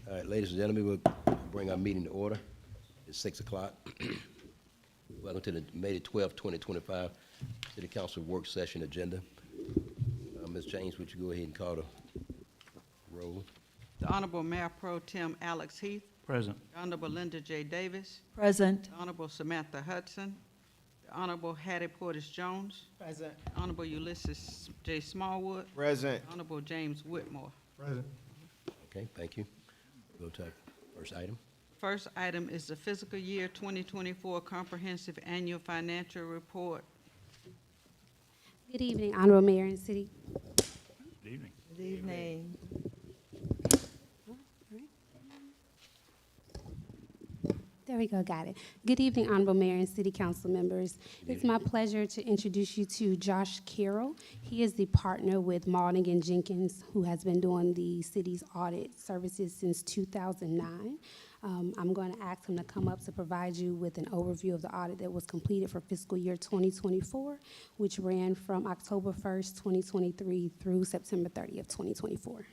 All right, ladies and gentlemen, we'll bring our meeting to order. It's 6 o'clock. Welcome to the May the 12th, 2025 City Council Work Session Agenda. Ms. James, would you go ahead and call the roll? The Honorable Mayor Pro Tem Alex Heath. Present. The Honorable Linda J. Davis. Present. The Honorable Samantha Hudson. The Honorable Hattie Portis Jones. Present. The Honorable Ulysses J. Smallwood. Present. The Honorable James Whitmore. Present. Okay, thank you. Go to our first item. First item is the fiscal year 2024 Comprehensive Annual Financial Report. Good evening, Honorable Mayor and City. Good evening. Good evening. There we go, got it. Good evening, Honorable Mayor and City Council members. It's my pleasure to introduce you to Josh Carroll. He is the partner with Maulding and Jenkins, who has been doing the city's audit services since 2009. I'm going to ask him to come up to provide you with an overview of the audit that was completed for fiscal year 2024, which ran from October 1st, 2023 through September 30th, 2024.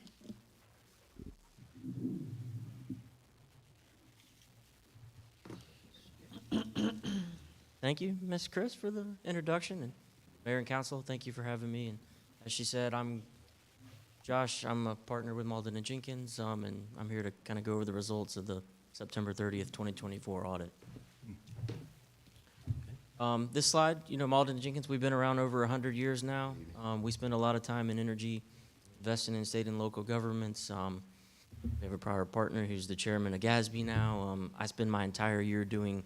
Thank you, Ms. Chris, for the introduction, and Mayor and Council, thank you for having me. And as she said, I'm Josh. I'm a partner with Maulding and Jenkins, and I'm here to kind of go over the results of the September 30th, 2024 audit. This slide, Maulding and Jenkins, we've been around over 100 years now. We spend a lot of time and energy investing in state and local governments. We have a prior partner who's the chairman of GASB now. I spend my entire year doing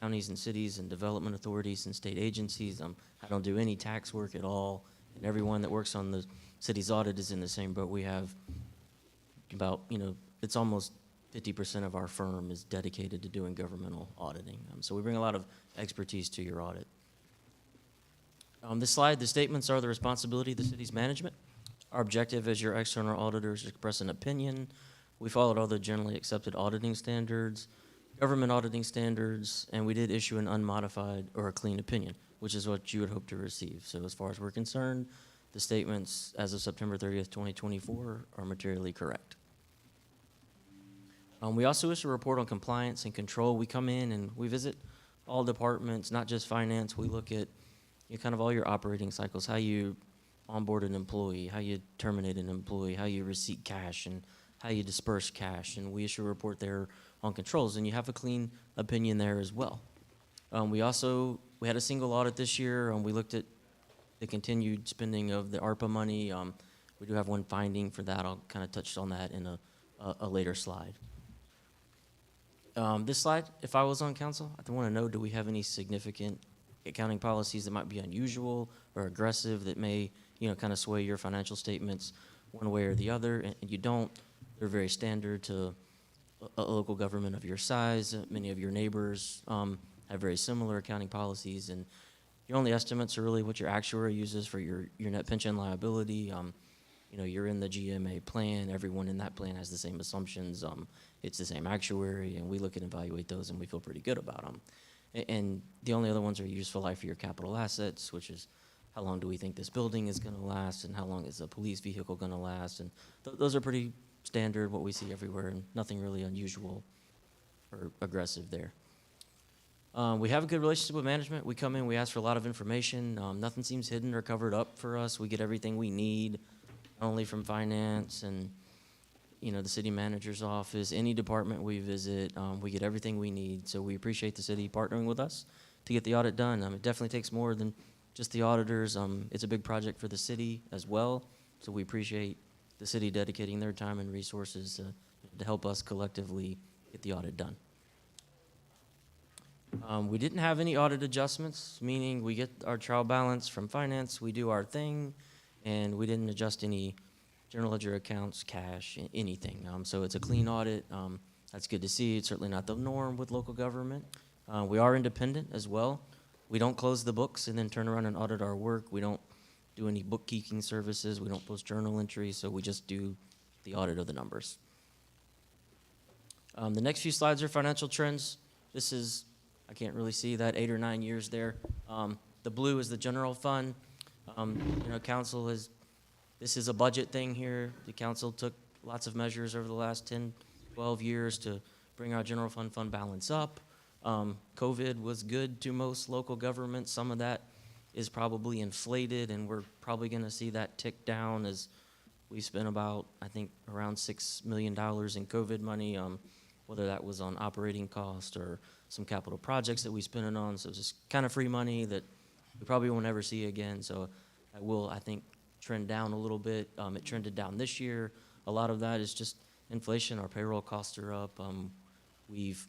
counties and cities and development authorities and state agencies. I don't do any tax work at all, and everyone that works on the city's audit is in the same boat. We have about, it's almost 50% of our firm is dedicated to doing governmental auditing. So we bring a lot of expertise to your audit. This slide, the statements are the responsibility of the city's management. Our objective as your external auditors is to express an opinion. We followed all the generally accepted auditing standards, government auditing standards, and we did issue an unmodified or a clean opinion, which is what you would hope to receive. So as far as we're concerned, the statements as of September 30th, 2024 are materially correct. We also issue a report on compliance and control. We come in and we visit all departments, not just finance. We look at kind of all your operating cycles, how you onboard an employee, how you terminate an employee, how you receipt cash, and how you disperse cash. And we issue a report there on controls, and you have a clean opinion there as well. We had a single audit this year, and we looked at the continued spending of the ARPA money. We do have one finding for that. I'll kind of touch on that in a later slide. This slide, if I was on council, I'd want to know, do we have any significant accounting policies that might be unusual or aggressive that may, kind of sway your financial statements one way or the other? And you don't. They're very standard to a local government of your size. Many of your neighbors have very similar accounting policies, and your only estimates are really what your actuary uses for your net pension liability. You're in the GMA plan. Everyone in that plan has the same assumptions. It's the same actuary, and we look and evaluate those, and we feel pretty good about them. And the only other ones are useful life for your capital assets, which is how long do we think this building is going to last, and how long is a police vehicle going to last, and those are pretty standard, what we see everywhere, and nothing really unusual or aggressive there. We have a good relationship with management. We come in, we ask for a lot of information. Nothing seems hidden or covered up for us. We get everything we need, not only from finance and the city manager's office, any department we visit, we get everything we need. So we appreciate the city partnering with us to get the audit done. It definitely takes more than just the auditors. It's a big project for the city as well. So we appreciate the city dedicating their time and resources to help us collectively get the audit done. We didn't have any audit adjustments, meaning we get our trial balance from finance, we do our thing, and we didn't adjust any general ledger accounts, cash, anything. So it's a clean audit. That's good to see. It's certainly not the norm with local government. We are independent as well. We don't close the books and then turn around and audit our work. We don't do any bookkeeping services. We don't post journal entries, so we just do the audit of the numbers. The next few slides are financial trends. This is, I can't really see that, 8 or 9 years there. The blue is the general fund. Council is, this is a budget thing here. The council took lots of measures over the last 10, 12 years to bring our general fund balance up. COVID was good to most local governments. Some of that is probably inflated, and we're probably going to see that tick down as we spent about, I think, around $6 million in COVID money, whether that was on operating cost or some capital projects that we spent it on. So it's just kind of free money that we probably won't ever see again. So that will, I think, trend down a little bit. It trended down this year. A lot of that is just inflation. Our payroll costs are up. We've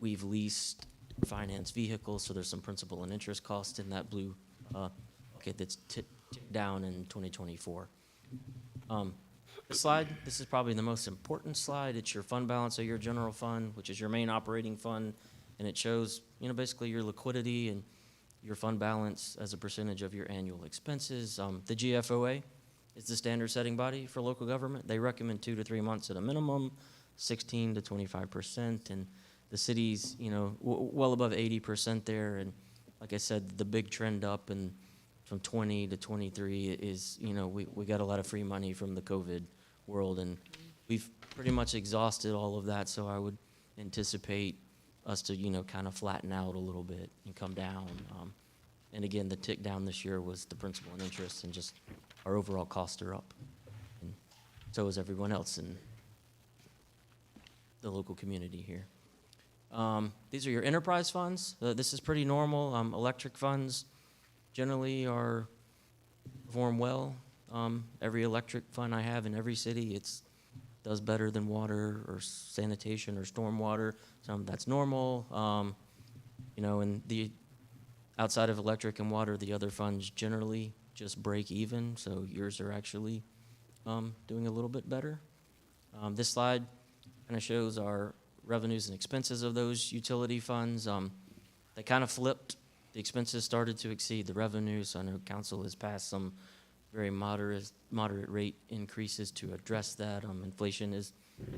leased, financed vehicles, so there's some principal and interest cost in that blue bucket that's ticked down in 2024. This slide, this is probably the most important slide. It's your fund balance of your general fund, which is your main operating fund, and it shows, basically your liquidity and your fund balance as a percentage of your annual expenses. The GFOA is the standard setting body for local government. They recommend 2 to 3 months at a minimum, 16 to 25%, and the city's, well above 80% there. And like I said, the big trend up and from 20 to 23 is, we got a lot of free money from the COVID world, and we've pretty much exhausted all of that. So I would anticipate us to, kind of flatten out a little bit and come down. And again, the tick down this year was the principal and interest, and just our overall costs are up. And so is everyone else in the local community here. These are your enterprise funds. This is pretty normal. Electric funds generally perform well. Every electric fund I have in every city, does better than water or sanitation or stormwater. That's normal. And the outside of electric and water, the other funds generally just break even. So yours are actually doing a little bit better. This slide kind of shows our revenues and expenses of those utility funds. They kind of flipped. The expenses started to exceed the revenues. So I know council has passed some very moderate rate increases to address that. Inflation is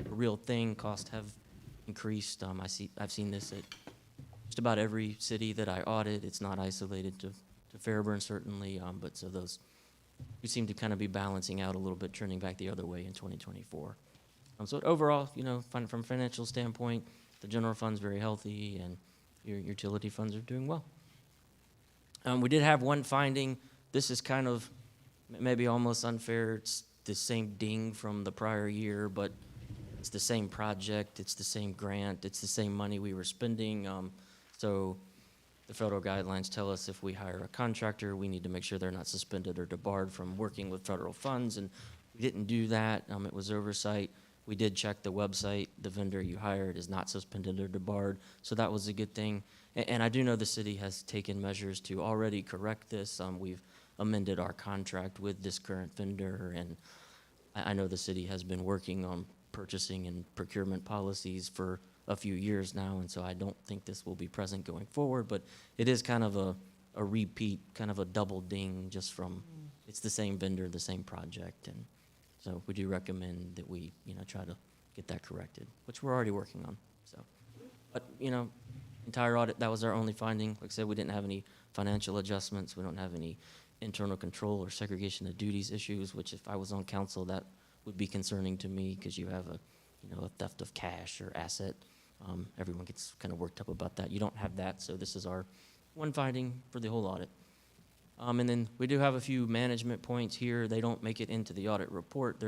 a real thing. Costs have increased. I've seen this at just about every city that I audit. It's not isolated to Fairburn, certainly, but so those we seem to kind of be balancing out a little bit, trending back the other way in 2024. So overall, from a financial standpoint, the general fund's very healthy, and your utility funds are doing well. We did have one finding. This is kind of maybe almost unfair. It's the same ding from the prior year, but it's the same project, it's the same grant, it's the same money we were spending. So the federal guidelines tell us if we hire a contractor, we need to make sure they're not suspended or debarred from working with federal funds, and we didn't do that. It was oversight. We did check the website. The vendor you hired is not suspended or debarred, so that was a good thing. And I do know the city has taken measures to already correct this. We've amended our contract with this current vendor, and I know the city has been working on purchasing and procurement policies for a few years now, and so I don't think this will be present going forward, but it is kind of a repeat, kind of a double ding just from, it's the same vendor, the same project, and so we do recommend that we, try to get that corrected, which we're already working on. So, but, entire audit, that was our only finding. Like I said, we didn't have any financial adjustments. We don't have any internal control or segregation of duties issues, which if I was on council, that would be concerning to me because you have a theft of cash or asset. Everyone gets kind of worked up about that. You don't have that, so this is our one finding for the whole audit. And then we do have a few management points here. They don't make it into the audit report.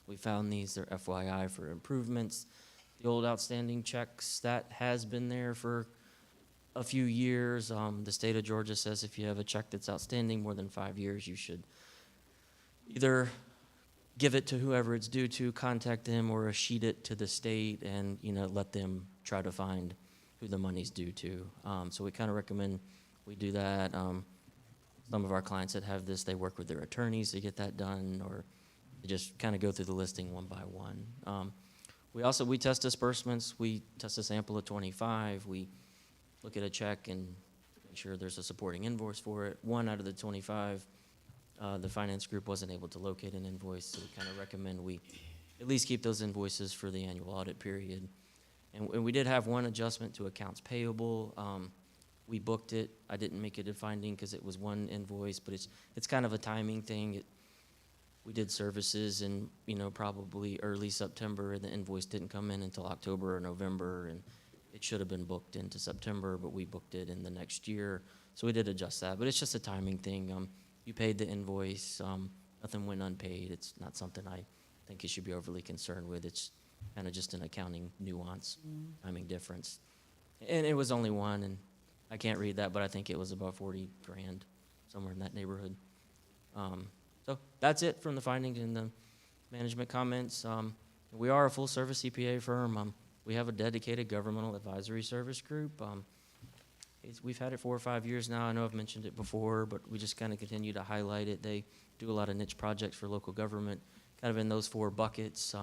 We found these, they're FYI for improvements. The old outstanding checks, that has been there for a few years. The state of Georgia says if you have a check that's outstanding more than 5 years, you should either give it to whoever it's due to, contact them, or sheet it to the state and, let them try to find who the money's due to. So we kind of recommend we do that. Some of our clients that have this, they work with their attorneys to get that done, or they just kind of go through the listing one by one. We test disbursements. We test a sample of 25. We look at a check and make sure there's a supporting invoice for it. 1 out of the 25, the finance group wasn't able to locate an invoice, so we kind of recommend we at least keep those invoices for the annual audit period. And we did have one adjustment to accounts payable. We booked it. I didn't make it a finding because it was one invoice, but it's kind of a timing thing. we did services in, probably early September, and the invoice didn't come in until October or November, and it should have been booked into September, but we booked it in the next year. So we did adjust that, but it's just a timing thing. You paid the invoice, nothing went unpaid. It's not something I think you should be overly concerned with. It's kind of just an accounting nuance, timing difference. And it was only one, and I can't read that, but I think it was about 40 grand, somewhere in that neighborhood. So that's it from the findings and the management comments. We are a full-service CPA firm. We have a dedicated governmental advisory service group. We've had it 4 or 5 years now. I know I've mentioned it before, but we just kind of continue to highlight it. They do a lot of niche projects for local government, kind of in those 4 buckets.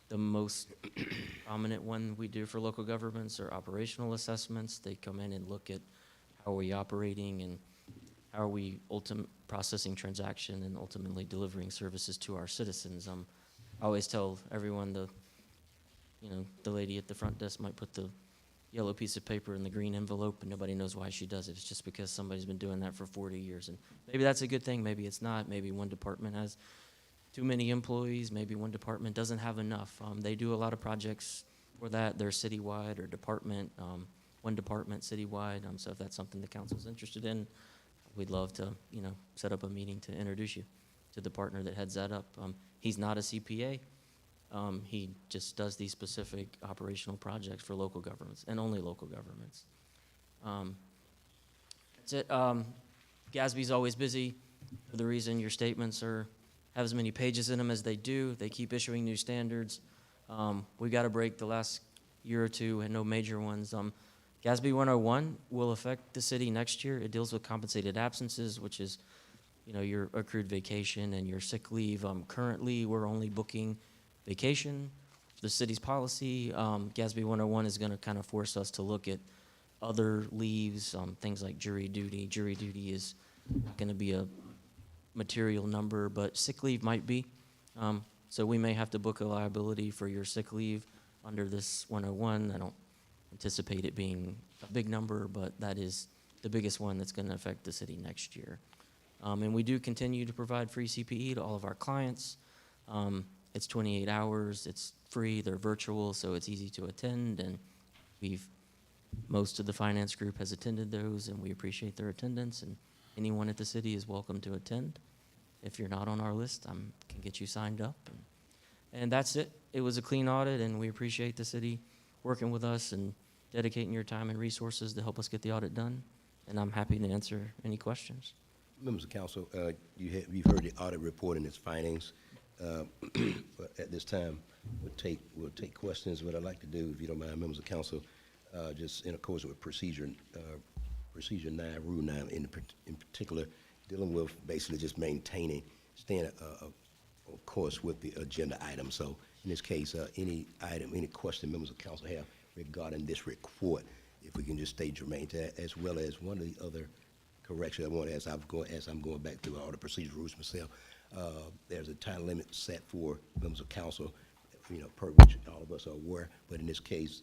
The most prominent one we do for local governments are operational assessments. They come in and look at how are we operating and how are we processing transaction and ultimately delivering services to our citizens. I always tell everyone the lady at the front desk might put the yellow piece of paper in the green envelope and nobody knows why she does it. It's just because somebody's been doing that for 40 years. And maybe that's a good thing, maybe it's not. Maybe one department has too many employees, maybe one department doesn't have enough. They do a lot of projects for that. They're citywide or department, one department citywide. So if that's something the council's interested in, we'd love to, set up a meeting to introduce you to the partner that heads that up. He's not a CPA. He just does these specific operational projects for local governments and only local governments. That's it. GASB's always busy for the reason your statements have as many pages in them as they do. They keep issuing new standards. We got a break the last year or two and no major ones. GASB 101 will affect the city next year. It deals with compensated absences, which is, your accrued vacation and your sick leave. Currently, we're only booking vacation. The city's policy, GASB 101 is going to kind of force us to look at other leaves, things like jury duty. Jury duty is not going to be a material number, but sick leave might be. So we may have to book a liability for your sick leave under this 101. I don't anticipate it being a big number, but that is the biggest one that's going to affect the city next year. And we do continue to provide free CPE to all of our clients. It's 28 hours, it's free, they're virtual, so it's easy to attend, and most of the finance group has attended those, and we appreciate their attendance, and anyone at the city is welcome to attend. If you're not on our list, I can get you signed up. And that's it. It was a clean audit, and we appreciate the city working with us and dedicating your time and resources to help us get the audit done, and I'm happy to answer any questions. Members of council, you've heard the audit report and its findings. But at this time, we'll take questions. What I'd like to do, if you don't mind, members of council, just in accordance with procedure 9, rule 9, in particular, dealing with basically just staying of course with the agenda item. So in this case, any question members of council have regarding this report, if we can just stay germane to that, as well as one of the other corrections I want to ask, as I'm going back through all the procedure rules myself. There's a time limit set for members of council, per which all of us are aware. But in this case,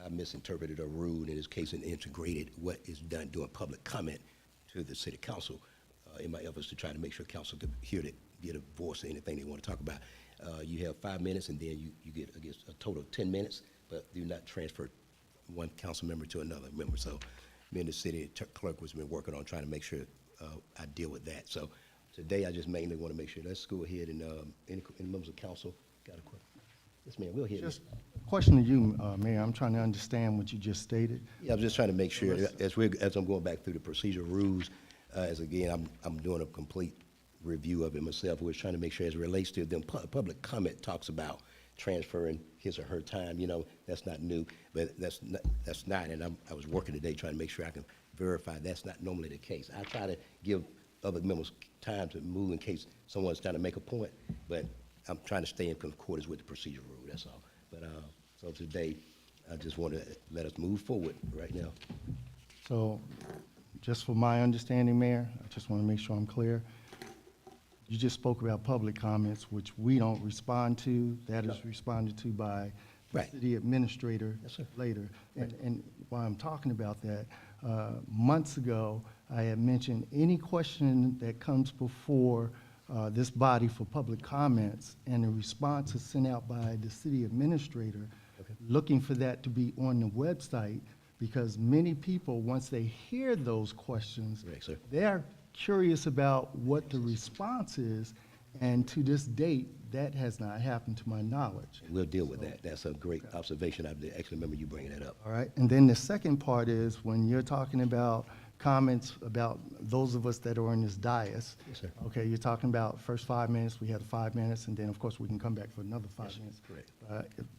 I misinterpreted a rule in this case and integrated what is done during public comment to the city council in my efforts to try to make sure council could hear it, get a voice of anything they want to talk about. You have 5 minutes, and then you get, I guess, a total of 10 minutes, but do not transfer one council member to another member. So me and the city clerk has been working on trying to make sure I deal with that. So today, I just mainly want to make sure. Let's go ahead and any members of council got a question? Yes, ma'am. We'll hear Just a question to you, Mayor. I'm trying to understand what you just stated. Yeah, I'm just trying to make sure as I'm going back through the procedural rules, as again, I'm doing a complete review of it myself. We're trying to make sure as it relates to them. Public comment talks about transferring his or her time. That's not new, but that's not. And I was working today trying to make sure I can verify that's not normally the case. I try to give other members time to move in case someone's trying to make a point, but I'm trying to stay in accordance with the procedure rule, that's all. But so today, I just want to let us move forward right now. So just for my understanding, Mayor, I just want to make sure I'm clear. You just spoke about public comments, which we don't respond to. That is responded to by the Right. city administrator Yes, sir. later. And while I'm talking about that, months ago, I had mentioned any question that comes before this body for public comments, and the response is sent out by the city administrator, looking for that to be on the website, because many people, once they hear those questions, Correct, sir. they're curious about what the response is, and to this date, that has not happened to my knowledge. We'll deal with that. That's a great observation. I actually remember you bringing that up. All right, and then the second part is when you're talking about comments about those of us that are in this dais. Yes, sir. Okay, you're talking about first 5 minutes, we had 5 minutes, and then, of course, we can come back for another 5 minutes. correct.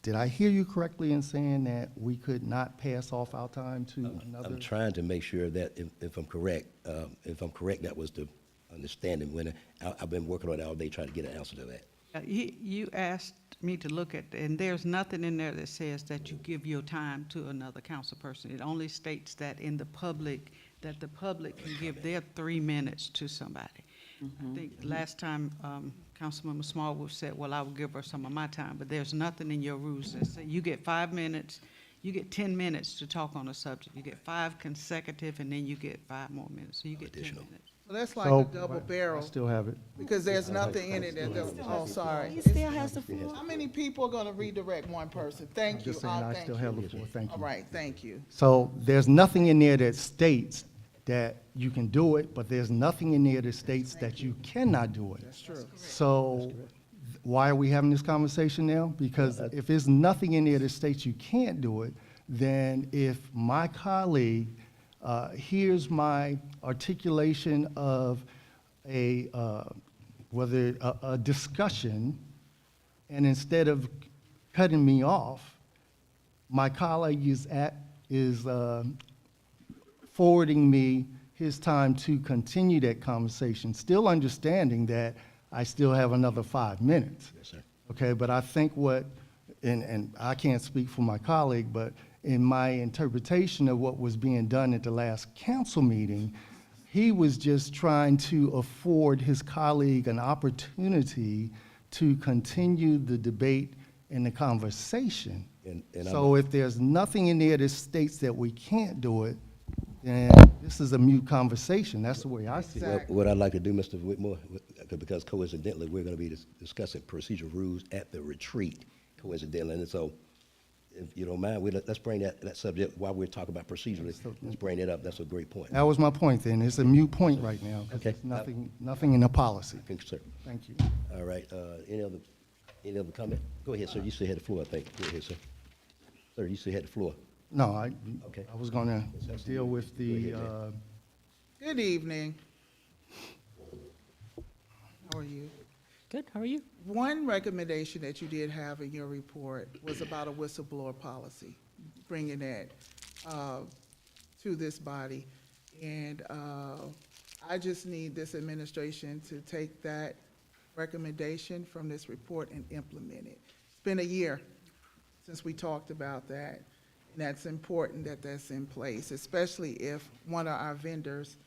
Did I hear you correctly in saying that we could not pass off our time to another? I'm trying to make sure that if I'm correct, that was the understanding. When I've been working on it all day trying to get an answer to that. You asked me to look at, and there's nothing in there that says that you give your time to another council person. It only states that in the public, that the public can give their 3 minutes to somebody. I think last time, Councilmember Smallwood said, well, I will give her some of my time, but there's nothing in your rules that say you get 5 minutes, you get 10 minutes to talk on a subject. You get 5 consecutive, and then you get 5 more minutes, so you get 10 Additional. minutes. So that's like So, a double I barrel, still have it. because there's nothing in it that, oh, sorry. He still has the floor. How many people are gonna redirect one person? Thank you. Just saying, I Thank still you. have the floor, thank All you. right, thank you. So there's nothing in there that states that you can do it, but there's nothing in there that states that you cannot do it. That's true. So why are we having this conversation now? Because if there's nothing in there that states you can't do it, then if my colleague hears my articulation of a discussion, and instead of cutting me off, my colleague is forwarding me his time to continue that conversation, still understanding that I still have another 5 minutes. Yes, sir. Okay, but I think and I can't speak for my colleague, but in my interpretation of what was being done at the last council meeting, he was just trying to afford his colleague an opportunity to continue the debate and the conversation. And So if there's nothing in there that states that we can't do it, then this is a mute conversation. That's the way I see it. Exactly. What I'd like to do, Mr. Whitmore, because coincidentally, we're going to be discussing procedural rules at the retreat, coincidentally. And so, if you don't mind, let's bring that subject while we're talking about procedurally. Let's bring it up. That's a great point. That was my point then. It's a mute point right now. 'Cause Okay. there's nothing in the policy. Thank you, sir. Thank you. All right, any other comment? Go ahead, sir. You still had the floor, I think. Go ahead, sir. Sir, you still had the floor. No, I Okay. was going to deal with the, Go ahead, Good evening. How are you? Good, how are you? One recommendation that you did have in your report was about a whistleblower policy, bringing that to this body. And I just need this administration to take that recommendation from this report and implement it. It's been a year since we talked about that, and that's important that that's in place, especially if one of our vendors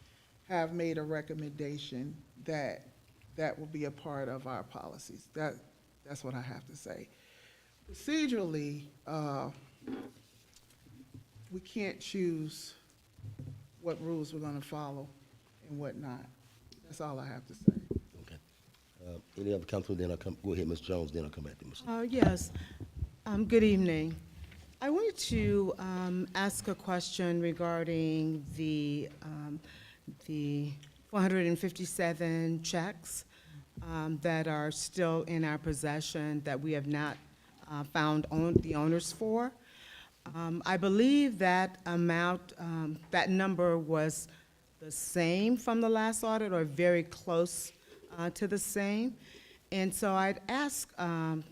have made a recommendation that that will be a part of our policies. That's what I have to say. Procedurally, we can't choose what rules we're gonna follow and what not. That's all I have to say. Okay. Any other council, then I'll come, go ahead, Ms. Jones, then I'll come back to Mr. Yes. Good evening. I wanted to ask a question regarding the 457 checks that are still in our possession that we have not found the owners for. I believe that amount, that number was the same from the last audit or very close to the same. And so I'd ask our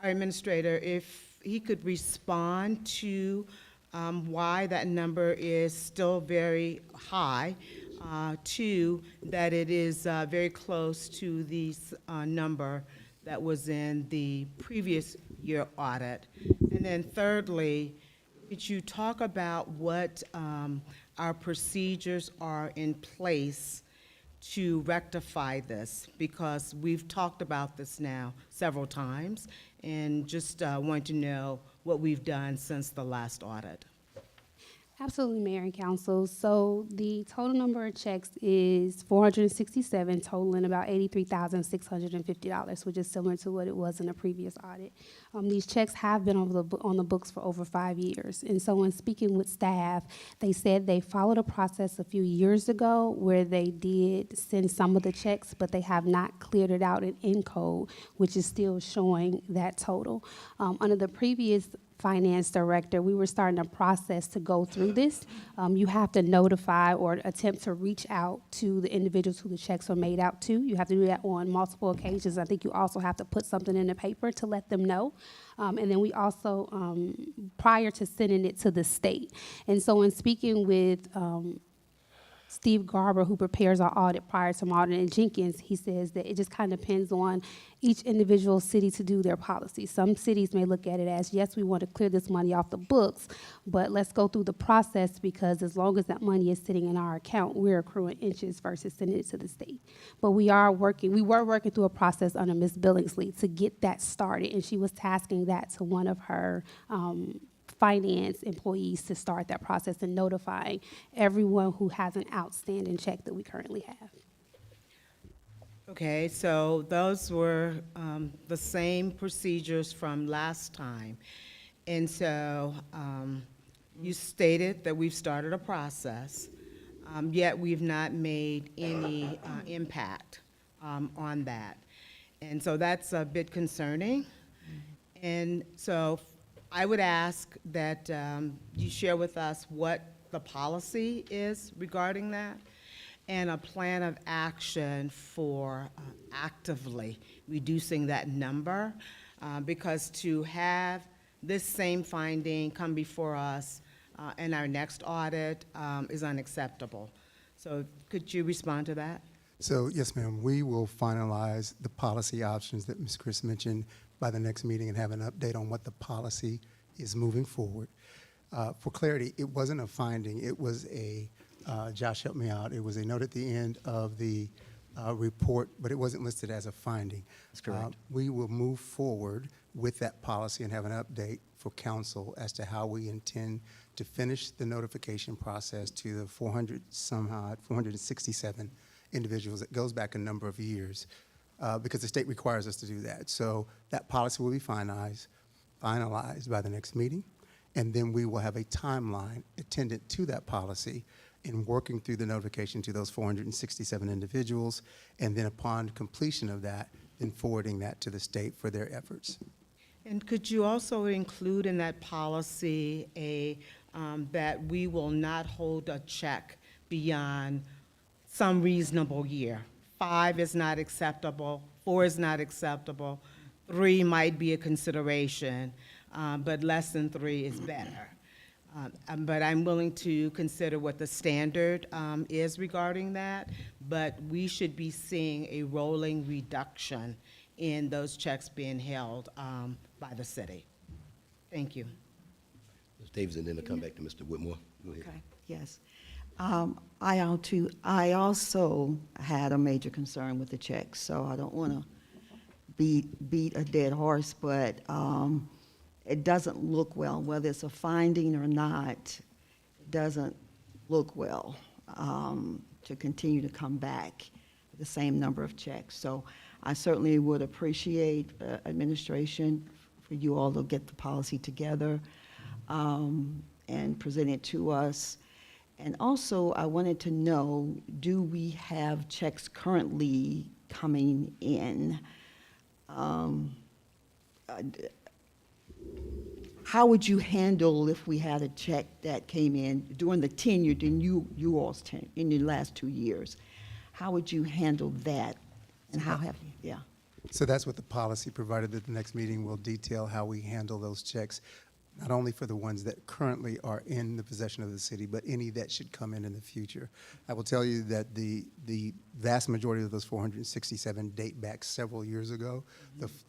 administrator if he could respond to why that number is still very high, that it is very close to the number that was in the previous year audit. And then thirdly, could you talk about what our procedures are in place to rectify this? Because we've talked about this now several times, and just want to know what we've done since the last audit. Absolutely, Mayor and Council. So the total number of checks is 467, totaling about $83,650, which is similar to what it was in a previous audit. These checks have been on the books for over 5 years. And so when speaking with staff, they said they followed a process a few years ago where they did send some of the checks, but they have not cleared it out in Encode, which is still showing that total. Under the previous finance director, we were starting a process to go through this. You have to notify or attempt to reach out to the individuals who the checks are made out to. You have to do that on multiple occasions. I think you also have to put something in the paper to let them know. And then we also, prior to sending it to the state. And so in speaking with Steve Garber, who prepares our audit prior to Martin and Jenkins, he says that it just kind of depends on each individual city to do their policy. Some cities may look at it as, yes, we want to clear this money off the books, but let's go through the process, because as long as that money is sitting in our account, we're accruing interest versus sending it to the state. But we were working through a process under Ms. Billingsley to get that started, and she was tasking that to one of her finance employees to start that process and notifying everyone who has an outstanding check that we currently have. Okay, so those were the same procedures from last time. And so you stated that we've started a process, yet we've not made any impact on that. And so that's a bit concerning. And so I would ask that you share with us what the policy is regarding that and a plan of action for actively reducing that number, because to have this same finding come before us in our next audit is unacceptable. So could you respond to that? So, yes, ma'am, we will finalize the policy options that Ms. Chris mentioned by the next meeting and have an update on what the policy is moving forward. For clarity, it wasn't a finding, it was a, Josh helped me out, it was a note at the end of the report, but it wasn't listed as a finding. That's correct. We will move forward with that policy and have an update for council as to how we intend to finish the notification process to the 467 individuals. It goes back a number of years because the state requires us to do that. So that policy will be finalized by the next meeting, and then we will have a timeline attendant to that policy in working through the notification to those 467 individuals, and then upon completion of that, then forwarding that to the state for their efforts. And could you also include in that policy that we will not hold a check beyond some reasonable year? 5 is not acceptable, 4 is not acceptable, 3 might be a consideration, but less than 3 is better. But I'm willing to consider what the standard is regarding that, but we should be seeing a rolling reduction in those checks being held by the city. Thank you. Ms. Davis, and then I'll come back to Mr. Whitmore. Go ahead. Okay, yes. I also had a major concern with the checks, so I don't want to beat a dead horse, but it doesn't look well, whether it's a finding or not, it doesn't look well to continue to come back with the same number of checks. So I certainly would appreciate administration for you all to get the policy together and present it to us. And also, I wanted to know, do we have checks currently coming in? How would you handle if we had a check that came in during the tenure, in you all's tenure, in the last 2 years? How would you handle that? And how have you, yeah. So that's what the policy provided at the next meeting will detail how we handle those checks, not only for the ones that currently are in the possession of the city, but any that should come in the future. I will tell you that the vast majority of those 467 date back several years ago.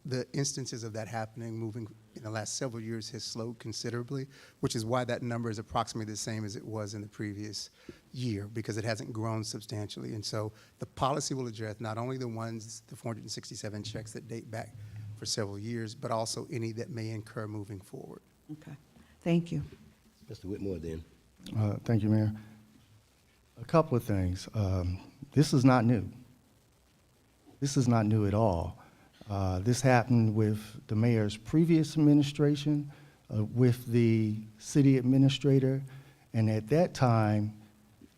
The instances of that happening moving in the last several years has slowed considerably, which is why that number is approximately the same as it was in the previous year, because it hasn't grown substantially. And so the policy will address not only the 467 checks that date back for several years, but also any that may incur moving forward. Okay, thank you. Mr. Whitmore, then. Thank you, Mayor. A couple of things. This is not new. This is not new at all. This happened with the mayor's previous administration, with the city administrator, and at that time,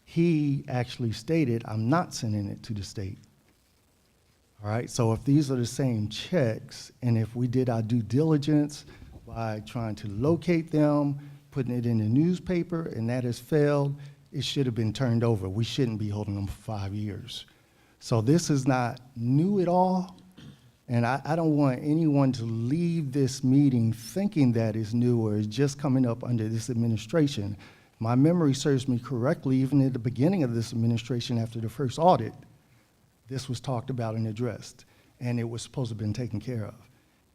he actually stated, I'm not sending it to the state. All right, so if these are the same checks, and if we did our due diligence by trying to locate them, putting it in the newspaper, and that has failed, it should have been turned over. We shouldn't be holding them for 5 years. So this is not new at all, and I don't want anyone to leave this meeting thinking that it's new or it's just coming up under this administration. My memory serves me correctly, even at the beginning of this administration after the first audit, this was talked about and addressed, and it was supposed to have been taken care of.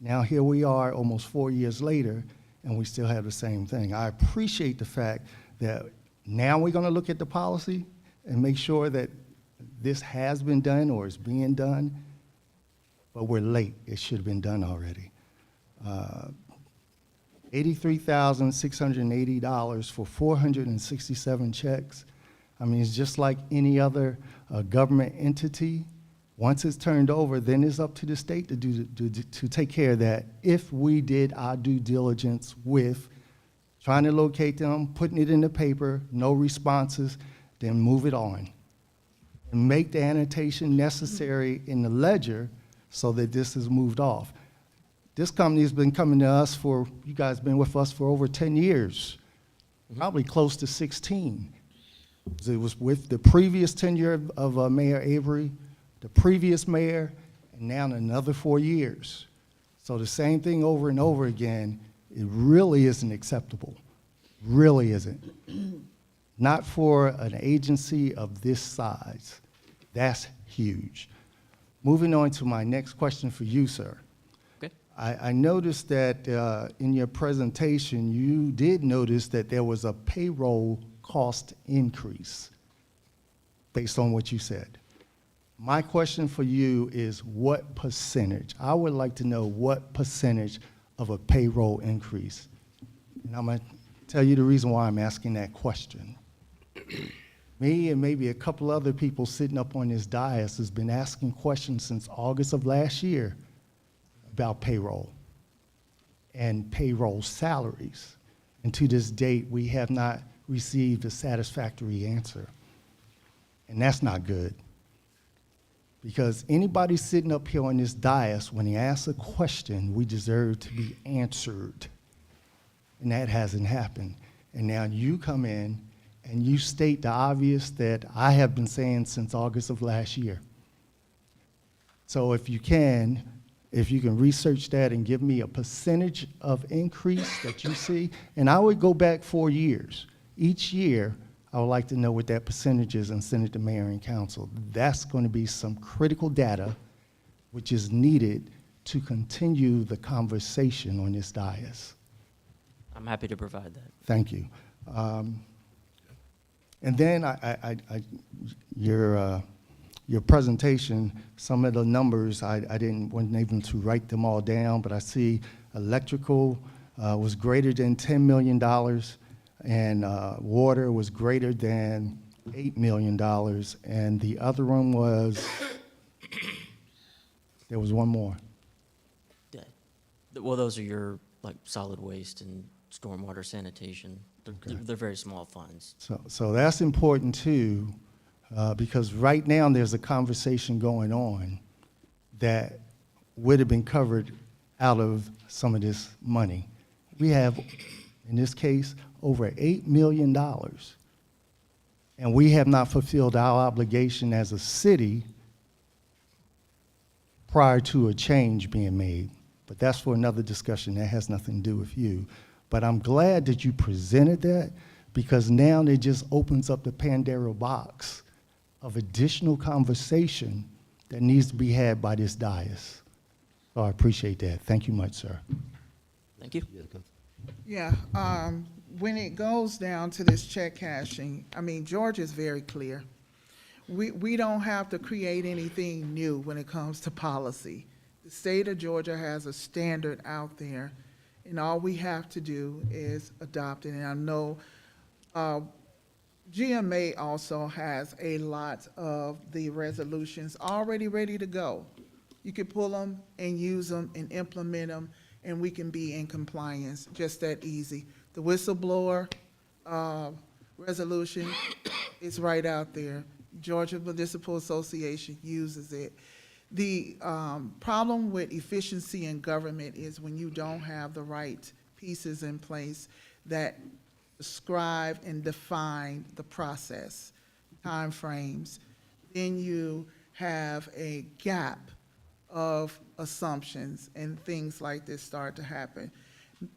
Now here we are almost 4 years later, and we still have the same thing. I appreciate the fact that now we're gonna look at the policy and make sure that this has been done or is being done, but we're late. It should have been done already. $83,680 for 467 checks. I mean, it's just like any other government entity. Once it's turned over, then it's up to the state to take care of that if we did our due diligence with trying to locate them, putting it in the paper, no responses, then move it on. And make the annotation necessary in the ledger so that this is moved off. This company has been coming to us for, you guys have been with us for over 10 years, probably close to 16. It was with the previous tenure of Mayor Avery, the previous mayor, and now another 4 years. So the same thing over and over again, it really isn't acceptable. Really isn't. Not for an agency of this size. That's huge. Moving on to my next question for you, sir. Okay. I noticed that in your presentation, you did notice that there was a payroll cost increase based on what you said. My question for you is what percentage? I would like to know what percentage of a payroll increase. And I'm gonna tell you the reason why I'm asking that question. Me and maybe a couple other people sitting up on this dais has been asking questions since August of last year about payroll and payroll salaries. And to this date, we have not received a satisfactory answer. And that's not good. Because anybody sitting up here on this dais, when he asks a question, we deserve to be answered. And that hasn't happened. And now you come in and you state the obvious that I have been saying since August of last year. So if you can research that and give me a percentage of increase that you see, and I would go back 4 years. Each year, I would like to know what that percentage is and send it to mayor and council. That's going to be some critical data which is needed to continue the conversation on this dais. I'm happy to provide that. Thank you. And then your presentation, some of the numbers, wasn't able to write them all down, but I see electrical was greater than $10 million, and water was greater than $8 million, and the other one was, there was one more. Yeah. Well, those are your, like, solid waste and stormwater sanitation. They're very small funds. So that's important too, because right now there's a conversation going on that would have been covered out of some of this money. We have, in this case, over $8 million, and we have not fulfilled our obligation as a city prior to a change being made. But that's for another discussion. That has nothing to do with you. But I'm glad that you presented that, because now it just opens up the Pandora box of additional conversation that needs to be had by this dais. So I appreciate that. Thank you much, sir. Thank you. Yeah, when it goes down to this check cashing, I mean, George is very clear. We don't have to create anything new when it comes to policy. The state of Georgia has a standard out there, and all we have to do is adopt it. And I know GMA also has a lot of the resolutions already ready to go. You can pull them and use them and implement them, and we can be in compliance, just that easy. The whistleblower resolution is right out there. Georgia Municipal Association uses it. The problem with efficiency in government is when you don't have the right pieces in place that describe and define the process, timeframes, then you have a gap of assumptions and things like this start to happen.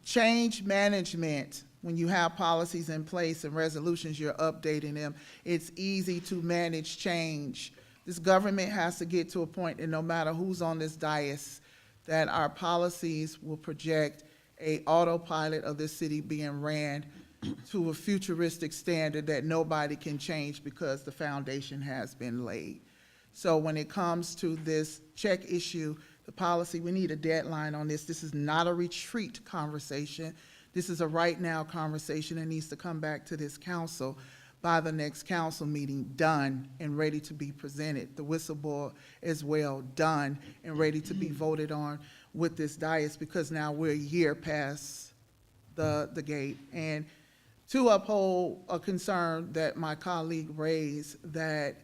Change management, when you have policies in place and resolutions, you're updating them. It's easy to manage change. This government has to get to a point, and no matter who's on this dais, that our policies will project a autopilot of this city being ran to a futuristic standard that nobody can change because the foundation has been laid. So when it comes to this check issue, the policy, we need a deadline on this. This is not a retreat conversation. This is a right now conversation that needs to come back to this council by the next council meeting, done and ready to be presented. The whistleblower as well, done and ready to be voted on with this dais, because now we're a year past the gate. And to uphold a concern that my colleague raised, that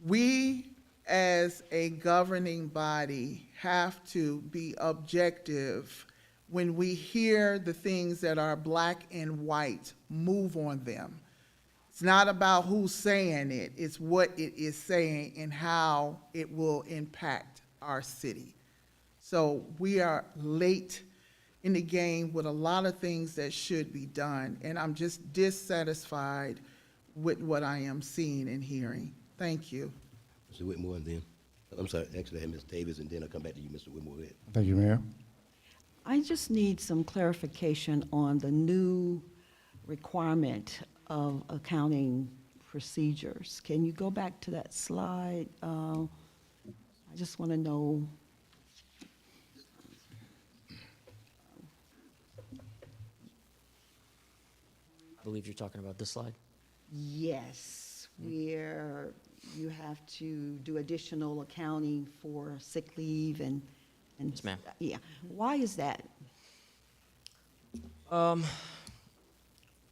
we as a governing body have to be objective when we hear the things that are black and white, move on them. It's not about who's saying it, it's what it is saying and how it will impact our city. So we are late in the game with a lot of things that should be done, and I'm just dissatisfied with what I am seeing and hearing. Thank you. Mr. Whitmore, and then, I'm sorry, actually, I have Ms. Davis, and then I'll come back to you, Mr. Whitmore. Go ahead. Thank you, Mayor. I just need some clarification on the new requirement of accounting procedures. Can you go back to that slide? I just want to know. I believe you're talking about this slide. Yes, where you have to do additional accounting for sick leave and. Yes, ma'am. Yeah, why is that?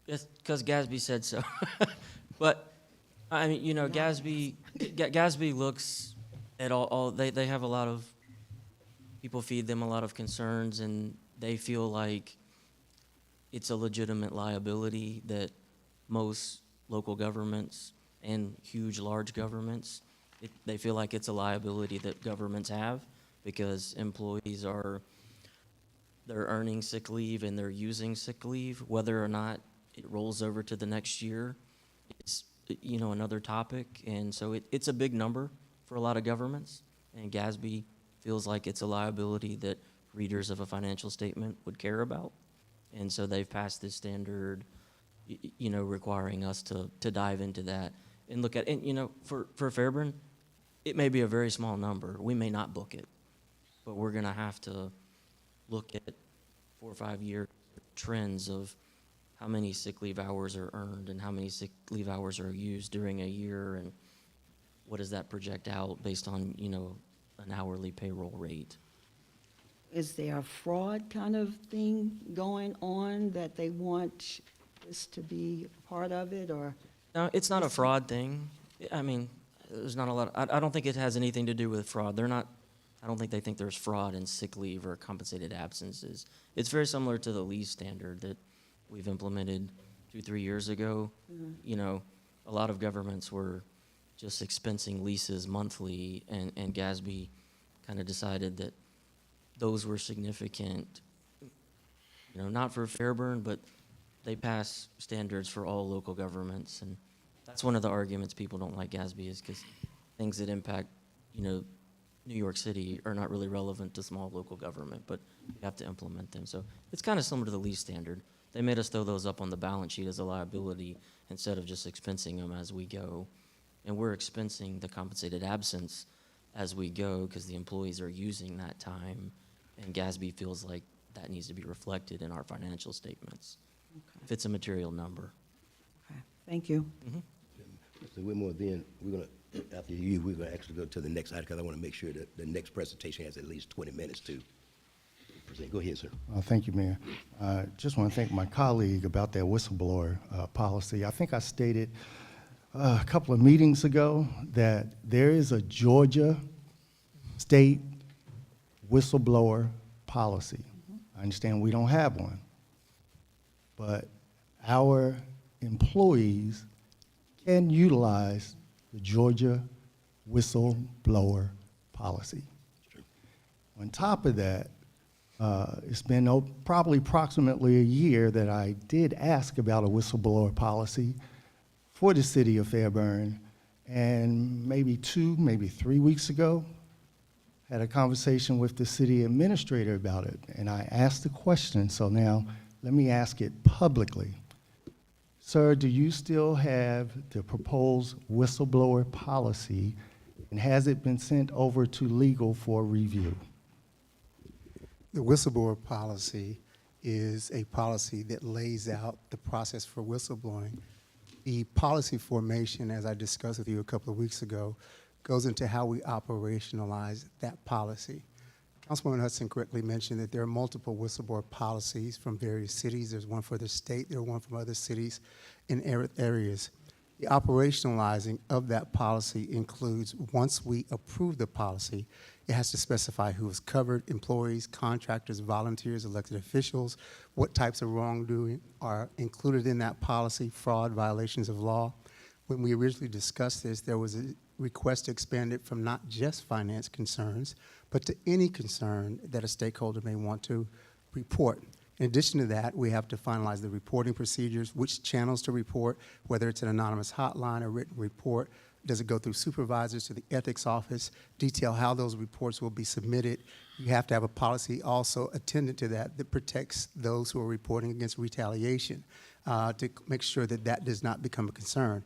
It's because Gatsby said so. But, I mean, you know, Gatsby looks at all they have a lot of, people feed them a lot of concerns, and they feel like it's a legitimate liability that most local governments and huge, large governments, they feel like it's a liability that governments have, because employees they're earning sick leave and they're using sick leave. Whether or not it rolls over to the next year is, you know, another topic. And so it's a big number for a lot of governments, and Gatsby feels like it's a liability that readers of a financial statement would care about. And so they've passed this standard, you know, requiring us to dive into that and look at, and, you know, for Fairburn, it may be a very small number. We may not book it, but we're going to have to look at 4 or 5 year trends of how many sick leave hours are earned and how many sick leave hours are used during a year, and what does that project out based on, you know, an hourly payroll rate. Is there a fraud kind of thing going on that they want this to be part of it, or? No, it's not a fraud thing. I mean, there's not a lot, I don't think it has anything to do with fraud. I don't think they think there's fraud in sick leave or compensated absences. It's very similar to the leave standard that we've implemented 2-3 years ago. Mm-hmm. You know, a lot of governments were just expensing leases monthly, and Gatsby kind of decided that those were significant, you know, not for Fairburn, but they pass standards for all local governments. And that's one of the arguments people don't like Gatsby, is because things that impact, you know, New York City are not really relevant to small local government, but you have to implement them. So it's kind of similar to the lease standard. They made us throw those up on the balance sheet as a liability instead of just expensing them as we go. And we're expensing the compensated absence as we go because the employees are using that time, and Gatsby feels like that needs to be reflected in our financial statements. Okay. If it's a material number. Okay. Thank you. Mr. Whitmore, then, we're gonna, after you, we're gonna actually go to the next item, because I wanna make sure that the next presentation has at least 20 minutes to present. Go ahead, sir. Thank you, Mayor. Just want to thank my colleague about that whistleblower policy. I think I stated a couple of meetings ago that there is a Georgia state whistleblower policy. I understand we don't have one, but our employees can utilize the Georgia whistleblower policy. On top of that, it's been probably approximately a year that I did ask about a whistleblower policy for the city of Fairburn, and maybe 3 weeks ago, had a conversation with the city administrator about it, and I asked the question, so now let me ask it publicly. Sir, do you still have the proposed whistleblower policy, and has it been sent over to legal for review? The whistleblower policy is a policy that lays out the process for whistleblowing. The policy formation, as I discussed with you a couple of weeks ago, goes into how we operationalize that policy. Councilwoman Hudson correctly mentioned that there are multiple whistleblower policies from various cities. There's one for the state, there's one from other cities in areas. The operationalizing of that policy includes, once we approve the policy, it has to specify who is covered, employees, contractors, volunteers, elected officials, what types of wrongdoing are included in that policy, fraud, violations of law. When we originally discussed this, there was a request to expand it from not just finance concerns, but to any concern that a stakeholder may want to report. In addition to that, we have to finalize the reporting procedures, which channels to report, whether it's an anonymous hotline or written report. Does it go through supervisors to the ethics office? Detail how those reports will be submitted. You have to have a policy also attendant to that that protects those who are reporting against retaliation to make sure that that does not become a concern.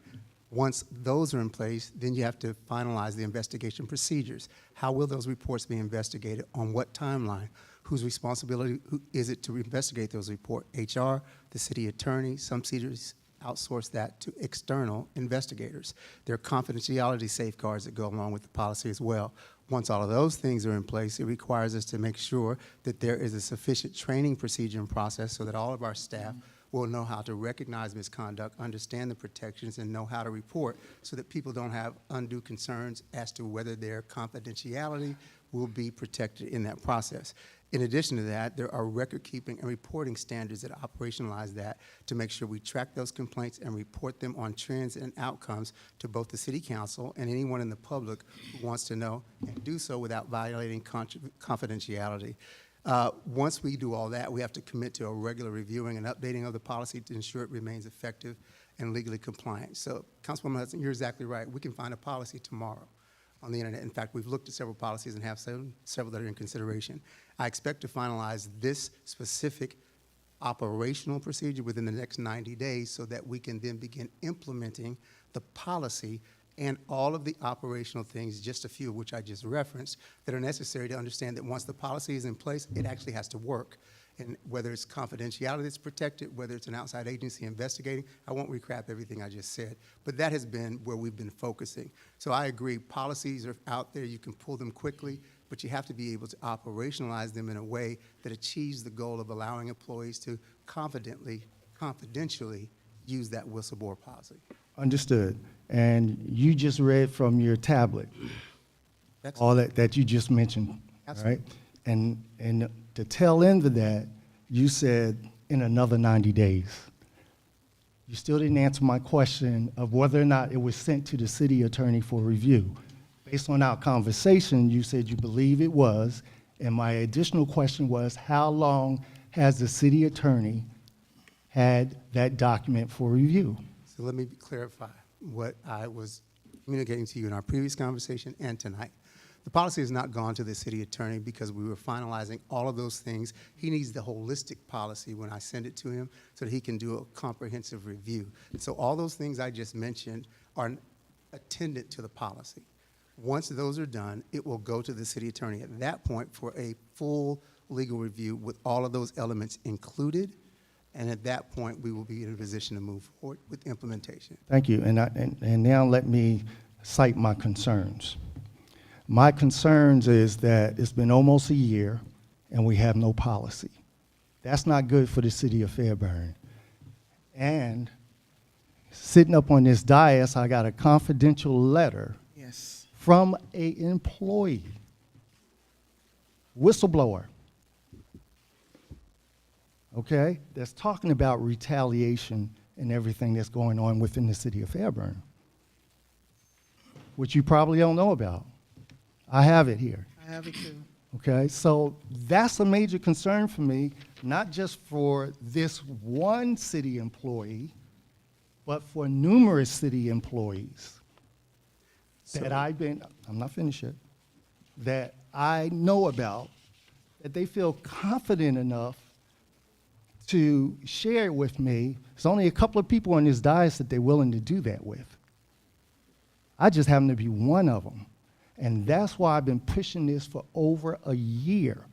Once those are in place, then you have to finalize the investigation procedures. How will those reports be investigated? On what timeline? Whose responsibility is it to investigate those reports? HR, the city attorney, some cities outsource that to external investigators. There are confidentiality safeguards that go along with the policy as well. Once all of those things are in place, it requires us to make sure that there is a sufficient training procedure and process so that all of our staff will know how to recognize misconduct, understand the protections, and know how to report so that people don't have undue concerns as to whether their confidentiality will be protected in that process. In addition to that, there are record-keeping and reporting standards that operationalize that to make sure we track those complaints and report them on trends and outcomes to both the City Council and anyone in the public who wants to know, and do so without violating confidentiality. Once we do all that, we have to commit to a regular reviewing and updating of the policy to ensure it remains effective and legally compliant. So, Councilwoman Hudson, you're exactly right. We can find a policy tomorrow on the internet. In fact, we've looked at several policies and have several that are in consideration. I expect to finalize this specific operational procedure within the next 90 days so that we can then begin implementing the policy and all of the operational things, just a few of which I just referenced, that are necessary to understand that once the policy is in place, it actually has to work. And whether it's confidentiality that's protected, whether it's an outside agency investigating, I won't recap everything I just said, but that has been where we've been focusing. So I agree, policies are out there, you can pull them quickly, but you have to be able to operationalize them in a way that achieves the goal of allowing employees to confidentially use that whistleblower policy. Understood. And you just read from your tablet, all that you just mentioned, all right? And the tail end of that, you said in another 90 days. You still didn't answer my question of whether or not it was sent to the city attorney for review. Based on our conversation, you said you believe it was, and my additional question was, how long has the city attorney had that document for review? So let me clarify what I was communicating to you in our previous conversation and tonight. The policy has not gone to the city attorney because we were finalizing all of those things. He needs the holistic policy when I send it to him so that he can do a comprehensive review. So all those things I just mentioned are attendant to the policy. Once those are done, it will go to the city attorney at that point for a full legal review with all of those elements included And at that point, we will be in a position to move forward with implementation. Thank you. And now let me cite my concerns. My concerns is that it's been almost a year and we have no policy. That's not good for the city of Fairburn. And sitting up on this dais, I got a confidential letter Yes. from an employee, whistleblower, okay, that's talking about retaliation and everything that's going on within the city of Fairburn, which you probably don't know about. I have it here. I have it too. Okay, so that's a major concern for me, not just for this one city employee, but for numerous city employees that I'm not finished yet, that I know about, that they feel confident enough to share it with me. There's only a couple of people on this dais that they're willing to do that with. I just happen to be one of them. And that's why I've been pushing this for over a year.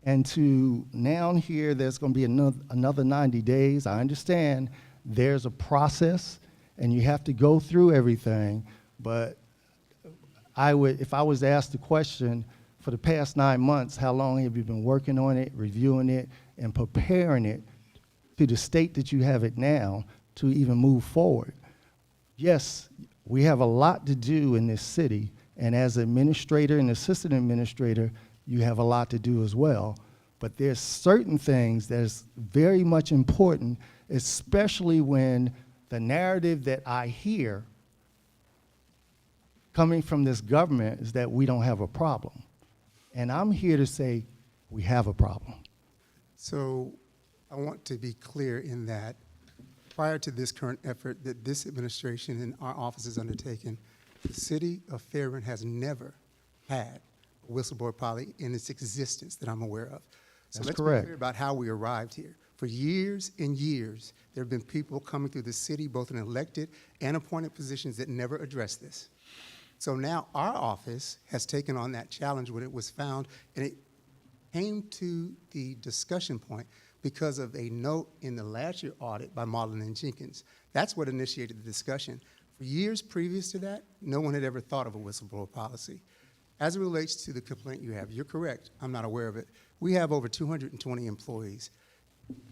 And to now hear there's going to be another 90 days, I understand there's a process and you have to go through everything. But if I was asked the question, for the past 9 months, how long have you been working on it, reviewing it, and preparing it to the state that you have it now to even move forward? Yes, we have a lot to do in this city. And as administrator and assistant administrator, you have a lot to do as well. But there's certain things that's very much important, especially when the narrative that I hear coming from this government is that we don't have a problem. And I'm here to say we have a problem. So I want to be clear in that prior to this current effort that this administration and our office has undertaken, the city of Fairburn has never had a whistleblower policy in its existence that I'm aware of. So That's let's correct. be clear about how we arrived here. For years and years, there have been people coming through the city, both in elected and appointed positions, that never addressed this. So now our office has taken on that challenge when it was found, and it came to the discussion point because of a note in the last year audit by Marlin and Jenkins. That's what initiated the discussion. For years previous to that, no one had ever thought of a whistleblower policy. As it relates to the complaint you have, you're correct, I'm not aware of it. We have over 220 employees.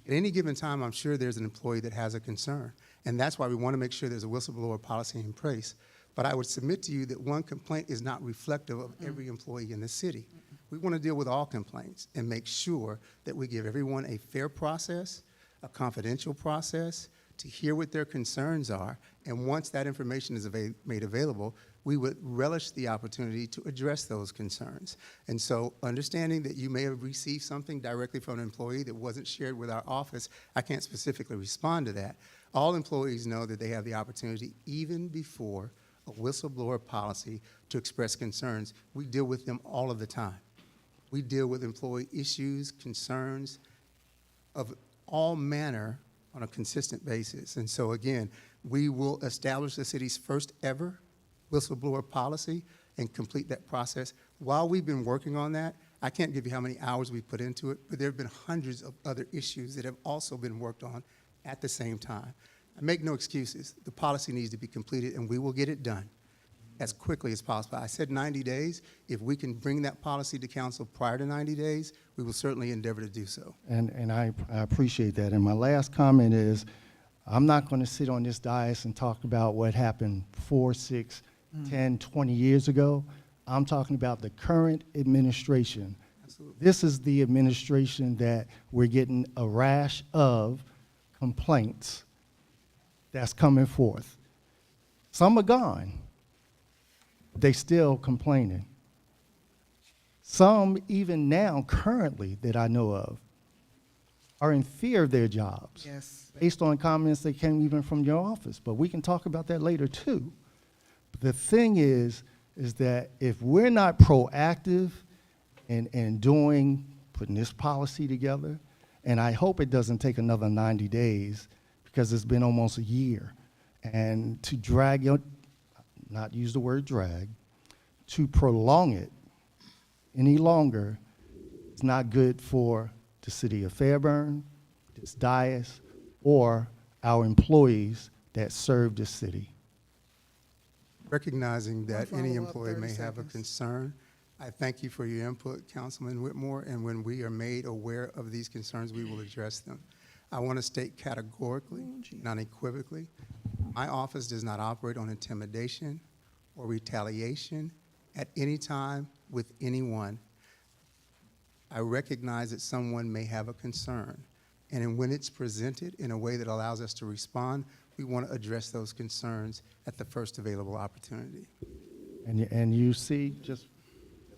At any given time, I'm sure there's an employee that has a concern, and that's why we want to make sure there's a whistleblower policy in place. But I would submit to you that one complaint is not reflective of every employee in the city. We want to deal with all complaints and make sure that we give everyone a fair process, a confidential process, to hear what their concerns are, and once that information is made available, we would relish the opportunity to address those concerns. And so understanding that you may have received something directly from an employee that wasn't shared with our office, I can't specifically respond to that. All employees know that they have the opportunity, even before a whistleblower policy, to express concerns. We deal with them all of the time. We deal with employee issues, concerns of all manner on a consistent basis. And so again, we will establish the city's first ever whistleblower policy and complete that process. While we've been working on that, I can't give you how many hours we put into it, but there have been hundreds of other issues that have also been worked on at the same time. I make no excuses. The policy needs to be completed, and we will get it done as quickly as possible. I said 90 days. If we can bring that policy to council prior to 90 days, we will certainly endeavor to do so. And I appreciate that. And my last comment is, I'm not going to sit on this dais and talk about what happened 4, 6, 10, 20 years ago. I'm talking about the current administration. Absolutely. This is the administration that we're getting a rash of complaints that's coming forth. Some are gone. They still complaining. Some, even now, currently, that I know of, are in fear of their jobs. Yes. Based on comments that came even from your office. But we can talk about that later, too. But the thing is that if we're not proactive in putting this policy together, and I hope it doesn't take another 90 days, because it's been almost a year, and to drag it, not use the word drag, to prolong it any longer is not good for the city of Fairburn, this dais or our employees that serve this city. Recognizing that One any follow-up, employee 30 may have a seconds. concern, I thank you for your input, Councilman Whitmore, and when we are made aware of these concerns, we will address them. I want to state categorically, and unequivocally, my office does not operate on intimidation or retaliation at any time with anyone. I recognize that someone may have a concern, and then when it's presented in a way that allows us to respond, we want to address those concerns at the first available opportunity. And you see, just,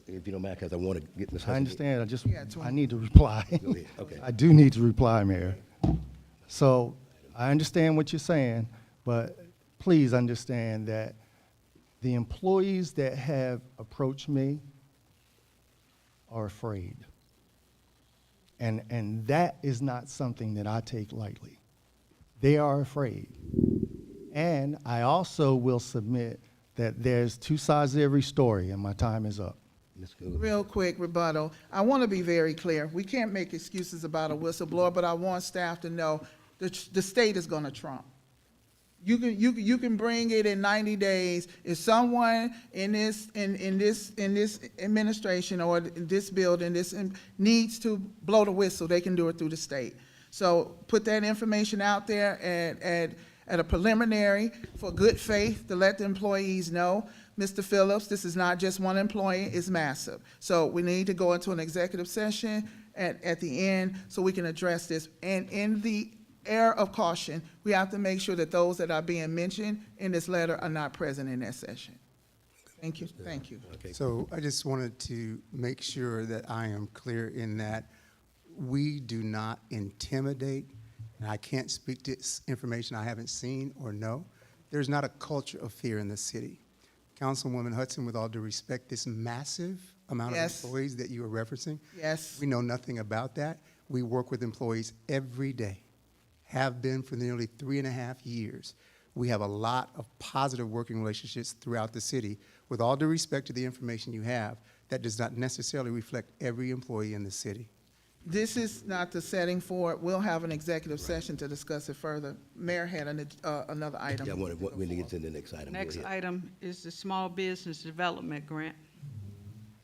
If you don't mind, because I want to get Ms. I Hudson. understand, Yeah, I 20. need to reply. Go ahead, okay. I do need to reply, Mayor. So I understand what you're saying, but please understand that the employees that have approached me are afraid. And that is not something that I take lightly. They are afraid. And I also will submit that there's two sides to every story, and my time is up. Ms. Gould. Real quick rebuttal. I want to be very clear. We can't make excuses about a whistleblower, but I want staff to know the state is going to trump. You can bring it in 90 days. If someone in this administration or this building needs to blow the whistle, they can do it through the state. So put that information out there at a preliminary for good faith to let the employees know. Mr. Phillips, this is not just one employee, it's massive. So we need to go into an executive session at the end so we can address this. And in the air of caution, we have to make sure that those that are being mentioned in this letter are not present in that session. Thank you, thank you. Okay. So I just wanted to make sure that I am clear in that we do not intimidate, and I can't speak to information I haven't seen or know. There's not a culture of fear in the city. Councilwoman Hudson, with all due respect, this massive amount Yes. of employees that you are referencing, Yes. we know nothing about that. We work with employees every day, have been for nearly 3.5 years. We have a lot of positive working relationships throughout the city. With all due respect to the information you have, that does not necessarily reflect every employee in the city. This is not the setting for it. We'll have an executive session to discuss it further. Mayor had another item. Yeah, we need to get to the next item. Go Next ahead. item is the Small Business Development Grant.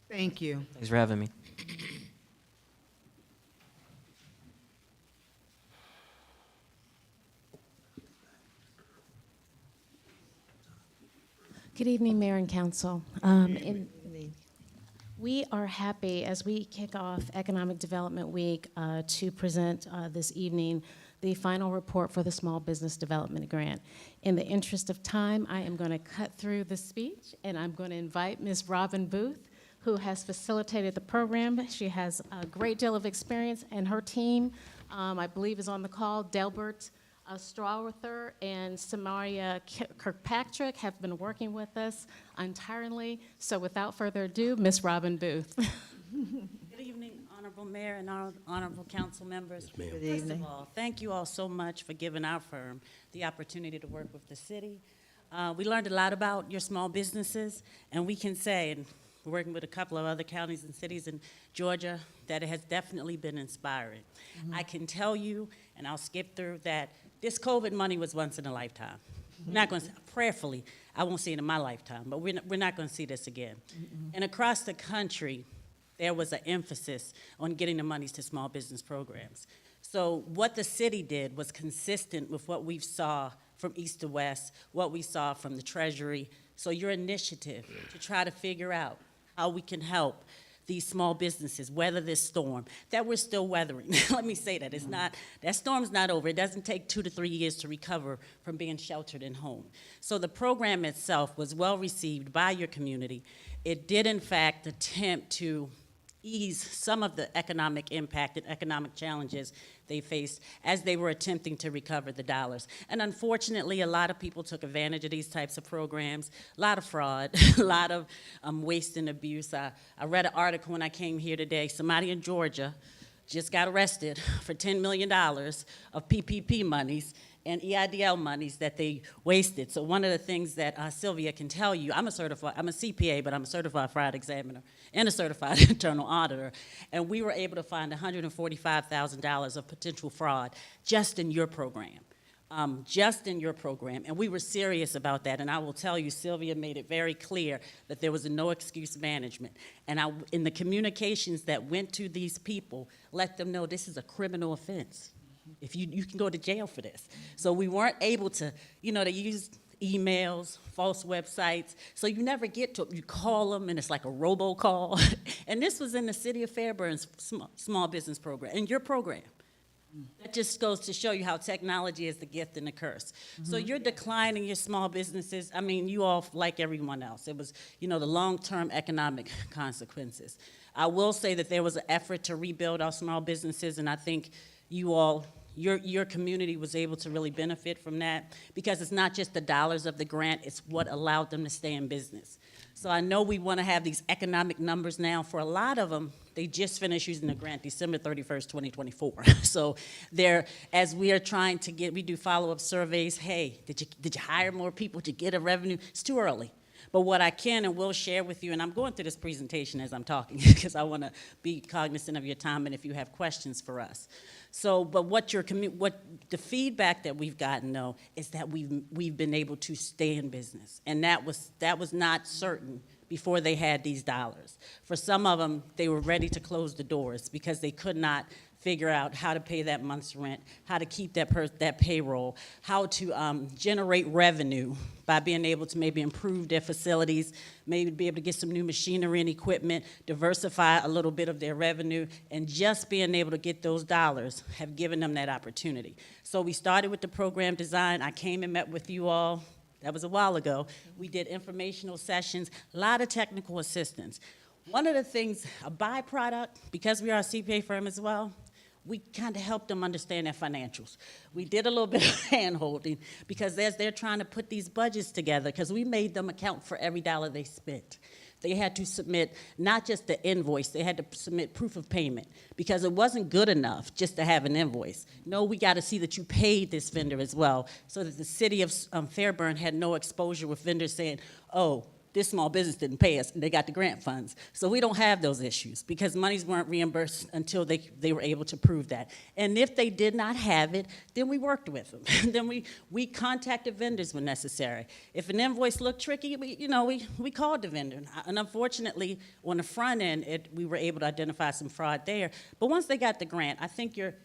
Thank you. Thanks for having me. Good evening, Mayor and Council. We are happy, as we kick off Economic Development Week, to present this evening the final report for the Small Business Development Grant. In the interest of time, I am going to cut through the speech, and I'm going to invite Ms. Robin Booth, who has facilitated the program. She has a great deal of experience, and her team, I believe, is on the call. Delbert Strawther and Samaria Kirkpatrick have been working with us entirely. So without further ado, Ms. Robin Booth. Good evening, Honorable Mayor and Honorable Council members. Yes, ma'am. Good First evening. of all, thank you all so much for giving our firm the opportunity to work with the city. We learned a lot about your small businesses, and we can say, and we're working with a couple of other counties and cities in Georgia, that it has definitely been inspiring. I can tell you, and I'll skip through that, this COVID money was once in a lifetime. We're not going to, prayerfully, I won't see it in my lifetime, but we're not going to see this again. And across the country, there was an emphasis on getting the monies to small business programs. So what the city did was consistent with what we saw from east to west, what we saw from the Treasury. So your initiative to try to figure out how we can help these small businesses weather this storm that we're still weathering. Let me say that. That storm's not over. It doesn't take 2 to 3 years to recover from being sheltered in home. So the program itself was well received by your community. It did, in fact, attempt to ease some of the economic impact and economic challenges they faced as they were attempting to recover the dollars. And unfortunately, a lot of people took advantage of these types of programs, a lot of fraud, a lot of waste and abuse. I read an article when I came here today. Somebody in Georgia just got arrested for $10 million of PPP monies, and EIDL monies that they wasted. So one of the things that Sylvia can tell you, I'm a CPA, but I'm a certified fraud examiner and a certified internal auditor, and we were able to find $145,000 of potential fraud just in your program. Just in your program, and we were serious about that, and I will tell you, Sylvia made it very clear that there was a no excuse management, and in the communications that went to these people, let them know this is a criminal offense. If you can go to jail for this. So we weren't able to, they used emails, false websites, so you never get to it. You call them, and it's like a robocall, and this was in the city of Fairburn's small business program, in your program. That just goes to show you how technology is the gift and the curse. So you're declining your small businesses. I mean, you all, like everyone else, it was, the long-term economic consequences. I will say that there was an effort to rebuild our small businesses, and I think you all, your community was able to really benefit from that, because it's not just the dollars of the grant, it's what allowed them to stay in business. So I know we want to have these economic numbers now. For a lot of them, they just finished using the grant December 31st, 2024. So as we are trying to we do follow-up surveys, hey, did you hire more people? Did you get a revenue? It's too early. But what I can and will share with you, and I'm going through this presentation as I'm talking because I want to be cognizant of your time and if you have questions for us. So, but what the feedback that we've gotten though is that we've been able to stay in business, and that was not certain before they had these dollars. For some of them, they were ready to close the doors because they could not figure out how to pay that month's rent, how to keep that payroll, how to generate revenue by being able to maybe improve their facilities, maybe be able to get some new machinery and equipment, diversify a little bit of their revenue, and just being able to get those dollars have given them that opportunity. So we started with the program design. I came and met with you all. That was a while ago. We did informational sessions, a lot of technical assistance. One of the things, a byproduct, because we are a CPA firm as well, we kind of helped them understand their financials. We did a little bit of hand-holding because as they're trying to put these budgets together, because we made them account for every dollar they spent. They had to submit not just the invoice, they had to submit proof of payment because it wasn't good enough just to have an invoice. No, we got to see that you paid this vendor as well so that the city of Fairburn had no exposure with vendors saying, oh, this small business didn't pay us, and they got the grant funds. So we don't have those issues because monies weren't reimbursed until they were able to prove that. And if they did not have it, then we worked with them. Then we contacted vendors when necessary. If an invoice looked tricky, we called the vendor. And unfortunately, on the front end, we were able to identify some fraud there. But once they got the grant, I think your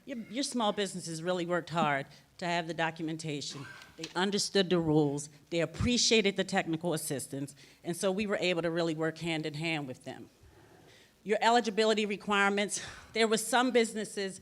small businesses really worked hard to have the documentation. They understood the rules. They appreciated the technical assistance. And so we were able to really work hand in hand with them. Your eligibility requirements, there were some businesses,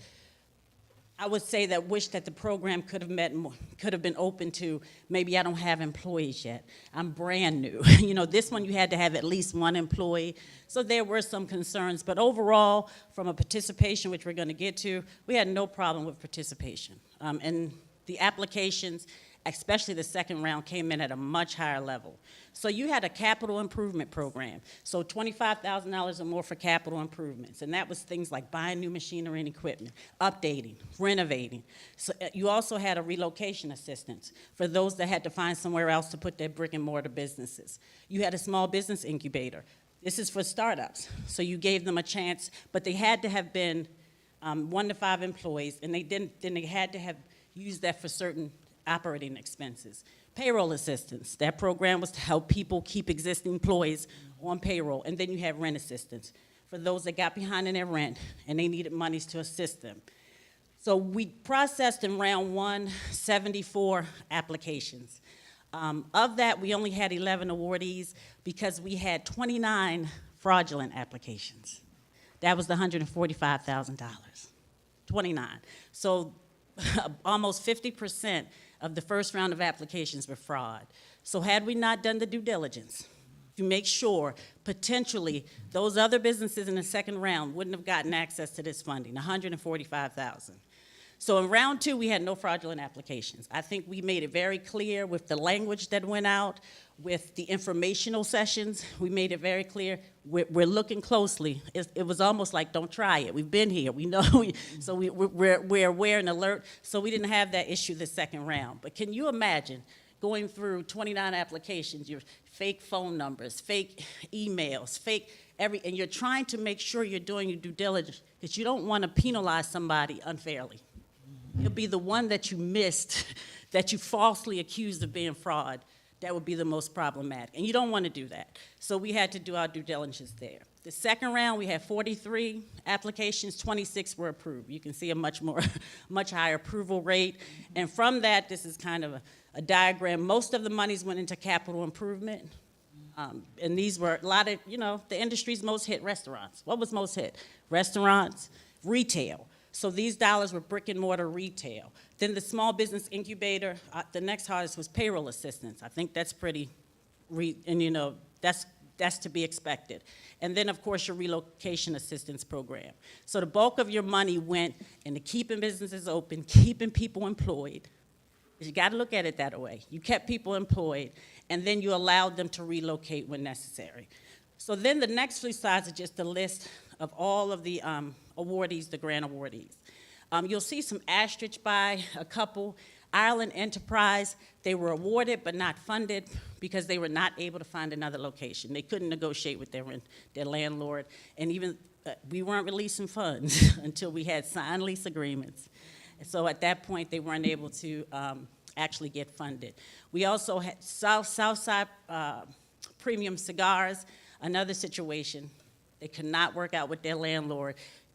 I would say, that wish that the program could have been open to, maybe I don't have employees yet. I'm brand new. This one you had to have at least one employee. So there were some concerns. But overall, from a participation, which we're going to get to, we had no problem with participation. And the applications, especially the second round, came in at a much higher level. So you had a capital improvement program, so $25,000 or more for capital improvements, and that was things like buying new machinery and equipment, updating, renovating. So you also had a relocation assistance for those that had to find somewhere else to put their brick and mortar businesses. You had a small business incubator. This is for startups, so you gave them a chance, but they had to have been 1 to 5 employees, and they had to have used that for certain operating expenses. Payroll assistance, that program was to help people keep existing employees on payroll. And then you have rent assistance for those that got behind in their rent and they needed monies to assist them. So we processed in round 1 74 applications. Of that, we only had 11 awardees because we had 29 fraudulent applications. That was the $145,000, 29. So almost 50% of the first round of applications were fraud. So had we not done the due diligence to make sure potentially those other businesses in the second round wouldn't have gotten access to this funding, $145,000. So in round 2, we had no fraudulent applications. I think we made it very clear with the language that went out, with the informational sessions, we made it very clear, we're looking closely. It was almost like, don't try it. We've been here, we know, so we're aware and alert, so we didn't have that issue the second round. But can you imagine going through 29 applications, your fake phone numbers, fake emails, and you're trying to make sure you're doing your due diligence, because you don't want to penalize somebody unfairly. It'll be the one that you missed, that you falsely accused of being fraud, that would be the most problematic. And you don't want to do that. So we had to do our due diligence there. The second round, we had 43 applications, 26 were approved. You can see a much higher approval rate. And from that, this is kind of a diagram. Most of the monies went into capital improvement. And these were a lot of, the industry's most hit restaurants. What was most hit? Restaurants, retail. So these dollars were brick and mortar retail. Then the small business incubator, the next hardest was payroll assistance. I think that's that's to be expected. And then, of course, your relocation assistance program. So the bulk of your money went into keeping businesses open, keeping people employed. You got to look at it that way. You kept people employed, and then you allowed them to relocate when necessary. So then the next few slides are just a list of all of the awardees, the grant awardees. You'll see some asterisks by a couple. Ireland Enterprise, they were awarded but not funded because they were not able to find another location. They couldn't negotiate with their landlord, and even we weren't releasing funds until we had signed lease agreements. And so at that point, they weren't able to actually get funded. We also had Southside Premium Cigars, another situation. They could not work out with their landlord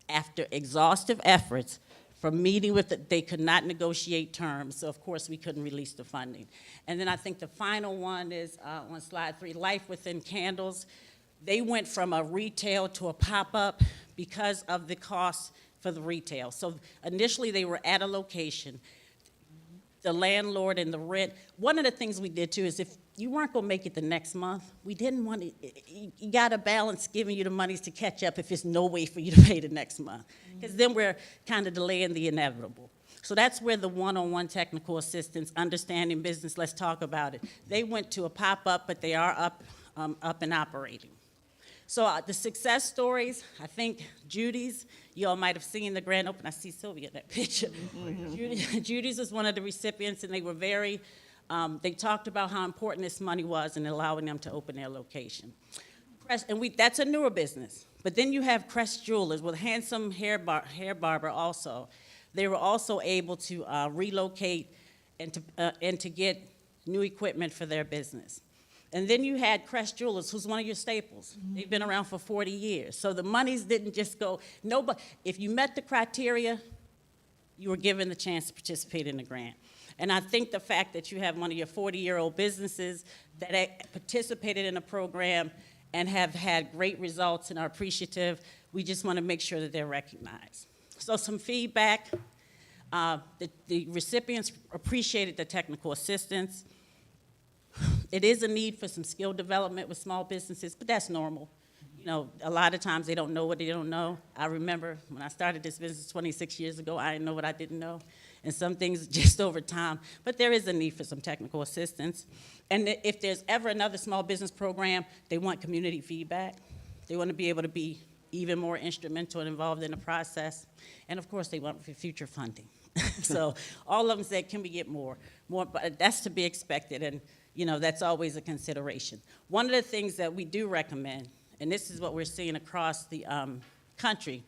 after exhaustive efforts from meeting with they could not negotiate terms, so of course we couldn't release the funding. And then I think the final one is on slide 3, Life Within Candles. They went from a retail to a pop-up because of the cost for the retail. So initially they were at a location, the landlord and the rent. One of the things we did too is if you weren't gonna make it the next month, we didn't want to, you gotta balance giving you the monies to catch up if there's no way for you to pay the next month. Because then we're kind of delaying the inevitable. So that's where the one-on-one technical assistance, understanding business, let's talk about it. They went to a pop-up, but they are up and operating. So the success stories, I think Judy's, you all might have seen the grand opening. I see Sylvia in that picture. Judy's was one of the recipients, and they were very, they talked about how important this money was in allowing them to open their location. That's a newer business. But then you have Crest Jewelers with Handsome Hair Barber also. They were also able to relocate and to get new equipment for their business. And then you had Crest Jewelers, who's one of your staples. They've been around for 40 years. So the monies didn't just go, nobody, if you met the criteria, you were given the chance to participate in the grant. And I think the fact that you have one of your 40-year-old businesses that participated in a program and have had great results and are appreciative, we just want to make sure that they're recognized. So some feedback, the recipients appreciated the technical assistance. It is a need for some skill development with small businesses, but that's normal. You know, a lot of times they don't know what they don't know. I remember when I started this business 26 years ago, I didn't know what I didn't know, and some things just over time. But there is a need for some technical assistance. And if there's ever another small business program, they want community feedback. They want to be able to be even more instrumental and involved in the process. And of course, they want future funding. So all of them said, can we get more? But that's to be expected, and you know, that's always a consideration. One of the things that we do recommend, and this is what we're seeing across the country,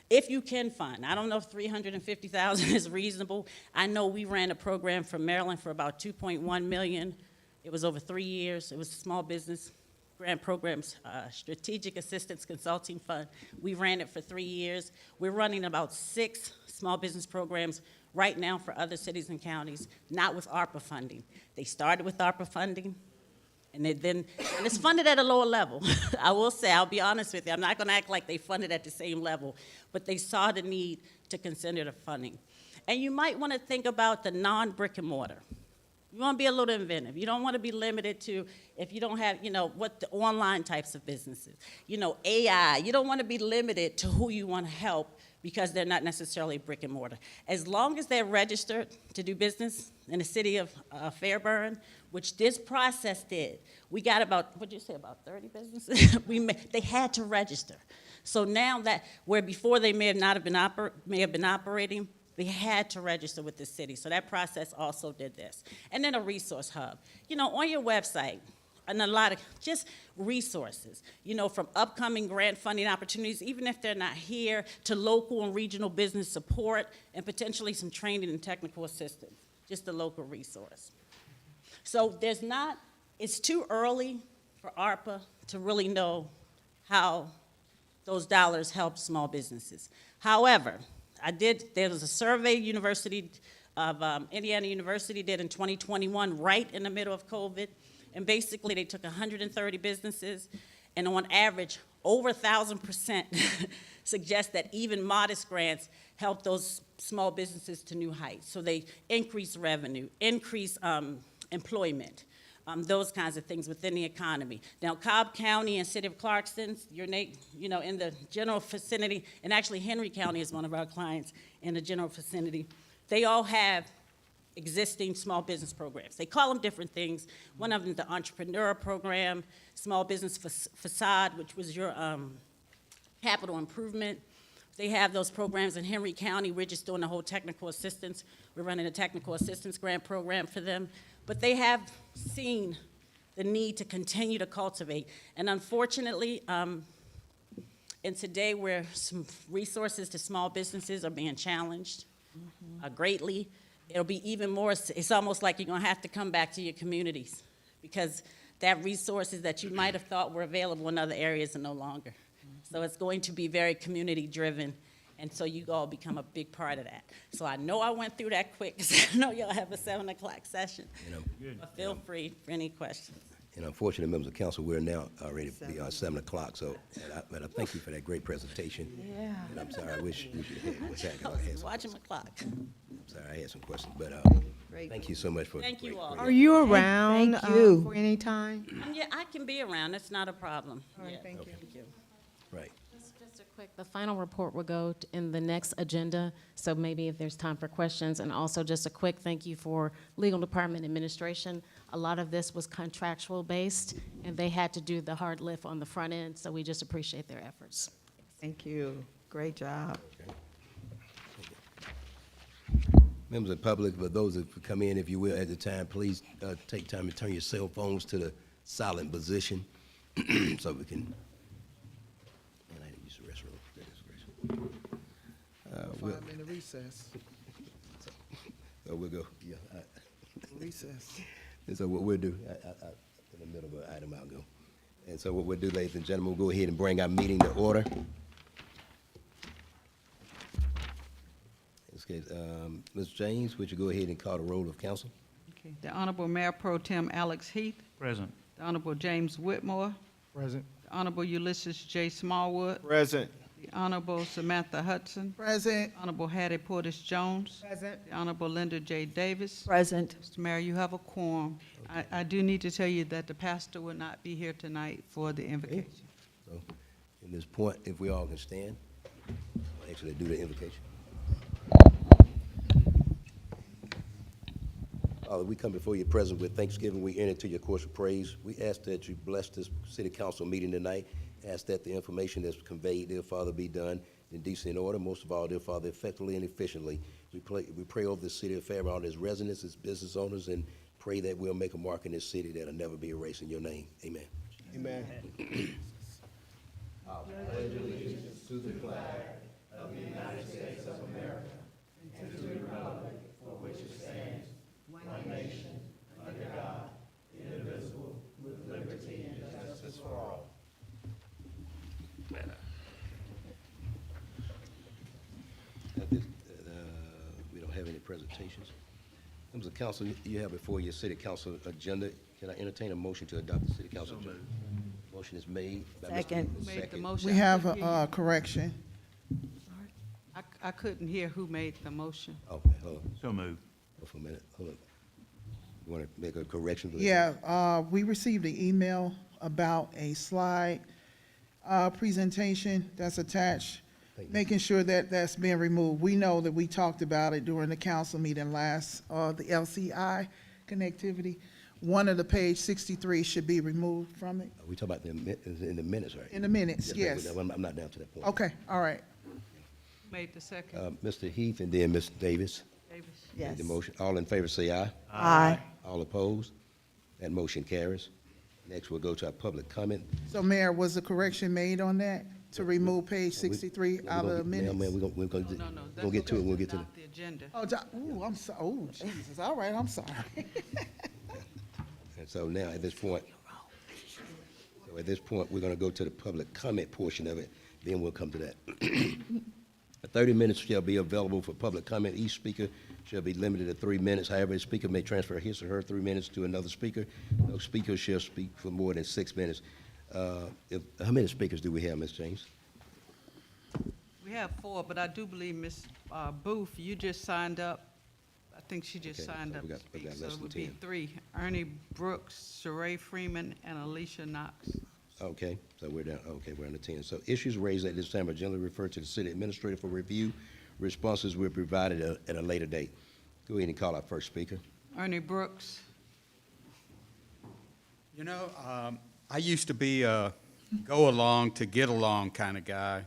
if you can fund, I don't know if $350,000 is reasonable. I know we ran a program from Maryland for about $2.1 million. It was over 3 years. It was a small business grant programs, strategic assistance consulting fund. We ran it for 3 years. We're running about 6 small business programs right now for other cities and counties, not with ARPA funding. They started with ARPA funding, and it's funded at a lower level. I will say, I'll be honest with you, I'm not gonna act like they funded at the same level, but they saw the need to consider the funding. And you might wanna think about the non-brick and mortar. You wanna be a little inventive. You don't wanna be limited to, if you don't have, you know, what the online types of businesses. You know, AI, you don't wanna be limited to who you wanna help because they're not necessarily brick and mortar. As long as they're registered to do business in the city of Fairburn, which this process did, we got about, what'd you say, about 30 businesses? They had to register. So now that, where before they may have been operating, they had to register with the city. So that process also did this. And then a resource hub. You know, on your website, and a lot of just resources, you know, from upcoming grant funding opportunities, even if they're not here, to local and regional business support, and potentially some training and technical assistance, just a local resource. So it's too early for ARPA to really know how those dollars help small businesses. However, there was a survey Indiana University did in 2021, right in the middle of COVID, and basically they took 130 businesses, and on average, over 1,000% suggest that even modest grants help those small businesses to new heights. So they increase revenue, increase employment, those kinds of things within the economy. Now, Cobb County and City of Clarkston, you know, in the general vicinity, and actually Henry County is one of our clients in the general vicinity, they all have existing small business programs. They call them different things. One of them is the entrepreneur program, small business facade, which was your capital improvement. They have those programs in Henry County. We're just doing the whole technical assistance. We're running a technical assistance grant program for them. But they have seen the need to continue to cultivate. And unfortunately, in today where some resources to small businesses are being challenged greatly, it'll be even more, it's almost like you're gonna have to come back to your communities because that resources that you might have thought were available in other areas are no longer. So it's going to be very community driven, and so you all become a big part of that. So I know I went through that quick because I know y'all have a 7 o'clock session. But feel free for any questions. And unfortunately, members of council, we're now already beyond 7 o'clock, so, and I thank you for that great presentation. Yeah. And I'm sorry, I wish we should have had, I was watching my clock. I'm sorry, I had some questions, but, Great. thank you so much for. Thank you great- all. great- Are you around thank you. for any time? Yeah, I can be around, it's not a problem. All right, Yeah. thank you. Thank you. Right. Just a quick, the final report will go in the next agenda, so maybe if there's time for questions, and also just a quick thank you for legal department administration. A lot of this was contractual based, and they had to do the hard lift on the front end, so we just appreciate their efforts. Thank you. Great job. Members of the public, for those that come in, if you will, at the time, please take time to turn your cell phones to the silent position so we can. Man, I didn't use the restroom. Goodness gracious. 5-minute recess. So we'll go, yeah. Recess. And so what we'll do, in the middle of an item, I'll go. And so what we'll do, ladies and gentlemen, we'll go ahead and bring our meeting to order. Okay, Ms. James, would you go ahead and call the roll of council? Okay. The Honorable Mayor Pro Tem Alex Heath, Present. the Honorable James Whitmore, Present. the Honorable Ulysses J. Smallwood, Present. the Honorable Samantha Hudson, Present. Honorable Hattie Portis Jones, Present. the Honorable Linda J. Davis. Present. Mr. Mayor, you have a quorum. I do need to tell you that the pastor will not be here tonight for the invocation. So, in this point, if we all can stand, we'll actually do the invocation. Father, we come before your presence with thanksgiving. We enter into your course of praise. We ask that you bless this city council meeting tonight. Ask that the information that's conveyed, dear Father, be done in decent order. Most of all, dear Father, effectively and efficiently. We pray over the city of Fairburn, its residents, its business owners, and pray that we'll make a mark in this city that'll never be erased in your name. Amen. Amen. We don't have any presentations. Members of council, you have before your city council agenda. Can I entertain a motion to adopt the city council agenda? Motion is made by Mr. Second. Who made the Second. motion? We I have couldn't hear a correction. I couldn't hear who made the motion. Okay, hold on. So moved. Hold for a minute. Hold on. You want to make a correction? for the- Yeah, we received an email about a slide presentation that's attached making sure that that's being removed. We know that we talked about it during the council meeting last, the LCI connectivity. One of the page 63 should be removed from it. We talk about in the minutes, right? In the minutes, ma'am, yes. I'm not down to that point. Okay, all right. Made the second. Mr. Heath and then Ms. Davis. Davis. Made Yes. the motion. All in favor, say aye. Aye. All opposed? That motion carries. Next, we'll go to our public comment. So Mayor, was a correction made on that to remove page 63 Yeah, out of the minutes? Ma'am, we're gonna, No, we'll get to it, we'll get to it. Not the agenda. Oh, ooh, I'm so, oh, Jesus, all right, I'm sorry. And so now, at this point, we're gonna go to the public comment portion of it, then we'll come to that. 30 minutes shall be available for public comment. Each speaker shall be limited to 3 minutes. However, a speaker may transfer his or her 3 minutes to another speaker. No speaker shall speak for more than 6 minutes. How many speakers do we have, Ms. James? We have 4, but I do believe Ms. Booth, you just signed up. I think she just Okay, signed so up we to got speak, less so it than would be 10. 3. Ernie Brooks, Sheree Freeman, and Alicia Knox. Okay, so we're down, okay, we're on the 10. So issues raised at this time are generally referred to the city administrator for review. Responses will be provided at a later date. Go ahead and call our first speaker. Ernie Brooks. You know, I used to be a go along to get along kind of guy,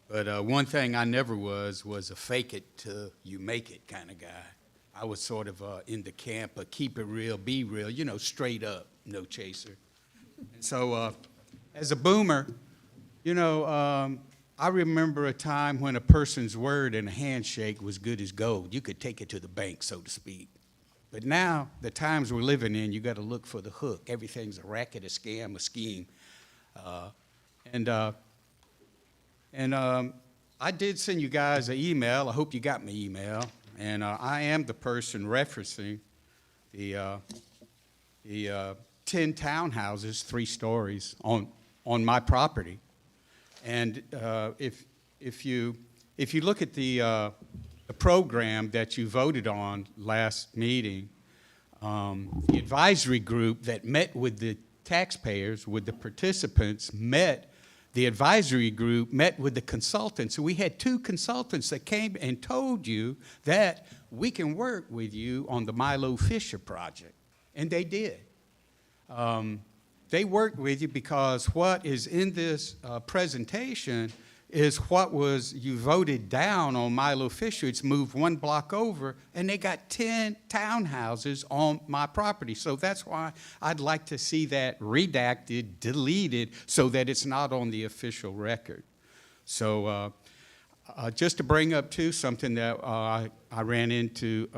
but one thing I never was a fake it till you make it kind of guy. I was sort of in the camp of keep it real, be real, you know, straight up, no chaser. And so as a boomer, you know, I remember a time when a person's word and a handshake was good as gold. You could take it to the bank, so to speak. But now, the times we're living in, you got to look for the hook. Everything's a racket, a scam, a scheme. I did send you guys an email. I hope you got my email. And I am the person referencing the 10 townhouses, 3 stories, on my property. And if you look at the program that you voted on last meeting, the advisory group that met with the taxpayers, with the participants, the advisory group met with the consultants. So we had 2 consultants that came and told you that we can work with you on the Milo Fisher project. And they did. They worked with you because what is in this presentation is what was you voted down on Milo Fisher. It's moved 1 block over, and they got 10 townhouses on my property. So that's why I'd like to see that redacted, deleted, so that it's not on the official record. So just to bring up, too, something that I ran into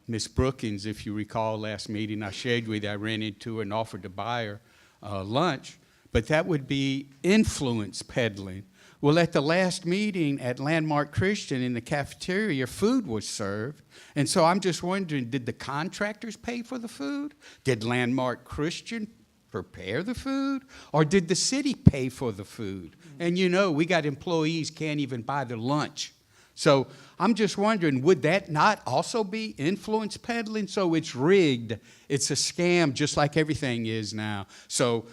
Ms. Brookins, if you recall last meeting, I shared with you, I ran into her and offered to buy her lunch, but that would be influence peddling. Well, at the last meeting at Landmark Christian in the cafeteria, food was served. And so I'm just wondering, did the contractors pay for the food? Did Landmark Christian prepare the food? Or did the city pay for the food? And you know, we got employees can't even buy their lunch. So I'm just wondering, would that not also be influence peddling? So it's rigged. It's a scam just like everything is now. So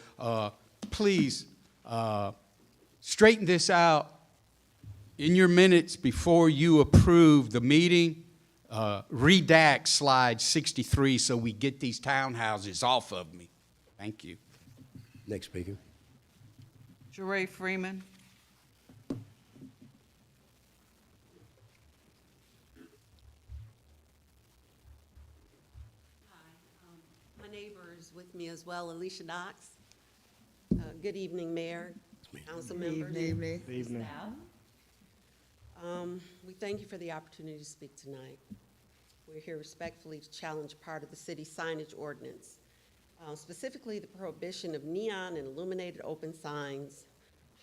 please, straighten this out in your minutes before you approve the meeting. Redact slide 63 so we get these townhouses off of me. Thank you. Next speaker. Sheree Freeman. My neighbor is with me as well, Alicia Knox. Good evening, Mayor, council members. Evening. Staff. We thank you for the opportunity to speak tonight. We're here respectfully to challenge part of the city signage ordinance, specifically the prohibition of neon and illuminated open signs,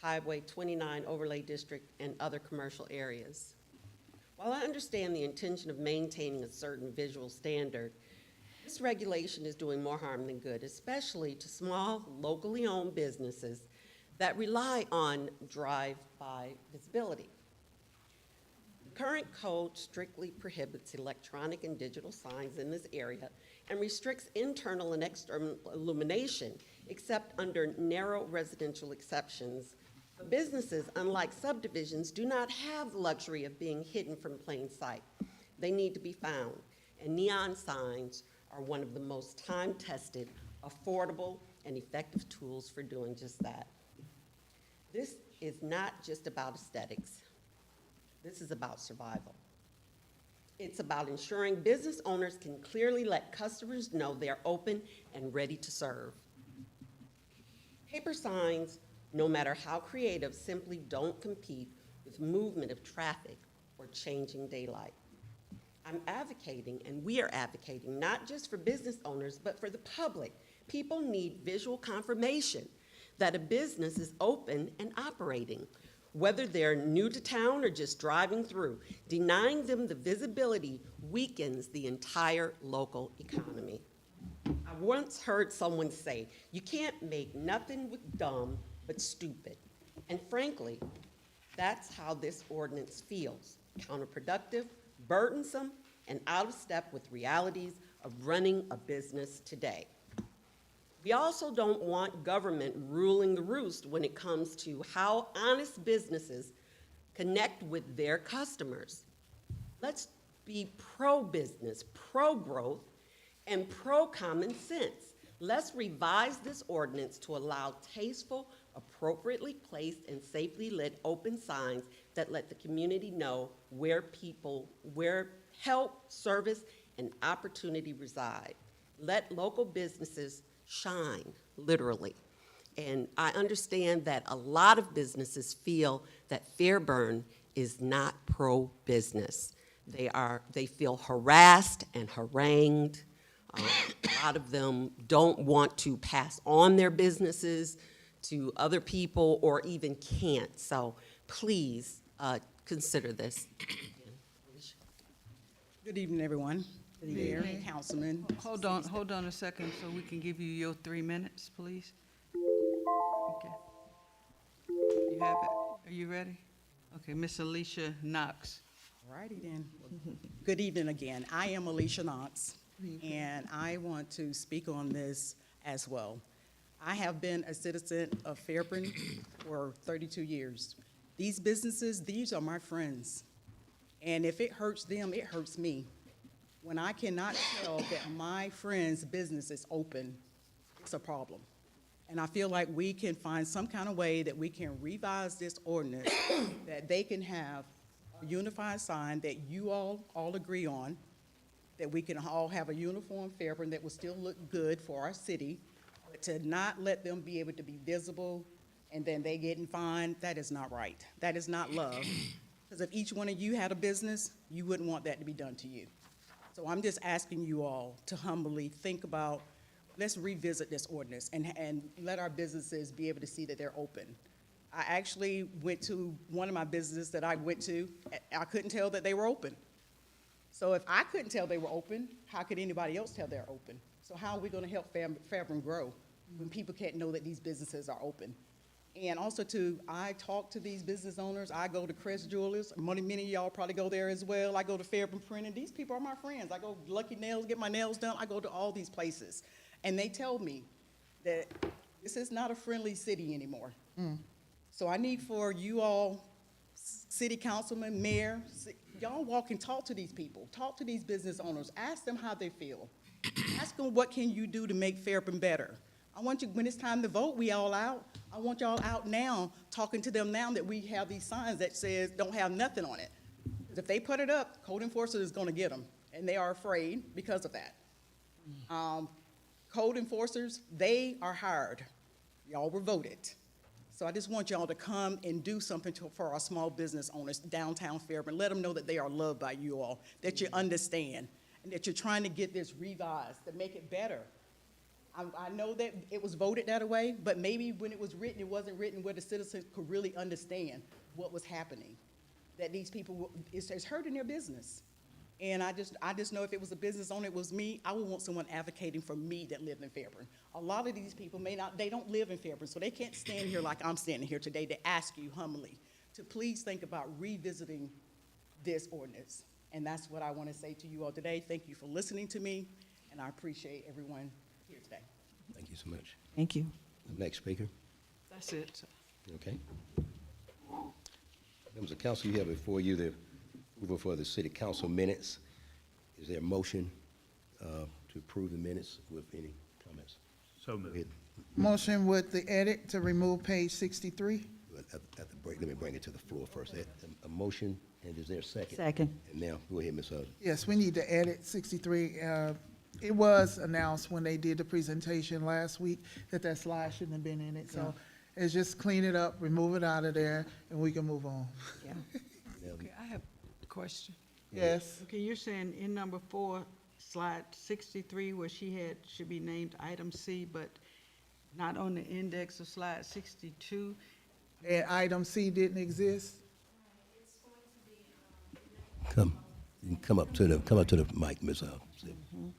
Highway 29 overlay district, and other commercial areas. While I understand the intention of maintaining a certain visual standard, this regulation is doing more harm than good, especially to small, locally owned businesses that rely on drive-by visibility. The current code strictly prohibits electronic and digital signs in this area and restricts internal and external illumination, except under narrow residential exceptions But businesses, unlike subdivisions, do not have the luxury of being hidden from plain sight. They need to be found, and neon signs are one of the most time-tested, affordable, and effective tools for doing just that. This is not just about aesthetics. This is about survival. It's about ensuring business owners can clearly let customers know they're open and ready to serve. Paper signs, no matter how creative, simply don't compete with movement of traffic or changing daylight. I'm advocating, and we are advocating, not just for business owners, but for the public. People need visual confirmation that a business is open and operating, whether they're new to town or just driving through. Denying them the visibility weakens the entire local economy. I once heard someone say, "You can't make nothing with dumb but stupid." And frankly, that's how this ordinance feels: counterproductive, burdensome, and out of step with realities of running a business today. We also don't want government ruling the roost when it comes to how honest businesses connect with their customers. Let's be pro-business, pro-growth, and pro-common sense. Let's revise this ordinance to allow tasteful, appropriately placed, and safely lit open signs that let the community know where help, service, and opportunity reside. Let local businesses shine, literally. And I understand that a lot of businesses feel that Fairburn is not pro-business. They feel harassed and harangued. A lot of them don't want to pass on their businesses to other people or even can't. So please consider this. Good evening, everyone. Mayor, Councilman. Hold on a second so we can give you your 3 minutes, please. Okay. You have it? Are you ready? Okay, Miss Alicia Knox. All righty then. Good evening again. I am Alicia Knox, and I want to speak on this as well. I have been a citizen of Fairburn for 32 years. These businesses, these are my friends. And if it hurts them, it hurts me. When I cannot tell that my friend's business is open, it's a problem. And I feel like we can find some kind of way that we can revise this ordinance that they can have a unified sign that you all agree on, that we can all have a uniform Fairburn that will still look good for our city, but to not let them be able to be visible and then they getting fined, that is not right. That is not love. Because if each one of you had a business, you wouldn't want that to be done to you. So I'm just asking you all to humbly think about, let's revisit this ordinance and let our businesses be able to see that they're open. I actually went to one of my businesses that I went to, I couldn't tell that they were open. So if I couldn't tell they were open, how could anybody else tell they're open? So how are we gonna help Fairburn grow when people can't know that these businesses are open? And also I talk to these business owners. I go to Crest Jewelers. Many of y'all probably go there as well. I go to Fairburn Printing. These people are my friends. I go to Lucky Nails, get my nails done. I go to all these places. And they tell me that this is not a friendly city anymore. So I need for you all, city councilman, mayor, y'all walk and talk to these people. Talk to these business owners. Ask them how they feel. Ask them what can you do to make Fairburn better. I want you, when it's time to vote, we all out. I want y'all out now, talking to them now that we have these signs that says don't have nothing on it. Because if they put it up, code enforcement is gonna get them, and they are afraid because of that. Code enforcers, they are hired. Y'all were voted. So I just want y'all to come and do something for our small business owners downtown Fairburn. Let them know that they are loved by you all, that you understand, and that you're trying to get this revised to make it better. I know that it was voted that way, but maybe when it was written, it wasn't written where the citizens could really understand what was happening. That these people, it's hurting their business. And I just know if it was a business owner, it was me, I would want someone advocating for me that lived in Fairburn. A lot of these people they don't live in Fairburn, so they can't stand here like I'm standing here today to ask you humbly to please think about revisiting this ordinance. And that's what I want to say to you all today. Thank you for listening to me, and I appreciate everyone here today. Thank you so much. Thank you. Next speaker. That's it. Okay. Members of council, you have before you the approval for the city council minutes. Is there a motion to approve the minutes with any comments? So Go moved. ahead. Motion with the edit to remove page 63. At the break, let me bring it to the floor first. A motion, and is there a second? Second. And now, go ahead, Ms. Hudson. Yes, we need to edit 63. It was announced when they did the presentation last week that that slide shouldn't have been in it. So it's just clean it up, remove it out of there, and we can move on. Yeah. Okay, I have a question. Yes. Okay, you're saying in number 4, slide 63, where should be named item C, but not on the index of slide 62. And item C didn't exist? You can come up to the mic, Ms. Hudson.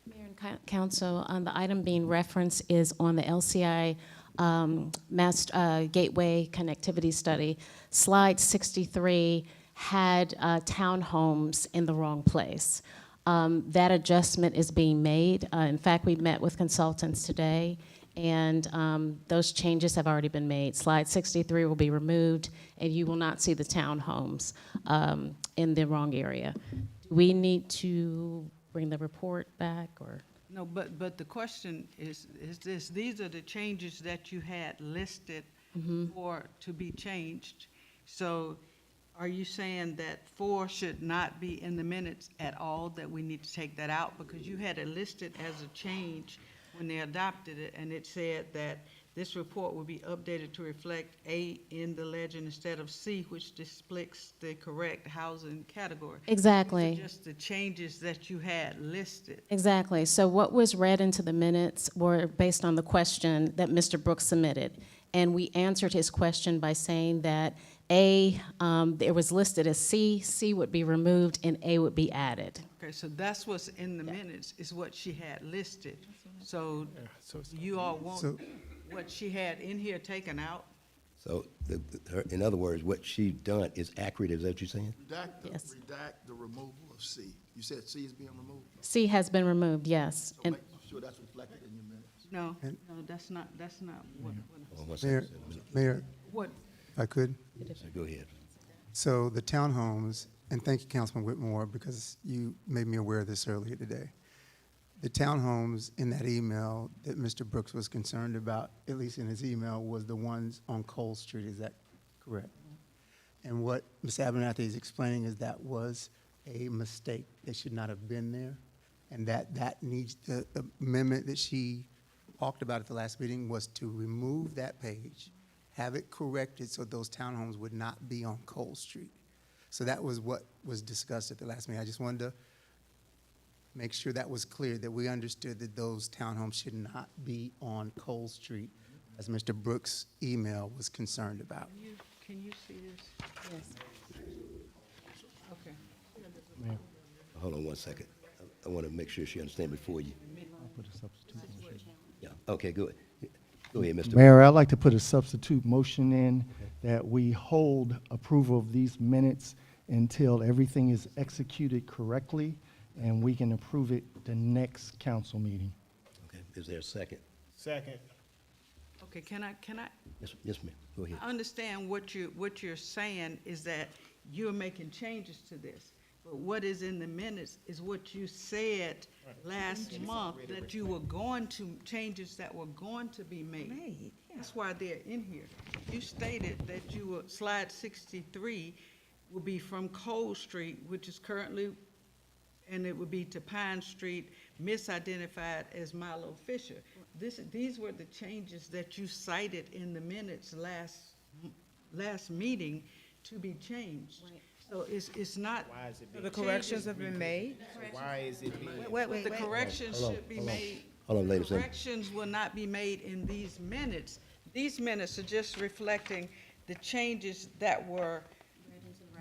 Mayor and Council, the item being referenced is on the LCI Gateway Connectivity Study. Slide 63 had townhomes in the wrong place. That adjustment is being made. In fact, we met with consultants today, and those changes have already been made. Slide 63 will be removed, and you will not see the townhomes in the wrong area. Do we need to bring the report back, or? No, but the question is this: these are the changes that you had listed for to be changed. So are you saying that 4 should not be in the minutes at all, that we need to take that out? Because you had it listed as a change when they adopted it, and it said that this report will be updated to reflect A in the legend instead of C, which displays the correct housing category. Exactly. These are just the changes that you had listed. Exactly. So what was read into the minutes were based on the question that Mr. Brooks submitted. And we answered his question by saying that A, it was listed as C, C would be removed, and A would be added. Okay, so that's what's in the minutes, is what she had listed. So you all want what she had in here taken out? So, in other words, what she done is accurate, is that what you're saying? Yes. Redact the removal of C. You said C is being removed? C has been removed, yes. So And make sure that's reflected in your minutes. No, And- no, that's not what. Hold on one Mayor, second. Mayor, What, if I could. So go ahead. So the townhomes, and thank you, Councilman Whitmore, because you made me aware of this earlier today. The townhomes in that email that Mr. Brooks was concerned about, at least in his email, was the ones on Cole Street. Is that correct? And what Ms. Abernathy is explaining is that was a mistake. They should not have been there. And that needs, the amendment that she talked about at the last meeting was to remove that page, have it corrected so those townhomes would not be on Cole Street. So that was what was discussed at the last meeting. I just wanted to make sure that was clear, that we understood that those townhomes should not be on Cole Street, as Mr. Brooks' email was concerned about. can you see this? yes. Okay. Hold on one second. I want to make sure she understands before you. I'll put a substitute motion. Yeah, okay, good. Go ahead, Mr. Mayor, I'd like to put a substitute motion in that we hold approval of these minutes until everything is executed correctly, and we can approve it the next council meeting. Okay, is there a second? Second. Okay, can I, Yes, ma'am, go ahead. I understand what you're saying is that you're making changes to this. But what is in the minutes is what you said last month, that you were going to, changes that were going to be made. That's why they're in here. You stated that you were, slide 63 will be from Cole Street, which is currently, and it would be to Pine Street, misidentified as Milo Fisher. These were the changes that you cited in the minutes last meeting to be changed. So it's not. Why is it So being? the corrections have been made? Why is it being? The corrections should be made. Hold on, ladies and Corrections will not be made in these minutes. These minutes are just reflecting the changes that were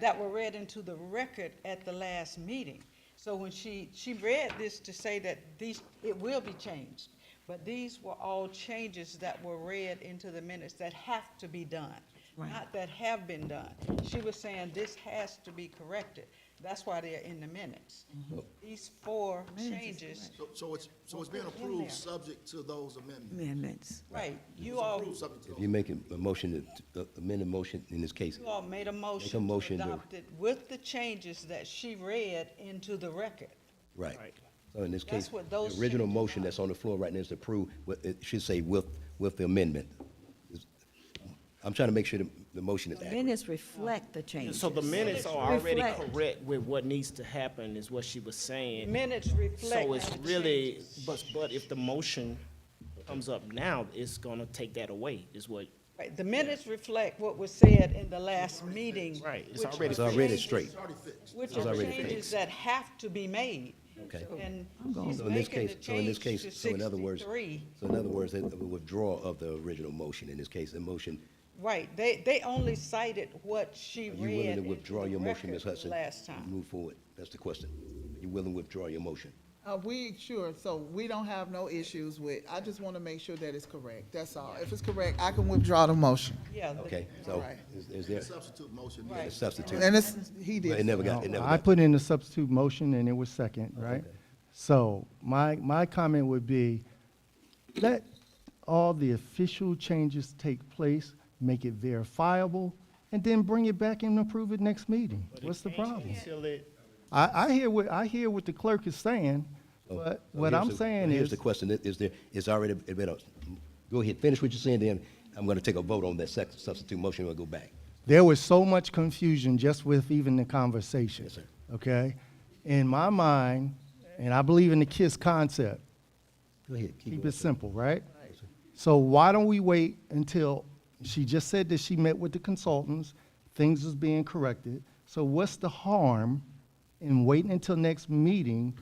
read into the record at the last meeting. So when she read this to say that it will be changed, but these were all changes that were read into the minutes that have to be done, not that have been done. She was saying this has to be corrected. That's why they're in the minutes. These 4 changes, So it's being there. approved subject to those amendments. Amendments. right, you It's all, approved subject to If those. you're making a motion, amend the motion in this case, you all made a Make a motion motion to to- adopt it with the changes that she read into the record. right. So in this That's case, what those the original changes motion are. that's on the floor right now is approved, it should say with the amendment. I'm trying to make sure the motion is accurate. Minutes reflect the changes. So the minutes are already Reflect. correct with what needs to happen, is what she was saying. Minutes reflect. So it's the really, changes. but if the motion comes up now, it's gonna take that away, is what, Right, the minutes reflect what was said in the last meeting. right, it's which already. It's already changes- straight. Which It's are already changes fixed. that have to be made. Okay. And going- he's So in this making case, the so in this change to case, so in other words, 63. the withdrawal of the original motion, in this case, the motion, Right, they only cited what she are read you willing to into withdraw the your motion, Ms. record Hudson? last time. Move forward, that's the question. Are you willing to withdraw your motion? Sure, so we don't have no issues with, I just want to make sure that it's correct, that's all. If it's correct, I can withdraw the motion. Yeah. Okay, so Alright. is there Substitute motion. Right. a substitute? And it's, he Well, did. it never got, it never I got. put in the substitute motion and it was second, right? So my comment would be, let all the official changes take place, make it verifiable, and then bring it back and approve it next meeting. but it What's the can't problem? until it- I hear what the clerk is saying, but So what here's I'm the- saying Here's is, the question, it's already been, go ahead, finish what you're saying, then I'm gonna take a vote on that substitute motion, we'll go back. there was so much confusion just with even the conversation. Yes, sir. Okay? In my mind, and I believe in the KISS concept, Go ahead, keep keep going. it simple, right? So why don't we wait until, she just said that she met with the consultants, things is being corrected. So what's the harm in waiting until next meeting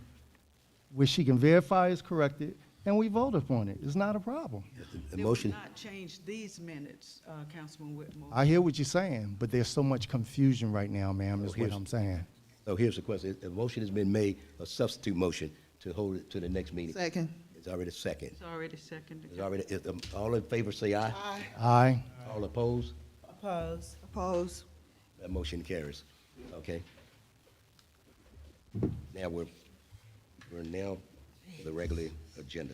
where she can verify it's corrected and we vote upon it? It's not a problem. The It would motion, not change these minutes, Councilman Whitmore. I hear what you're saying, but there's so much confusion right now, ma'am, is what here's- I'm saying. so here's the question, a motion has been made, a substitute motion to hold it to the next meeting. Second. It's already second. It's already seconded. It's already, all in favor say aye. Aye. All opposed? Oppose. Oppose. That motion carries, okay? Now we're now to the regular agenda.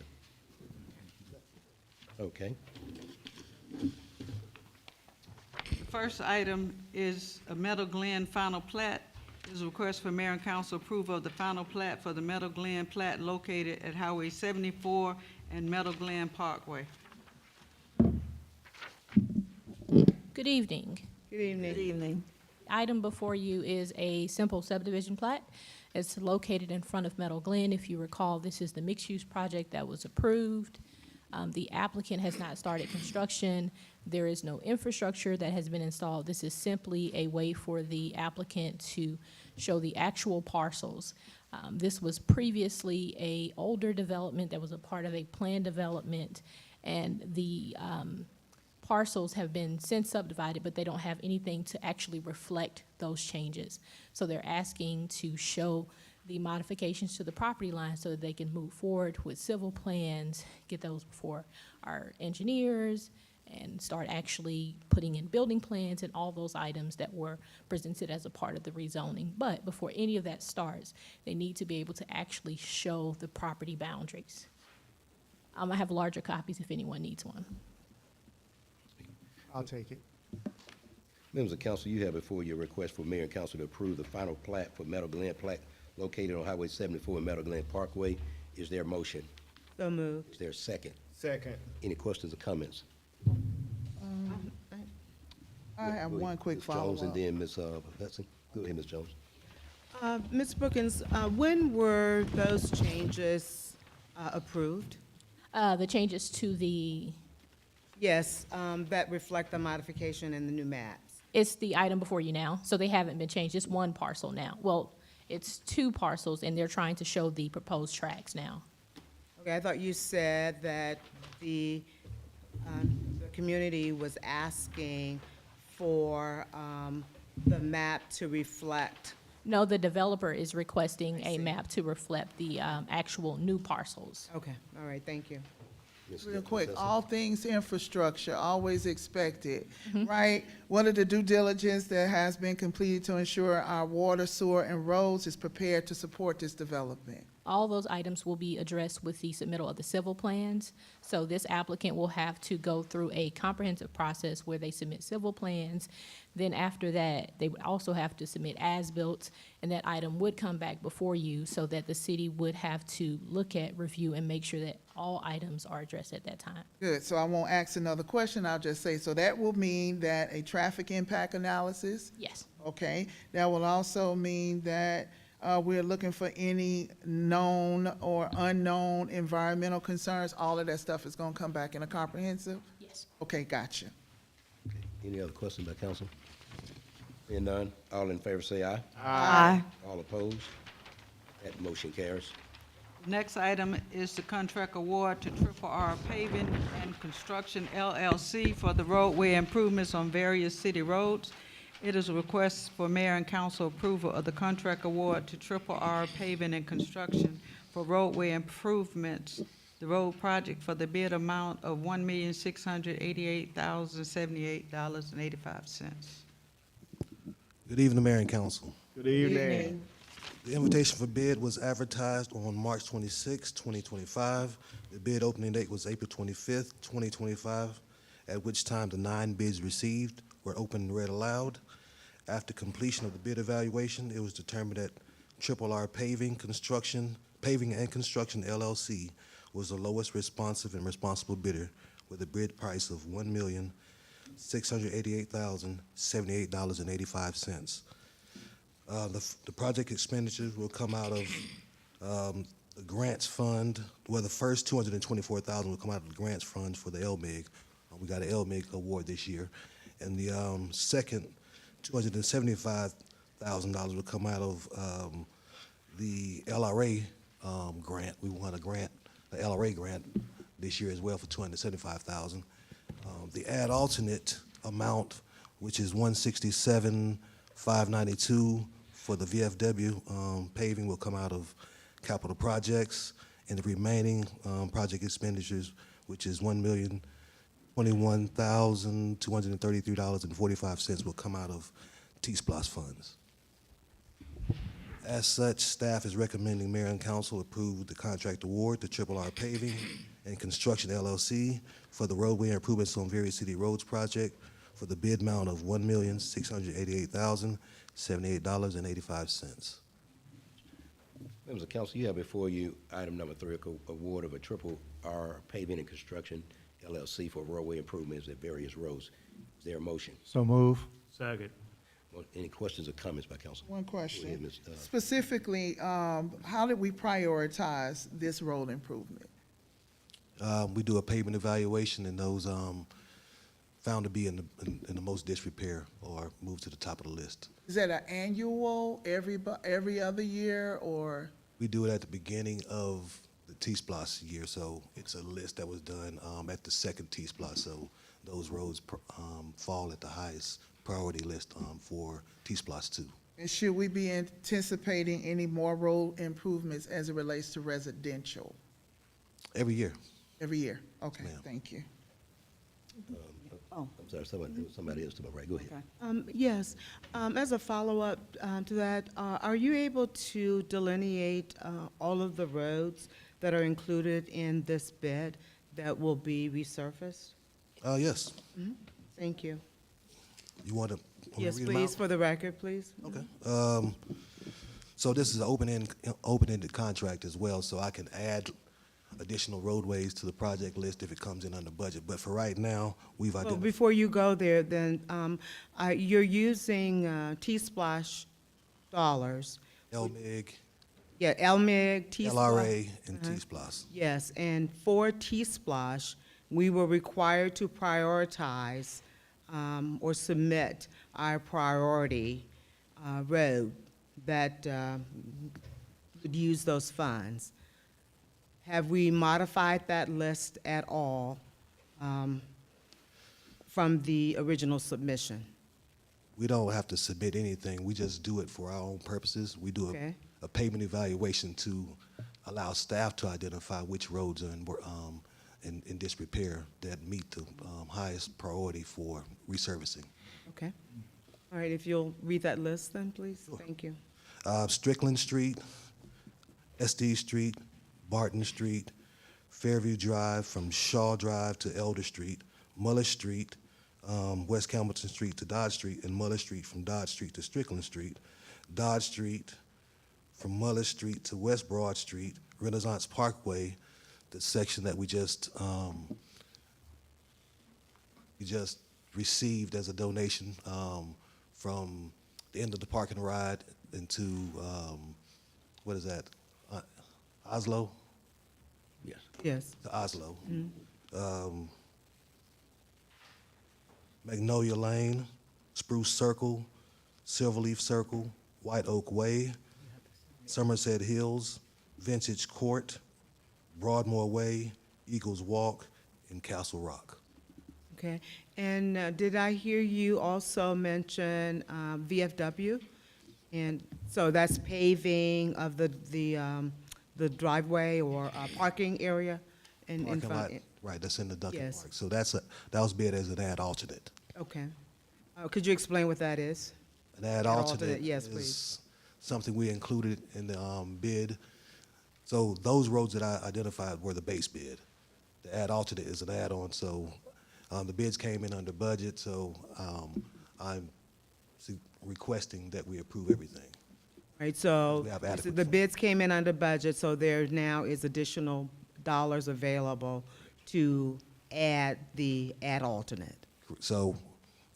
Okay, The first item is a Meadow Glen final plat. Is a request for mayor and council approval of the final plat for the Meadow Glen plat located at Highway 74 and Meadow Glen Parkway. Good evening. Good evening. Good evening. Item before you is a simple subdivision plat. It's located in front of Meadow Glen. If you recall, this is the mixed-use project that was approved. The applicant has not started construction. There is no infrastructure that has been installed. This is simply a way for the applicant to show the actual parcels. This was previously a older development that was a part of a planned development, and the parcels have been since subdivided, but they don't have anything to actually reflect those changes. So they're asking to show the modifications to the property line so that they can move forward with civil plans, get those before our engineers, and start actually putting in building plans and all those items that were presented as a part of the rezoning. But before any of that starts, they need to be able to actually show the property boundaries. I have larger copies if anyone needs one. I'll take it. members of council, you have before your request for mayor and council to approve the final plat for Meadow Glen plat located on Highway 74 and Meadow Glen Parkway. Is there a motion? So moved. Is there a second? Second. Any questions or comments? I have Go ahead, one quick Ms. Jones, and follow-up. then Ms. Hudson. Go ahead, Ms. Jones. Ms. Brookins, when were those changes approved? The changes to the, Yes, that reflect the modification in the new maps. it's the item before you now, so they haven't been changed, it's one parcel now. Well, it's two parcels, and they're trying to show the proposed tracks now. Okay, I thought you said that the community was asking for the map to reflect. No, the developer is requesting a map to reflect the actual new parcels. Okay, all right, thank you. Real quick, all things infrastructure, always expected, right? What are the due diligence that has been completed to ensure our water, sewer, and roads is prepared to support this development? All those items will be addressed with the submittal of the civil plans. So this applicant will have to go through a comprehensive process where they submit civil plans. Then after that, they would also have to submit as-built, and that item would come back before you so that the city would have to look at, review, and make sure that all items are addressed at that time. Good, so I won't ask another question, I'll just say, so that will mean that a traffic impact analysis? Yes. Okay, that will also mean that we're looking for any known or unknown environmental concerns. All of that stuff is gonna come back in a comprehensive? Yes. Okay, gotcha. Any other questions by council? Hearing none, all in favor say aye. Aye. All opposed? That motion carries. Next item is the contract award to Triple R Paving and Construction LLC for the roadway improvements on various city roads. It is a request for mayor and council approval of the contract award to Triple R Paving and Construction for roadway improvements, the road project for the bid amount of $1,688,078.85. Good evening, Mayor and Council. Good evening. The invitation for bid was advertised on March 26, 2025. The bid opening date was April 25th, 2025, at which time the 9 bids received were opened and read aloud. After completion of the bid evaluation, it was determined that Triple R Paving and Construction LLC was the lowest responsive and responsible bidder with a bid price of $1,688,078.85. The project expenditures will come out of the grants fund. Well, the first $224,000 will come out of the grants fund for the LMIG. We got an LMIG award this year. And the second $275,000 will come out of the LRA grant. We won a grant, the LRA grant this year as well for $275,000. The add alternate amount, which is $167,592 for the VFW paving, will come out of capital projects, and the remaining project expenditures, which is $1,021,233.45, will come out of T-SPLOS funds. As such, staff is recommending mayor and council approve the contract award to Triple R Paving and Construction LLC for the roadway improvements on various city roads project for the bid amount of $1,688,078.85. Members of council, you have before you item number 3, award of a Triple R Paving and Construction LLC for roadway improvements at various roads. Is there a motion? So move. Second. Any questions or comments by council? One Go ahead, question. Ms. Specifically, how did we prioritize this road improvement? We do a pavement evaluation, and those found to be in the most disrepair or moved to the top of the list. Is that an annual, every other year, or? We do it at the beginning of the T-SPLOS year, so it's a list that was done at the second T-SPLOS, so those roads fall at the highest priority list for T-SPLOS 2. And should we be anticipating any more road improvements as it relates to residential? Every year. Every year? Okay, Ma'am. thank you. Oh. I'm sorry, somebody else to my right. Go ahead. Yes, as a follow-up to that, are you able to delineate all of the roads that are included in this bid that will be resurfaced? Yes. Thank you. You want to Yes, read them please, out? for the record, please. Okay. So this is an open-ended contract as well, so I can add additional roadways to the project list if it comes in under budget. But for right now, we've Well, identified. before you go there, then, you're using T-Splash dollars. LMIG, Yeah, LMIG, T-Splosh. LRA, and T-SPLOS. Yes, and for T-Splosh, we were required to prioritize or submit our priority road that would use those funds. Have we modified that list at all from the original submission? We don't have to submit anything. We just do it for our own purposes. We do Okay. a pavement evaluation to allow staff to identify which roads are in disrepair that meet the highest priority for resurfacing. Okay. All right, if you'll read that list then, please. Thank you. Strickland Street, SD Street, Barton Street, Fairview Drive from Shaw Drive to Elder Street, Muller Street, West Campbellton Street to Dodge Street, and Muller Street from Dodge Street to Strickland Street, Dodge Street from Muller Street to West Broad Street, Renaissance Parkway, the section that we just received as a donation from the end of the park and ride into, what is that, Oslo? Yes. Yes. To Oslo. Magnolia Lane, Spruce Circle, Silverleaf Circle, White Oak Way, Somerset Hills, Vintage Court, Broadmoor Way, Eagles Walk, and Castle Rock. Okay. And did I hear you also mention VFW? And so that's paving of the driveway or parking area in Parking lot, front? right, that's in the Duncan Yes. Park. So that was bid as an ad alternate. Okay. Could you explain what that is? An ad Ad alternate alternate, yes, is please. something we included in the bid. So those roads that I identified were the base bid. The ad alternate is an add-on, so the bids came in under budget, so I'm requesting that we approve everything. Right, so We have adequate the bids came in under budget, so there now is additional dollars available to add the ad alternate. So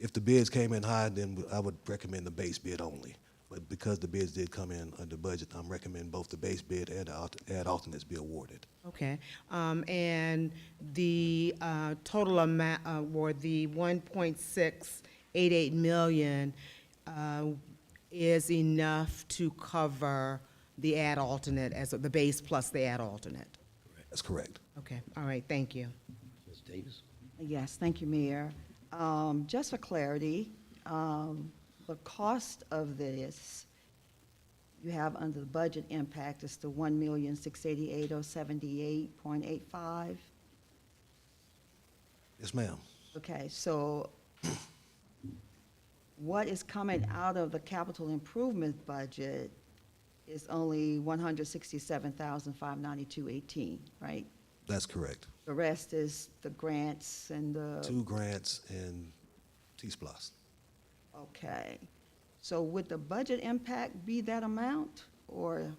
if the bids came in high, then I would recommend the base bid only. But because the bids did come in under budget, I'm recommending both the base bid and the ad alternates be awarded. Okay, and the total amount, or the 1.688 million is enough to cover the ad alternate as the base plus the ad alternate? That's correct. Okay, all right, thank you. Ms. Davis? Yes, thank you, Mayor. Just for clarity, the cost of this, you have under the budget impact is the 1,688,078.85. Yes, ma'am. Okay, so what is coming out of the capital improvement budget is only 167,592.18, right? That's correct. The rest is the grants and the. 2 grants and T-Splosh. Okay. So would the budget impact be that amount, or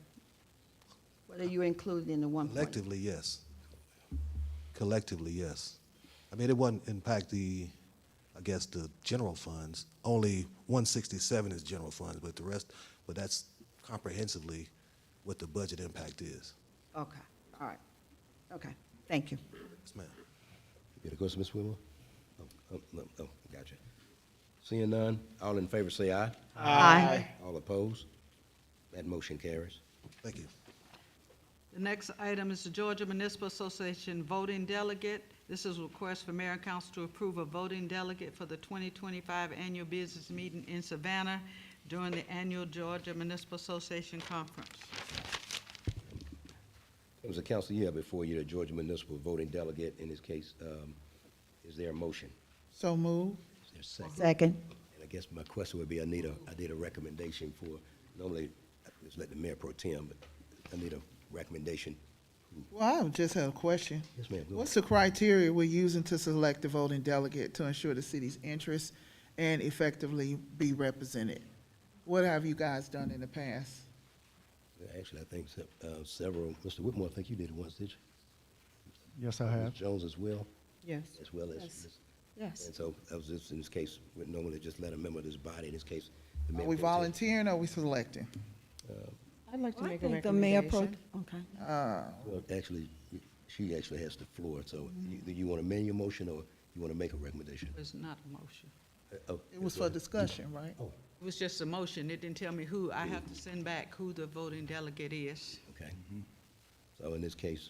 what are you including in the 1 point? Collectively, yes. Collectively, yes. I mean, it wouldn't impact the general funds. Only 167 is general funds, but the rest, but that's comprehensively what the budget impact is. Okay, all right. Okay, thank you. Yes, ma'am. You got a question, Ms. Whitmore? No, gotcha. Seeing none, all in favor say aye. Aye. All opposed? That motion carries. Thank you. The next item is the Georgia Municipal Association voting delegate. This is a request for mayor and council to approve a voting delegate for the 2025 annual business meeting in Savannah during the annual Georgia Municipal Association conference. It was a council year before you, the Georgia Municipal voting delegate. In this case, is there a motion? So move. Is there a second? Second. And I guess my question would be, I need a recommendation for, normally, I just let the mayor pro tem, but I need a recommendation. Well, I just had a question. Yes, ma'am. Go What's the criteria we're using to select the voting delegate to ensure the city's interests and effectively be represented? What have you guys done in the past? Actually, I think several, Mr. Whitmore, I think you did it once, did you? Yes, I Ms. have. Jones as well, Yes. as well as. Yes. Yes. And so that was just, in this case, we normally just let a member of this body, in this case, the Are mayor. we pro tem. volunteering or are we selecting? I'd like to I make a think the mayor pro, recommendation. okay. Well, actually, she actually has the floor, so do you want to amend your motion, or you want to make a recommendation? It's not a motion. It was for discussion, right? It was just a motion. It didn't tell me who. I have to send back who the voting delegate is. Okay. So in this case.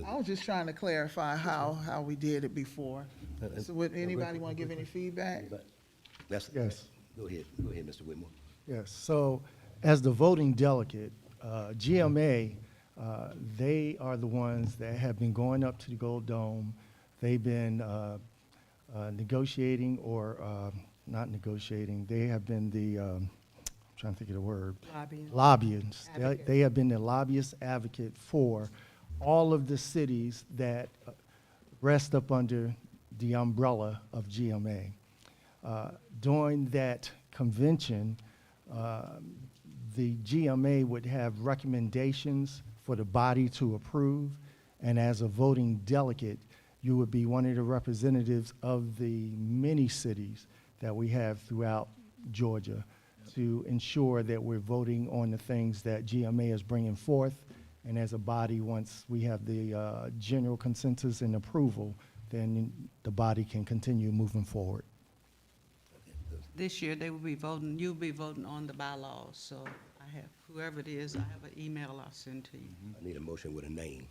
I was just trying to clarify how we did it before. So would anybody want to give any feedback? That's. Yes. Go ahead, Mr. Whitmore. Yes, so as the voting delegate, GMA They are the ones that have been going up to the Gold Dome. They've been negotiating or not negotiating. They have been the, I'm trying to think of the word. Lobbyists. They have been the lobbyist advocate for all of the cities that rest up under the umbrella of GMA. During that convention, the GMA would have recommendations for the body to approve, and as a voting delegate, you would be one of the representatives of the many cities that we have throughout Georgia to ensure that we're voting on the things that GMA is bringing forth, and as a body, once we have the general consensus and approval, then the body can continue moving forward. This year, they will be voting, you'll be voting on the bylaws, so I have, whoever it is, I have an email I'll send to you. I need a motion with a name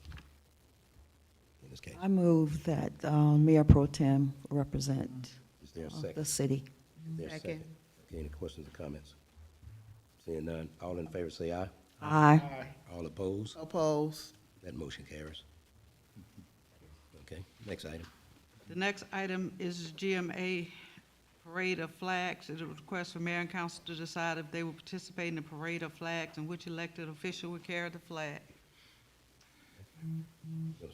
in this case. I move that Mayor Pro Tem represent Is there a the second? city. Is there a Second. second? Okay, any questions or comments? Seeing none, all in favor say aye. Aye. All opposed? Oppose. That motion carries. Okay, next item. The next item is GMA Parade of Flags. It is a request for mayor and council to decide if they will participate in the Parade of Flags and which elected official will carry the flag.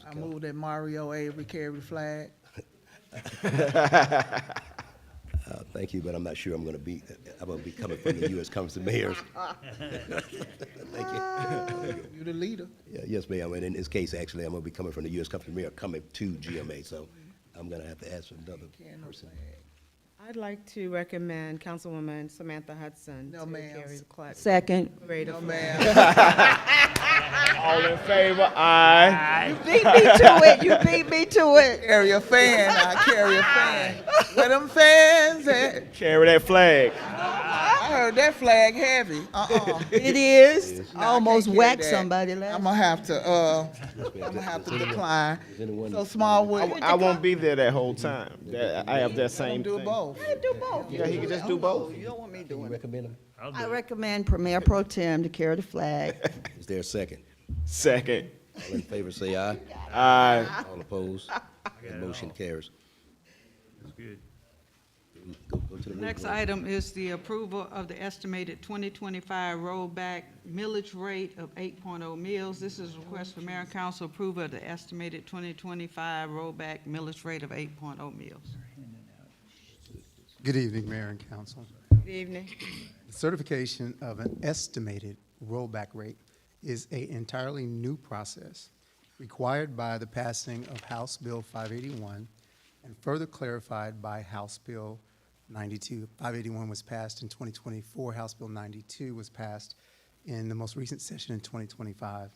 I move that Mario Avery carry the flag. Thank you, but I'm not sure I'm gonna be coming from the U.S. Conference of Mayors. Thank you. You the leader. Yeah, yes, ma'am, and in this case, actually, I'm gonna be coming from the U.S. Conference of Mayors, coming to GMA, so I'm gonna have to ask for another person. I'd like to recommend Councilwoman Samantha Hudson No, to ma'am. carry the flag. Second. Parade of No, flags. ma'am. All in favor? Aye. You beat me to it. You beat me to it. Carry a fan, I carry a fan. Where them fans at? Carry that flag. I heard that flag heavy. It is. No, I I almost can't carry whacked that. somebody last I'm gonna have to decline. Is anyone? So Smallwood, I won't be there that whole time. I have that let same them do thing. both. do both. Yeah, he can just do both. You don't want me You doing it. recommend them? I recommend Mayor Pro Tem to carry the flag. Is there a second? Second. All in favor say aye. Aye. All opposed? That motion carries. That's good. Go to the Next report. item is the approval of the estimated 2025 rollback millage rate of 8.0 mils. This is a request for mayor and council approval of the estimated 2025 rollback millage rate of 8.0 mils. Good evening, Mayor and Council. Good evening. The certification of an estimated rollback rate is an entirely new process required by the passing of House Bill 581 and further clarified by House Bill 92. 581 was passed in 2024. House Bill 92 was passed in the most recent session in 2025.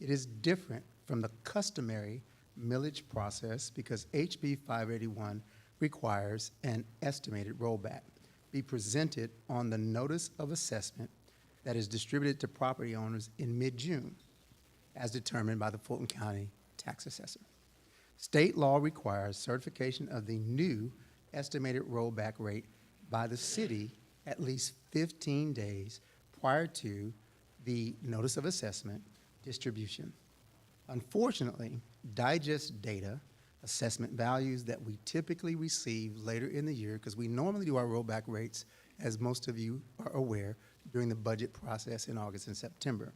It is different from the customary millage process because HB 581 requires an estimated rollback be presented on the notice of assessment that is distributed to property owners in mid-June, as determined by the Fulton County tax assessor. State law requires certification of the new estimated rollback rate by the city at least 15 days prior to the notice of assessment distribution. Unfortunately, digest data, assessment values that we typically receive later in the year, because we normally do our rollback rates, as most of you are aware, during the budget process in August and September.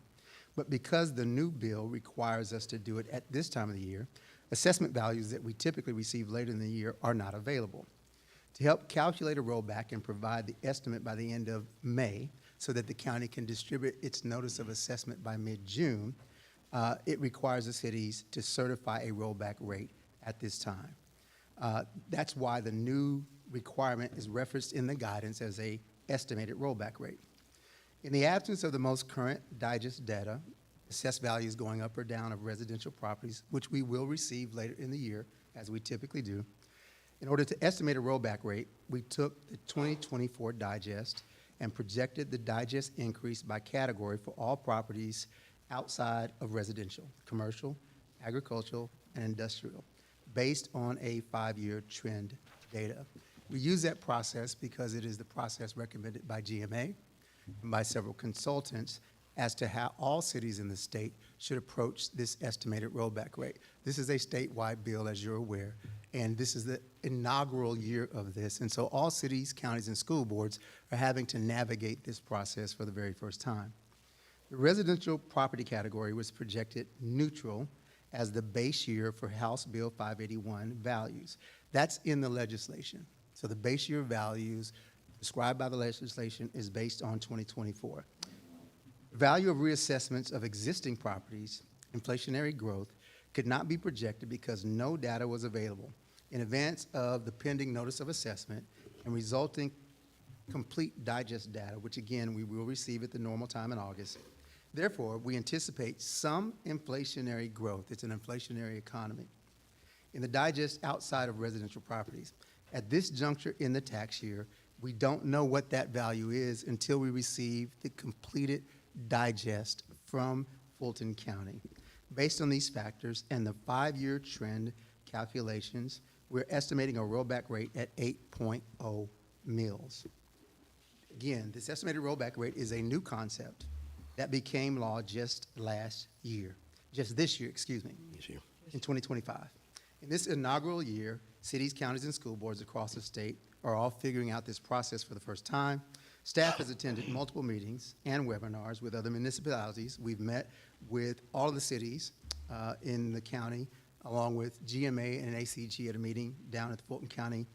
But because the new bill requires us to do it at this time of the year, assessment values that we typically receive later in the year are not available. To help calculate a rollback and provide the estimate by the end of May so that the county can distribute its notice of assessment by mid-June, it requires the cities to certify a rollback rate at this time. That's why the new requirement is referenced in the guidance as a estimated rollback rate. In the absence of the most current digest data, assessed values going up or down of residential properties, which we will receive later in the year, as we typically do, in order to estimate a rollback rate, we took the 2024 digest and projected the digest increase by category for all properties outside of residential, commercial, agricultural, and industrial, based on a 5-year trend data. We use that process because it is the process recommended by GMA and by several consultants as to how all cities in the state should approach this estimated rollback rate. This is a statewide bill, as you're aware, and this is the inaugural year of this. And so all cities, counties, and school boards are having to navigate this process for the very first time. The residential property category was projected neutral as the base year for House Bill 581 values. That's in the legislation. So the base year values described by the legislation is based on 2024. The value of reassessments of existing properties, inflationary growth, could not be projected because no data was available in advance of the pending notice of assessment and resulting complete digest data, which again, we will receive at the normal time in August. Therefore, we anticipate some inflationary growth. It's an inflationary economy in the digest outside of residential properties. At this juncture in the tax year, we don't know what that value is until we receive the completed digest from Fulton County. Based on these factors and the 5-year trend calculations, we're estimating a rollback rate at 8.0 mils. Again, this estimated rollback rate is a new concept that became law just this year, in 2025. In this inaugural year, cities, counties, and school boards across the state are all figuring out this process for the first time. Staff has attended multiple meetings and webinars with other municipalities. We've met with all of the cities in the county, along with GMA and ACG at a meeting down at the Fulton County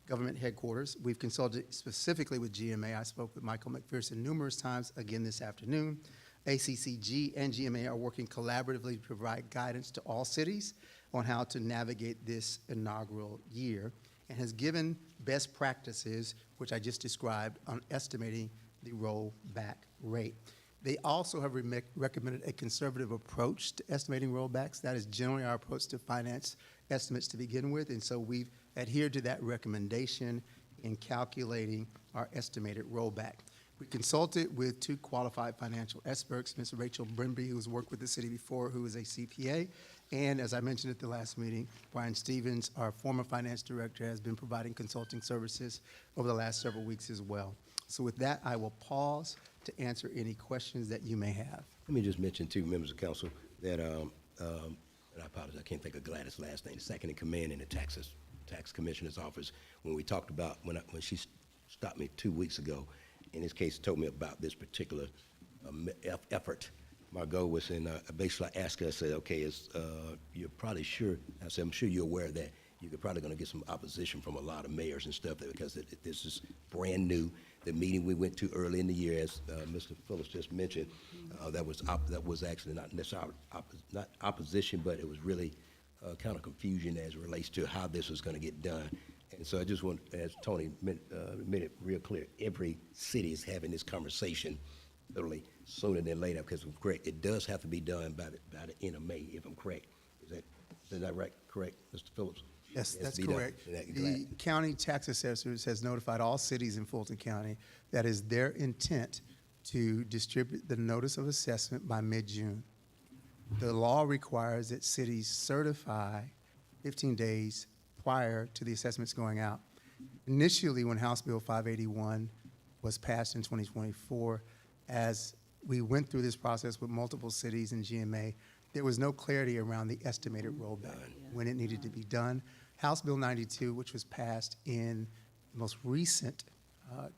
government headquarters. We've consulted specifically with GMA. I spoke with Michael McPherson numerous times, again this afternoon. ACCG and GMA are working collaboratively to provide guidance to all cities on how to navigate this inaugural year, and has given best practices, which I just described, on estimating the rollback rate. They also have recommended a conservative approach to estimating rollbacks. That is generally our approach to finance estimates to begin with, and so we've adhered to that recommendation in calculating our estimated rollback. We consulted with 2 qualified financial experts, Ms. Rachel Brimby, who's worked with the city before, who is a CPA, and as I mentioned at the last meeting, Brian Stevens, our former finance director, has been providing consulting services over the last several weeks as well. So with that, I will pause to answer any questions that you may have. Let me just mention to members of council that, and I apologize, I can't think of Gladys' last name, the second in command in the tax commissioner's office, when we talked about, when she stopped me 2 weeks ago, in this case, told me about this particular effort. Margot was in, basically I asked her, I said, okay, you're probably sure, I said, I'm sure you're aware that you're probably gonna get some opposition from a lot of mayors and stuff because this is brand new. The meeting we went to early in the year, as Mr. Phillips just mentioned, that was actually not necessarily not opposition, but it was really kind of confusion as it relates to how this was gonna get done. And so I just want, as Tony made it real clear, every city is having this conversation literally sooner than later, because I'm correct, it does have to be done by the end of May, if I'm correct. Is that right? Correct, Mr. Phillips? Yes, that's correct. The county tax assessors has notified all cities in Fulton County that is their intent to distribute the notice of assessment by mid-June. The law requires that cities certify 15 days prior to the assessments going out. Initially, when House Bill 581 was passed in 2024, as we went through this process with multiple cities and GMA, there was no clarity around the estimated rollback, when it needed to be done. House Bill 92, which was passed in the most recent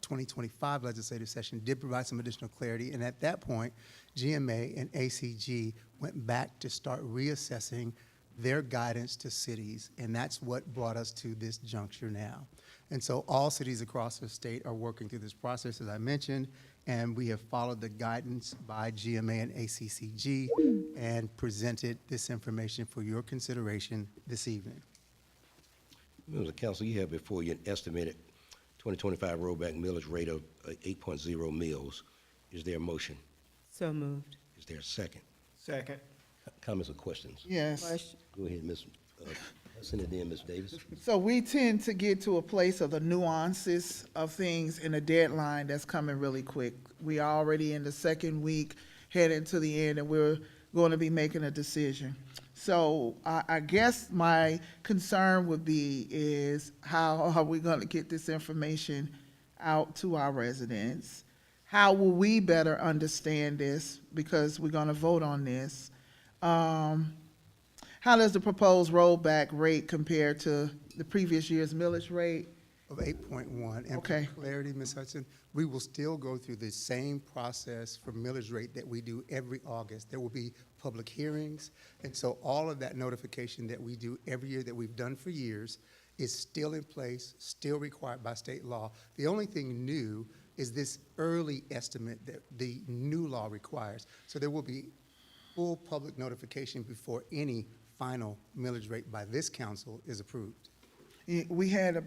2025 legislative session, did provide some additional clarity, and at that point, GMA and ACG went back to start reassessing their guidance to cities, and that's what brought us to this juncture now. And so all cities across the state are working through this process, as I mentioned, and we have followed the guidance by GMA and ACCG and presented this information for your consideration this evening. Members of council, you have before you an estimated 2025 rollback millage rate of 8.0 mils. Is there a motion? So moved. Is there a second? Second. Comments or questions? Yes. Go ahead, Ms. Send it in, Ms. Davis. So we tend to get to a place of the nuances of things in a deadline that's coming really quick. We are already in the second week, heading to the end, and we're going to be making a decision. So I guess my concern would be is how are we going to get this information out to our residents? how will we better understand this, because we're gonna vote on this? How does the proposed rollback rate compare to the previous year's millage rate? Of 8.1. And Okay. for clarity, Ms. Hudson, we will still go through the same process for millage rate that we do every August. There will be public hearings, and so all of that notification that we do every year that we've done for years is still in place, still required by state law. The only thing new is this early estimate that the new law requires. So there will be full public notification before any final millage rate by this council is approved. We had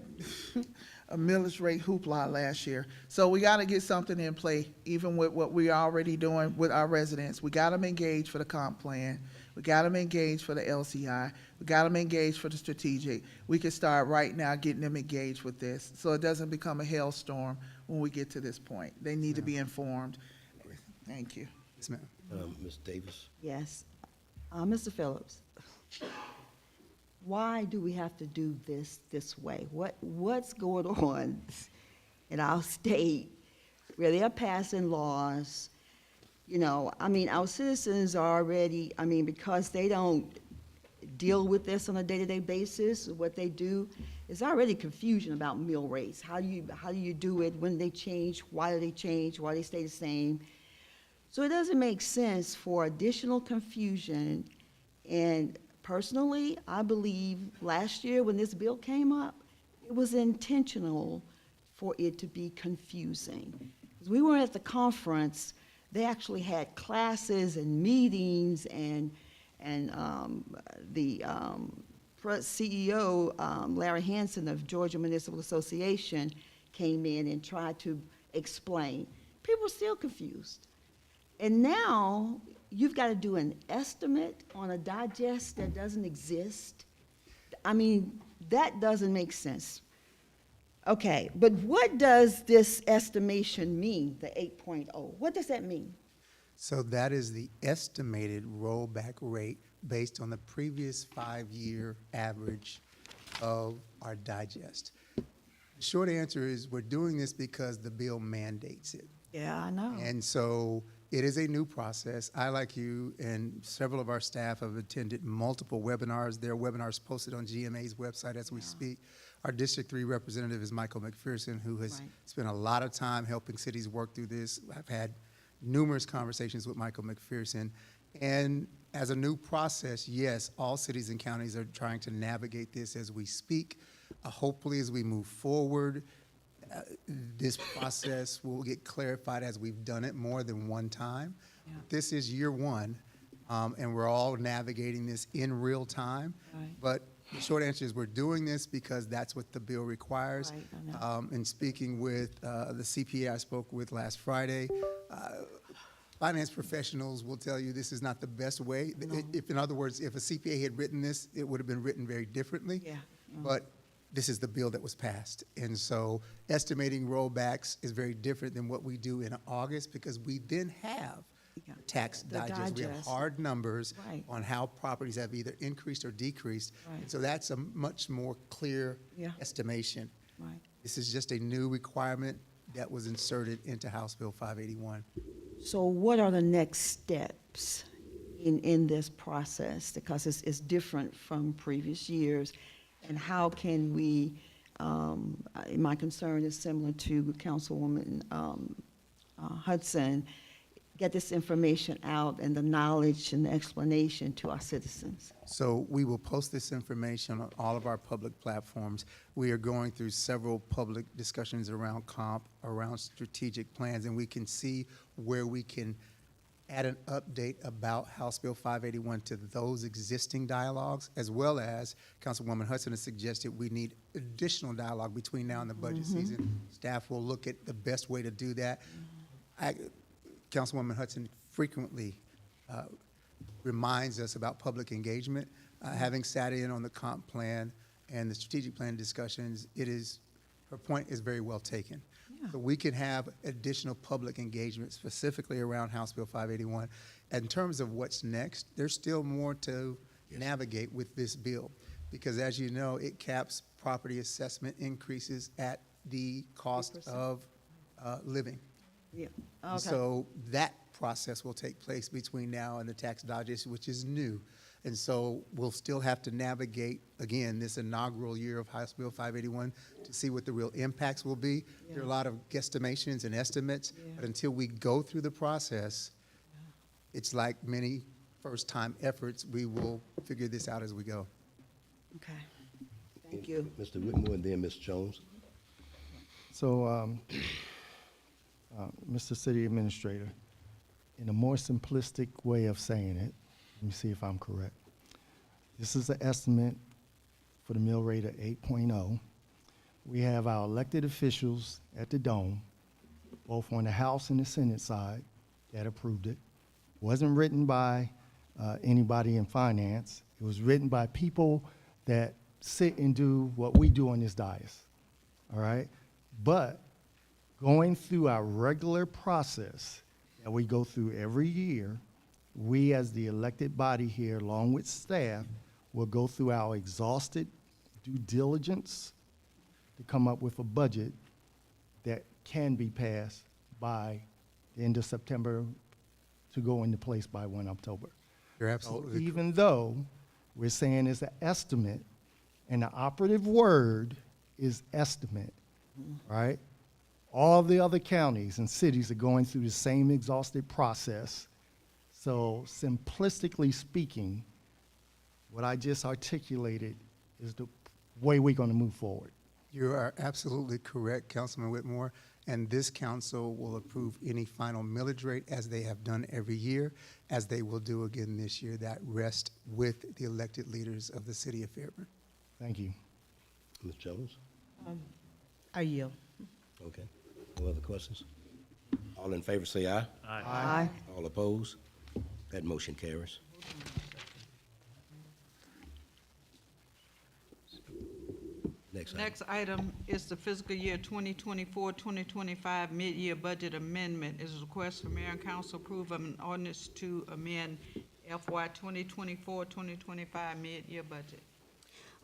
a millage rate hoopla last year. So we gotta get something in play, even with what we're already doing with our residents. We got them engaged for the comp plan. We got them engaged for the LCI. We got them engaged for the strategic. We can start right now getting them engaged with this, so it doesn't become a hailstorm when we get to this point. They need to be informed. Thank you. Yes, ma'am. Ms. Davis? Yes. Mr. Phillips, why do we have to do this way? What's going on in our state where they're passing laws? You know, I mean, our citizens are already, I mean, because they don't deal with this on a day-to-day basis, what they do, is already confusion about mill rates. How do you do it, when they change, why do they change, why they stay the same? So it doesn't make sense for additional confusion. And personally, I believe last year when this bill came up, it was intentional for it to be confusing. As we were at the conference, they actually had classes and meetings, and the CEO, Larry Hansen of Georgia Municipal Association, came in and tried to explain. People were still confused. And now you've got to do an estimate on a digest that doesn't exist. I mean, that doesn't make sense. Okay, but what does this estimation mean, the 8.0? What does that mean? So that is the estimated rollback rate based on the previous 5-year average of our digest. The short answer is we're doing this because the bill mandates it. Yeah, I know. And so it is a new process. I, like you, and several of our staff have attended multiple webinars. There are webinars posted on GMA's website as we speak. Our District 3 representative is Michael McPherson, who has spent a lot of time helping cities work through this. I've had numerous conversations with Michael McPherson. And as a new process, yes, all cities and counties are trying to navigate this as we speak. Hopefully, as we move forward, this process will get clarified as we've done it more than one time. Yeah. This is year one, and we're all navigating this in real time. Right. But the short answer is we're doing this because that's what the bill requires. Right, I know. In speaking with the CPA I spoke with last Friday, finance professionals will tell you this is not the best way. No. If, in other words, if a CPA had written this, it would have been written very differently. Yeah. But this is the bill that was passed. And so estimating rollbacks is very different than what we do in August, because we then have Yeah. tax The digest. We have digest. hard numbers Right. on how properties have either increased or decreased. Right. And so that's a much more clear Yeah. estimation. Right. This is just a new requirement that was inserted into House Bill 581. So what are the next steps in this process? Because it's different from previous years. And how can we, my concern is similar to Councilwoman Hudson, get this information out and the knowledge and the explanation to our citizens? So we will post this information on all of our public platforms. We are going through several public discussions around comp, around strategic plans, and we can see where we can add an update about House Bill 581 to those existing dialogues, as well as Councilwoman Hudson has suggested we need additional dialogue between now and the budget season. Staff will look at the best way to do that. Councilwoman Hudson frequently reminds us about public engagement. Having sat in on the comp plan and the strategic plan discussions, her point is very well taken. Yeah. So we can have additional public engagement specifically around House Bill 581. In terms of what's next, there's still more to navigate with this bill, because as you know, it caps property assessment increases at the cost 3%. of living. Yeah, And okay. so that process will take place between now and the tax dodges, which is new. And so we'll still have to navigate, again, this inaugural year of House Bill 581 to see what the real impacts will be. There are a lot of guesstimations and estimates, but until we go through the process, it's like many first-time efforts, we will figure this out as we go. Okay. Thank you. Mr. Whitmore and then Ms. Jones. So, Mr. City Administrator, in a more simplistic way of saying it, let me see if I'm correct. This is an estimate for the mill rate of 8.0. We have our elected officials at the Dome, both on the House and the Senate side, that approved it. Wasn't written by anybody in finance. It was written by people that sit and do what we do on this dais, all right? But going through our regular process that we go through every year, we as the elected body here, along with staff, will go through our exhausted due diligence to come up with a budget that can be passed by the end of September to go into place by 1 October. You're absolutely So even though we're saying it's an estimate, and the operative word is estimate, right? All the other counties and cities are going through the same exhaustive process. So simplistically speaking, what I just articulated is the way we're going to move forward. You are absolutely correct, Councilman Whitmore, and this council will approve any final millage rate as they have done every year, as they will do again this year. That rests with the elected leaders of the city of Fairburn. Thank you. Ms. Jones? I yield. Okay. No other questions? All in favor say aye. Aye. All opposed? That motion carries. Next item. Next item is the fiscal year 2024-2025 mid-year budget amendment. Is a request for mayor and council approve of an ordinance to amend FY 2024-2025 mid-year budget.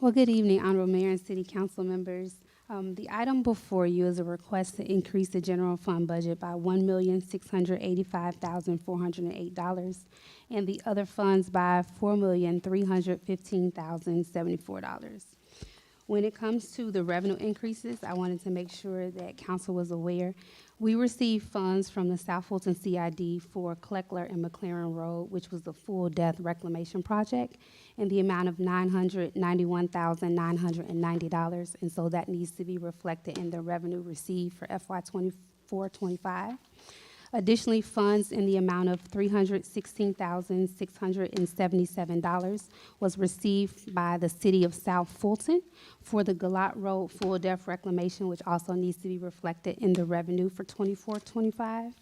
Well, good evening, Honorable Mayor and City Council members. The item before you is a request to increase the general fund budget by $1,685,408 and the other funds by $4,315,074. When it comes to the revenue increases, I wanted to make sure that council was aware. We received funds from the South Fulton CID for Kleckler and McLaren Road, which was the full depth reclamation project, in the amount of $991,990. And so that needs to be reflected in the revenue received for FY 24-25. Additionally, funds in the amount of $316,677 was received by the city of South Fulton for the Galat Road full depth reclamation, which also needs to be reflected in the revenue for 24-25.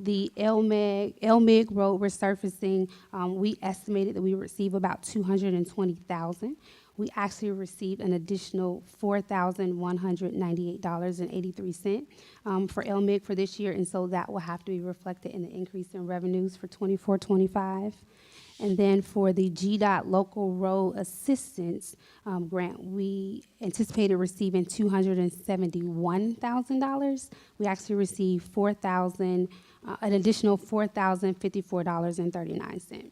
The Elmig Road resurfacing, we estimated that we would receive about $220,000. We actually received an additional $4,198.83 for Elmig for this year, and so that will have to be reflected in the increase in revenues for 24-25. And then for the GDOT Local Road Assistance Grant, we anticipated receiving $271,000. We actually received an additional $4,054.39.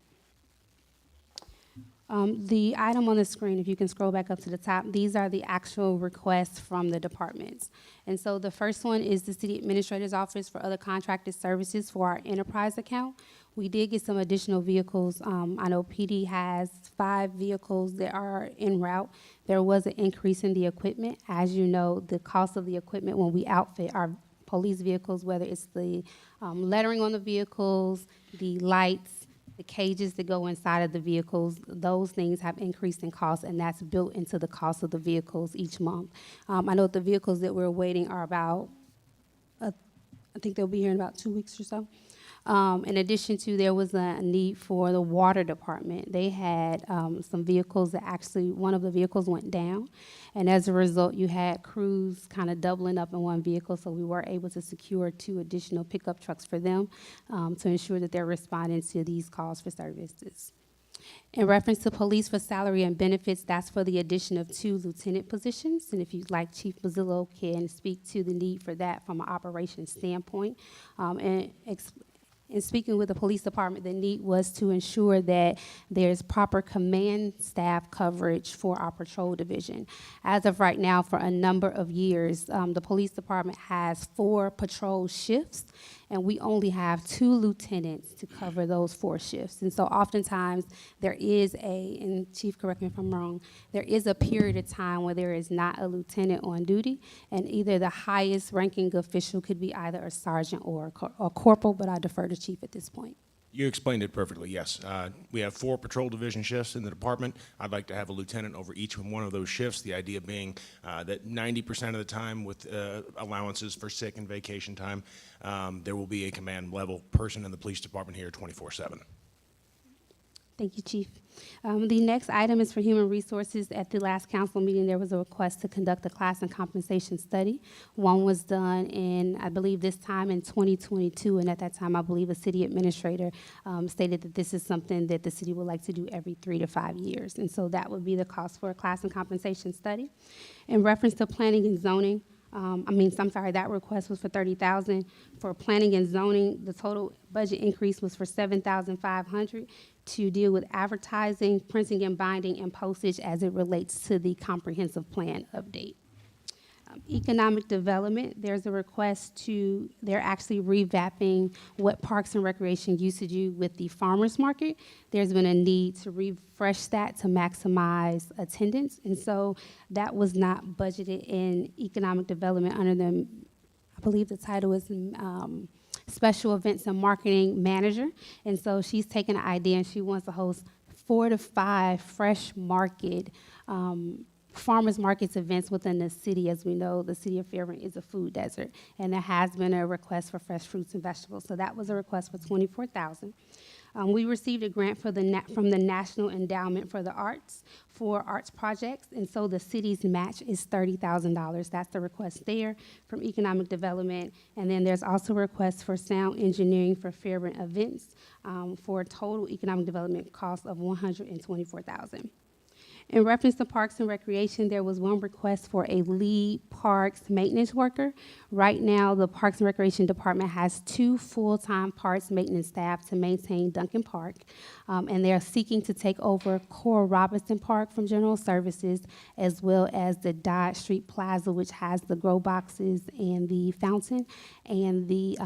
The item on the screen, if you can scroll back up to the top, these are the actual requests from the departments. And so the first one is the City Administrator's Office for other contracted services for our enterprise account. We did get some additional vehicles. I know PD has 5 vehicles that are en route. There was an increase in the equipment. As you know, the cost of the equipment when we outfit our police vehicles, whether it's the lettering on the vehicles, the lights, the cages that go inside of the vehicles, those things have increased in cost, and that's built into the cost of the vehicles each month. I know the vehicles that we're waiting are about, I think they'll be here in about 2 weeks or so. In addition to, there was a need for the water department. They had some vehicles that actually, one of the vehicles went down, and as a result, you had crews kind of doubling up in one vehicle, so we were able to secure 2 additional pickup trucks for them to ensure that they're responding to these calls for services. In reference to police for salary and benefits, that's for the addition of 2 lieutenant positions. And if you'd like, Chief Mazzillo can speak to the need for that from an operations standpoint. In speaking with the police department, the need was to ensure that there's proper command staff coverage for our patrol division. As of right now, for a number of years, the police department has 4 patrol shifts, and we only have 2 lieutenants to cover those 4 shifts. And so oftentimes, there is and Chief, correct me if I'm wrong, there is a period of time where there is not a lieutenant on duty, and either the highest ranking official could be either a sergeant or a corporal, but I defer to Chief at this point. You explained it perfectly, yes. We have 4 patrol division shifts in the department. I'd like to have a lieutenant over each one of those shifts, the idea being that 90% of the time with allowances for sick and vacation time, there will be a command level person in the police department here 24/7. Thank you, Chief. The next item is for Human Resources. At the last council meeting, there was a request to conduct a class and compensation study. One was done in, I believe, this time in 2022, and at that time, I believe the city administrator stated that this is something that the city would like to do every 3 to 5 years, and so that would be the cost for a class and compensation study. In reference to planning and zoning, that request was for $30,000. For planning and zoning, the total budget increase was for $7,500 to deal with advertising, printing and binding, and postage as it relates to the comprehensive plan update. Economic development, there's a request they're actually revamping what Parks and Recreation used to do with the farmers market. There's been a need to refresh that to maximize attendance, and so that was not budgeted in economic development under I believe the title is Special Events and Marketing Manager. And so she's taken an idea and she wants to host 4 to 5 fresh market farmers markets events within the city. As we know, the city of Fairburn is a food desert, and there has been a request for fresh fruits and vegetables. So that was a request for $24,000. We received a grant from the National Endowment for the Arts for arts projects, and so the city's match is $30,000. That's the request there from Economic Development. And then there's also a request for sound engineering for Fairburn events for a total economic development cost of $124,000. In reference to Parks and Recreation, there was one request for a lead parks maintenance worker. Right now, the Parks and Recreation Department has 2 full-time parks maintenance staff to maintain Duncan Park, and they're seeking to take over Cora Robinson Park from General Services, as well as the Dodge Street Plaza, which has the grow boxes and the fountain, and the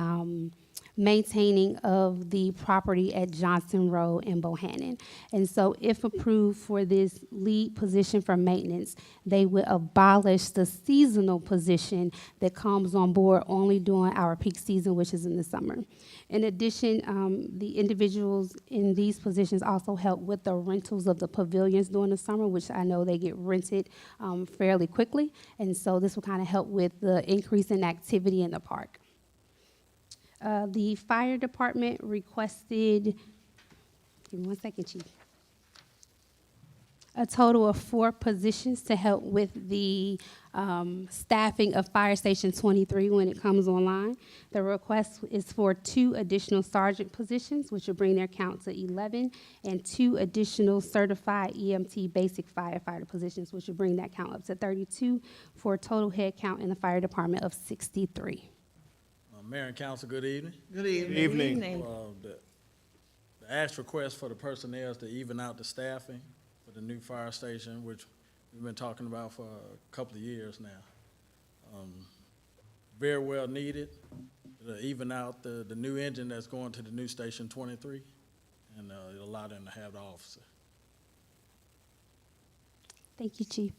maintaining of the property at Johnson Road in Bohannon. And so if approved for this lead position for maintenance, they would abolish the seasonal position that comes on board only during our peak season, which is in the summer. In addition, the individuals in these positions also help with the rentals of the pavilions during the summer, which I know they get rented fairly quickly. And so this will kind of help with the increase in activity in the park. The fire department requested, give me one second, Chief, a total of 4 positions to help with the staffing of Fire Station 23 when it comes online. The request is for 2 additional sergeant positions, which will bring their count to 11, and 2 additional certified EMT basic firefighter positions, which will bring that count up to 32, for a total head count in the fire department of 63. Mayor and council, good evening. Good evening. Good evening. The asked request for the personnel is to even out the staffing for the new fire station, which we've been talking about for a couple of years now. Very well needed to even out the new engine that's going to the new station 23, and it'll allow them to have the officer. Thank you, Chief.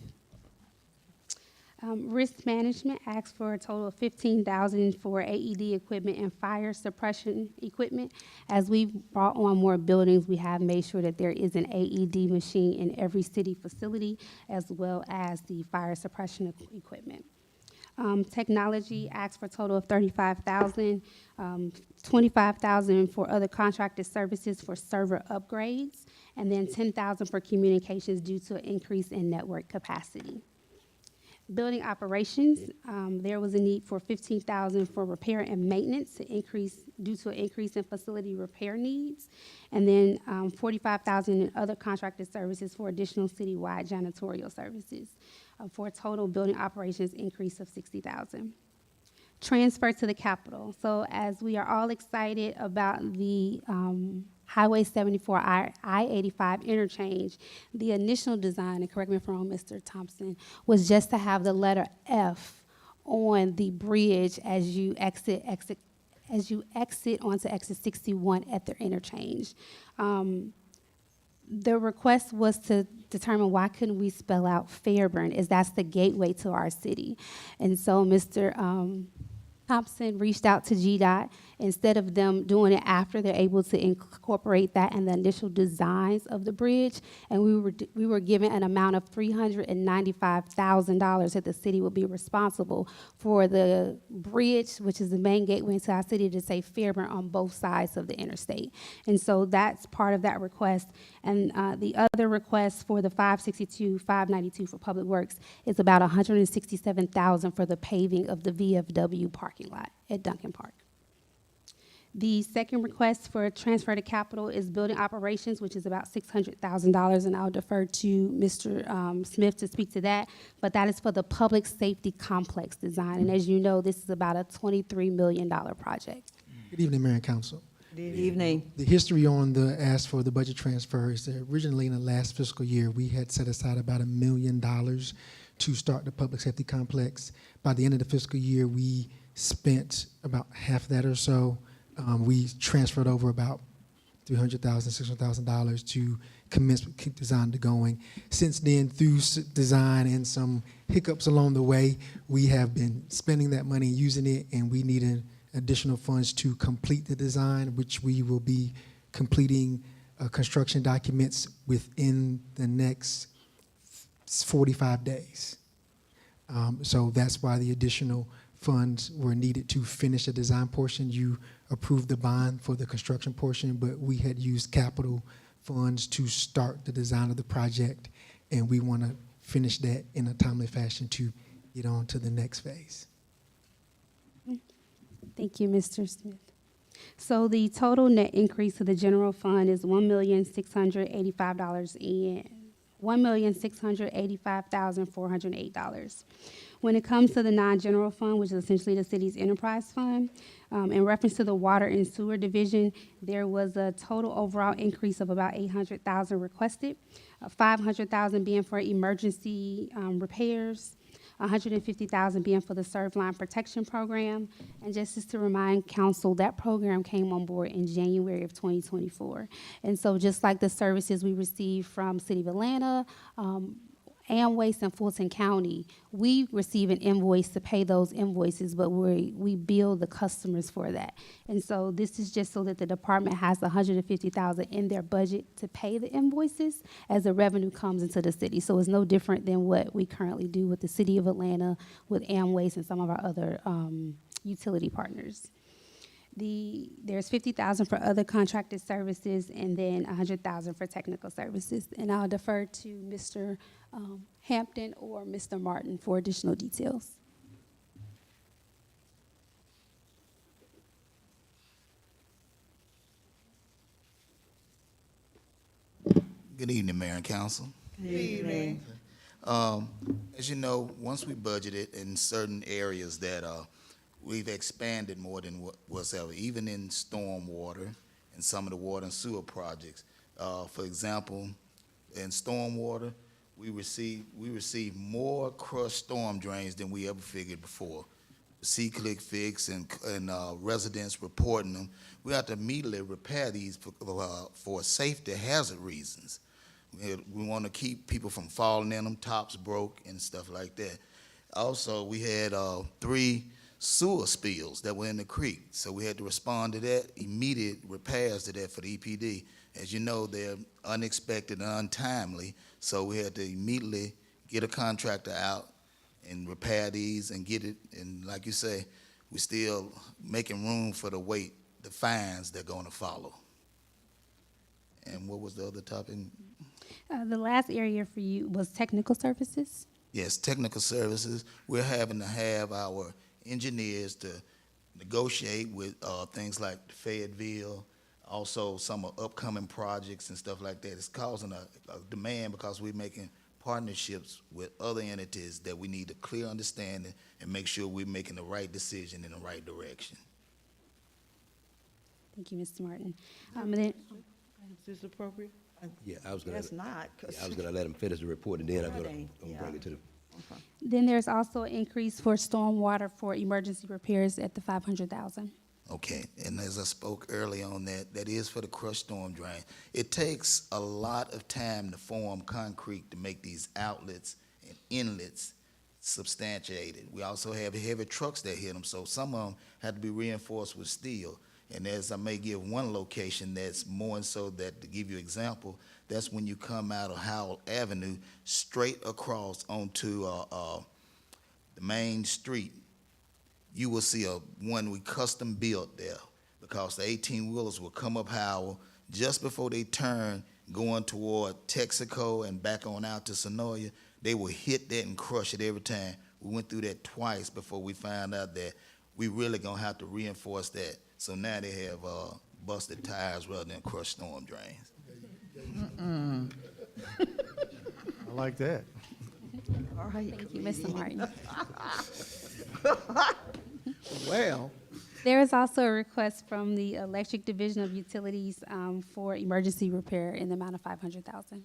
Risk management asked for a total of $15,000 for AED equipment and fire suppression equipment. As we've brought on more buildings, we have made sure that there is an AED machine in every city facility, as well as the fire suppression equipment. Technology asked for a total of $35,000, $25,000 for other contracted services for server upgrades, and then $10,000 for communications due to an increase in network capacity. Building operations, there was a need for $15,000 for repair and maintenance to increase, due to an increase in facility repair needs. And then $45,000 in other contracted services for additional citywide janitorial services, for a total building operations increase of $60,000. Transfer to the capital. So as we are all excited about the Highway 74 I-85 interchange, the initial design, and correct me if I'm wrong, Mr. Thompson, was just to have the letter F on the bridge as you exit onto exit 61 at the interchange. The request was to determine why couldn't we spell out Fairburn, as that's the gateway to our city. And so Mr. Thompson reached out to GDOT. Instead of them doing it after, they're able to incorporate that in the initial designs of the bridge. And we were given an amount of $395,000 that the city would be responsible for the bridge, which is the main gateway into our city, to say Fairburn on both sides of the interstate. And so that's part of that request. And the other request for the 562, 592 for Public Works is about $167,000 for the paving of the VFW parking lot at Duncan Park. The second request for transfer to capital is building operations, which is about $600,000, and I'll defer to Mr. Smith to speak to that. But that is for the public safety complex design, and as you know, this is about a $23 million project. Good evening, Mayor and Council. Good evening. The history on the ask for the budget transfer is that originally in the last fiscal year, we had set aside about $1 million to start the public safety complex. By the end of the fiscal year, we spent about half that or so. We transferred over about $300,000, $600,000 to commence with keep design to going. Since then, through design and some hiccups along the way, we have been spending that money, using it, and we needed additional funds to complete the design, which we will be completing construction documents within the next 45 days. So that's why the additional funds were needed to finish the design portion. You approved the bond for the construction portion, but we had used capital funds to start the design of the project, and we want to finish that in a timely fashion to get on to the next phase. Thank you, Mr. Smith. So the total net increase to the general fund is $1,685,408. When it comes to the non-general fund, which is essentially the city's enterprise fund, in reference to the water and sewer division, there was a total overall increase of about $800,000 requested, $500,000 being for emergency repairs, $150,000 being for the Serve Line Protection Program. And just to remind council, that program came on board in January of 2024. And so just like the services we receive from City of Atlanta, Amwaste and Fulton County, we receive an invoice to pay those invoices, but we bill the customers for that. And so this is just so that the department has $150,000 in their budget to pay the invoices as the revenue comes into the city. So it's no different than what we currently do with the City of Atlanta, with Amwaste and some of our other utility partners. There's $50,000 for other contracted services, and then $100,000 for technical services. And I'll defer to Mr. Hampton or Mr. Martin for additional details. Good evening, Mayor and Council. Good evening. As you know, once we budgeted in certain areas that we've expanded more than what was ever, even in stormwater and some of the water and sewer projects. For example, in stormwater, we received more crushed storm drains than we ever figured before. C-Click fix and residents reporting them. We have to immediately repair these for safety hazard reasons. We want to keep people from falling in them, tops broke and stuff like that. Also, we had 3 sewer spills that were in the creek, so we had to respond to that, immediate repairs to that for the EPD. As you know, they're unexpected and untimely, so we had to immediately get a contractor out and repair these and get it. And like you say, we're still making room for the fines that are going to follow. And what was the other topic? The last area for you was technical services. Yes, technical services. We're having to have our engineers to negotiate with things like Fayetteville, also some of upcoming projects and stuff like that. It's causing a demand because we're making partnerships with other entities that we need a clear understanding and make sure we're making the right decision in the right direction. Thank you, Mr. Martin. And then, Is this appropriate? Yeah, I was gonna. That's not, 'cause- Yeah, I was gonna let him finish the report, and then I'm That gonna ain't- bring yeah. it to the. then there's also an increase for stormwater for emergency repairs at the 500,000. Okay, and as I spoke earlier on that, that is for the crushed storm drain. It takes a lot of time to form concrete to make these outlets and inlets substantiated. We also have heavy trucks that hit them, so some of them have to be reinforced with steel. And as I may give one location that's more and so that, to give you an example, that's when you come out of Howell Avenue straight across onto the main street. You will see one we custom built there because the 18-wheelers will come up Howell just before they turn going toward Texaco and back on out to Sonoya. They will hit that and crush it every time. We went through that twice before we found out that we really gonna have to reinforce that. So now they have busted tires rather than crushed storm drains. I like that. All right. Thank you, Mr. Martin. Well, There is also a request from the Electric Division of Utilities for emergency repair in the amount of 500,000.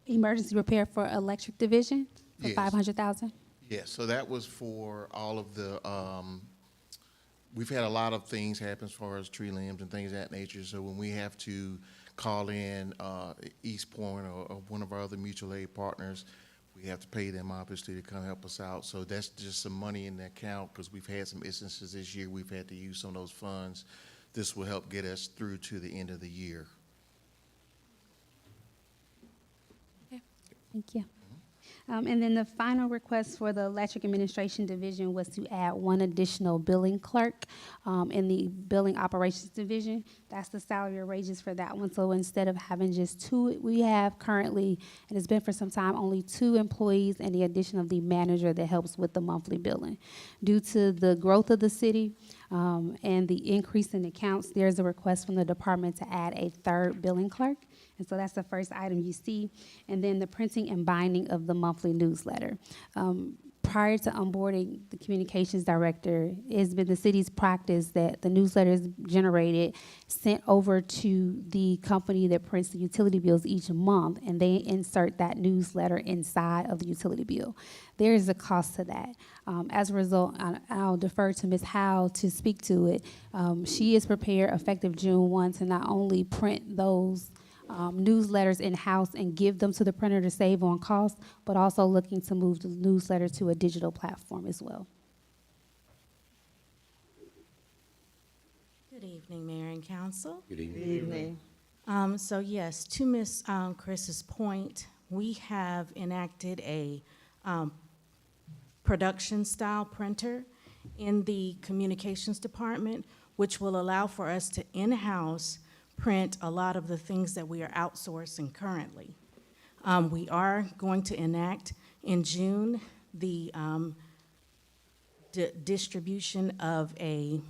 Emergency repair for Electric Division for Yes. 500,000. Yeah, so that was for all of the, we've had a lot of things happen as far as tree limbs and things of that nature. So when we have to call in East Point or one of our other mutual aid partners, we have to pay them obviously to come help us out. So that's just some money in the account because we've had some instances this year we've had to use some of those funds. This will help get us through to the end of the year. Thank you. And then the final request for the Electric Administration Division was to add one additional billing clerk in the Billing Operations Division. That's the salary and wages for that one. So instead of having just two, we have currently, and it's been for some time, only 2 employees and the addition of the manager that helps with the monthly billing. Due to the growth of the city and the increase in accounts, there's a request from the department to add a 3rd billing clerk. And so that's the first item you see. And then the printing and binding of the monthly newsletter. Prior to onboarding the communications director, it's been the city's practice that the newsletter is generated, sent over to the company that prints the utility bills each month, and they insert that newsletter inside of the utility bill. There is a cost to that. As a result, I'll defer to Ms. Howe to speak to it. She is prepared, effective June 1, to not only print those newsletters in-house and give them to the printer to save on cost, but also looking to move the newsletter to a digital platform as well. Good evening, Mayor and Council. Good evening. Good evening. So yes, to Ms. Chris's point, we have enacted a production-style printer in the communications department, which will allow for us to in-house print a lot of the things that we are outsourcing currently. We are going to enact in June the distribution of a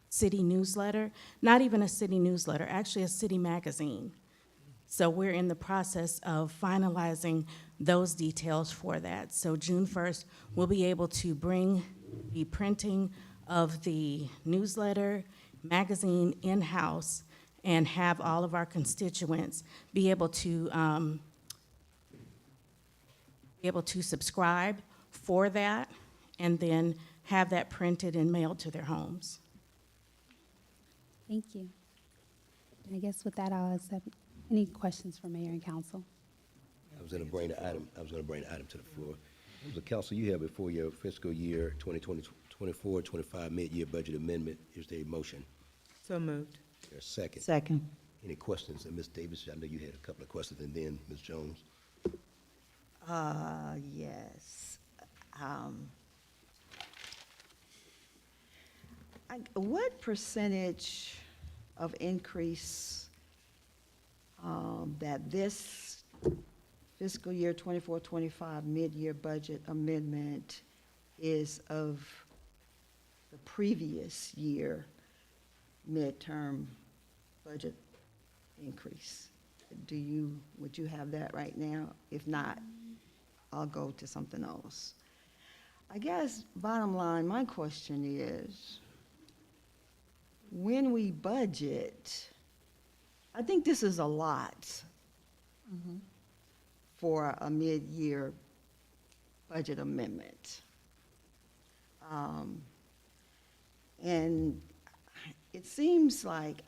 city newsletter, not even a city newsletter, actually a city magazine. So we're in the process of finalizing those details for that. So June 1st, we'll be able to bring the printing of the newsletter, magazine in-house and have all of our constituents be able to subscribe for that and then have that printed and mailed to their homes. Thank you. And I guess with that, I'll accept any questions from Mayor and Council. I was gonna bring the item to the floor. The council, you have before your fiscal year 2024-25 mid-year budget amendment. Is there a motion? So moved. Is there a second? Second. Any questions? And Ms. Davis, I know you had a couple of questions, and then Ms. Jones. Yes. What percentage of increase that this fiscal year 24-25 mid-year budget amendment is of the previous year midterm budget increase. Would you have that right now? If not, I'll go to something else. I guess, bottom line, my question is, when we budget, I think this is a lot for a mid-year budget amendment. And it seems like,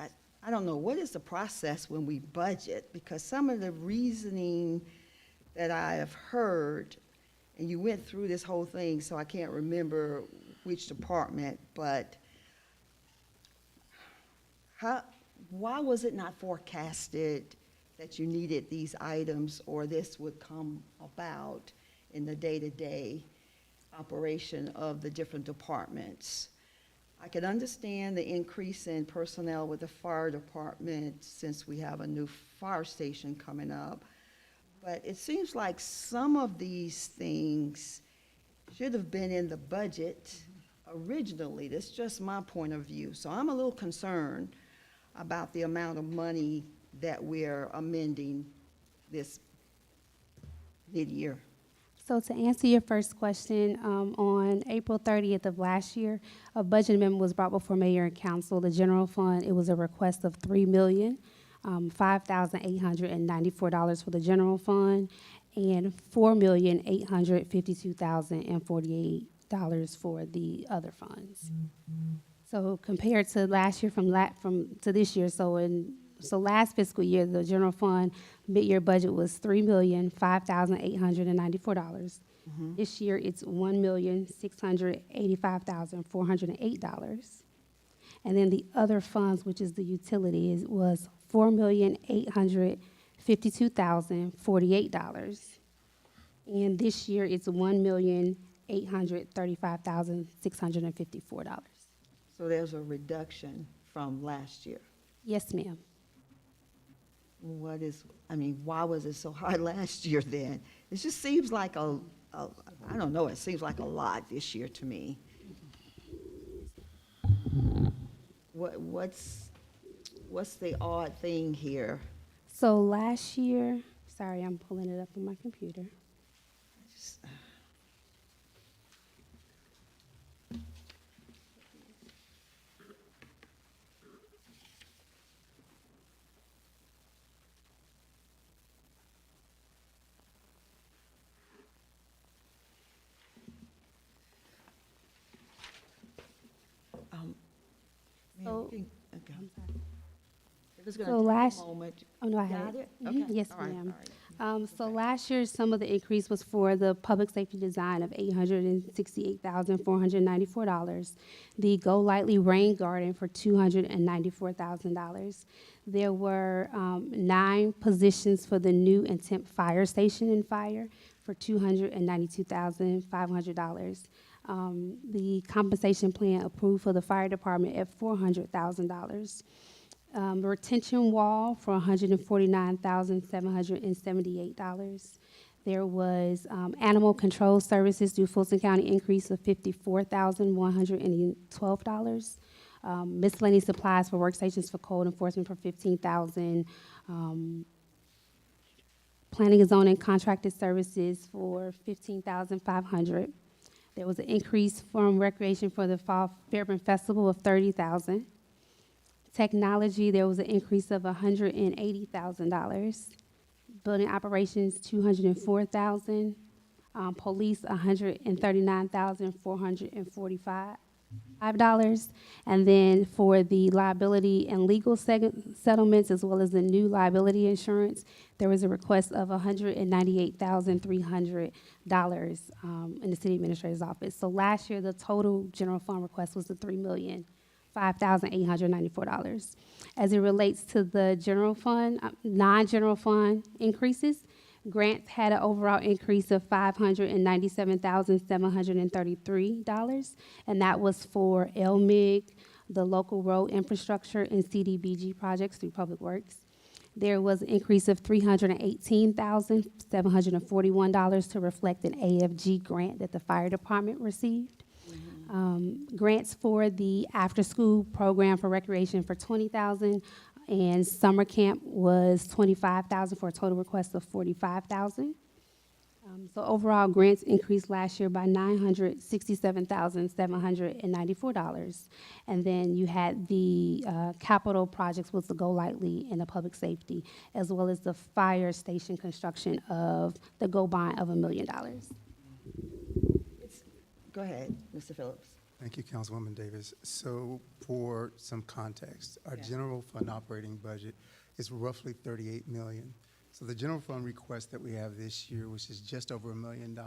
I don't know, what is the process when we budget? Because some of the reasoning that I have heard, and you went through this whole thing, so I can't remember which department, but why was it not forecasted that you needed these items or this would come about in the day-to-day operation of the different departments? I could understand the increase in personnel with the fire department since we have a new fire station coming up, but it seems like some of these things should have been in the budget originally. That's just my point of view. So I'm a little concerned about the amount of money that we're amending this mid-year. So to answer your first question, on April 30th of last year, a budget amendment was brought before Mayor and Council. The general fund, it was a request of $3,005,894 for the general fund and $4,852,048 for the other funds. So compared to last year to this year, so last fiscal year, the general fund mid-year budget was $3,005,894. This year, it's $1,685,408. And then the other funds, which is the utilities, was $4,852,048. And this year, it's $1,835,654. So there's a reduction from last year. Yes, ma'am. Why was it so hard last year then? It just seems like I don't know, it seems like a lot this year to me. What's the odd thing here? So last year, sorry, I'm pulling it up on my computer. So- Okay. I'm sorry. If it's So gonna take last- a moment. Oh, no, I Got had it? it. Okay. Yes, All right, ma'am. all right. So last year, some of the increase was for the public safety design of $868,494. The Go Lightly Rain Garden for $294,000. There were 9 positions for the new and temp fire station and fire for $292,500. The compensation plan approved for the fire department at $400,000. Retention wall for $149,778. There was animal control services through Fulton County increase of $54,112. Miscellaneous supplies for workstations for code enforcement for $15,000. Planning and zoning contracted services for $15,500. There was an increase from recreation for the Fall Fairburn Festival of $30,000. Technology, there was an increase of $180,000. Building operations, $204,000. Police, $139,445. And then for the liability and legal settlements, as well as the new liability insurance, there was a request of $198,300 in the city administrator's office. So last year, the total general fund request was the $3,005,894. As it relates to the general fund, non-general fund increases, grants had an overall increase of $597,733, and that was for LMIG, the local road infrastructure, and CDBG projects through Public Works. There was an increase of $318,741 to reflect an AFG grant that the fire department received. Grants for the after-school program for recreation for $20,000, and summer camp was $25,000 for a total request of $45,000. So overall, grants increased last year by $967,794. And then you had the capital projects was the Go Lightly and the public safety, as well as the fire station construction of the Go Bond of $1 million. Go ahead, Mr. Phillips. Thank you, Councilwoman Davis. So for some context, our general fund operating budget is roughly $38 million. So the general fund request that we have this year, which is just over $1 million,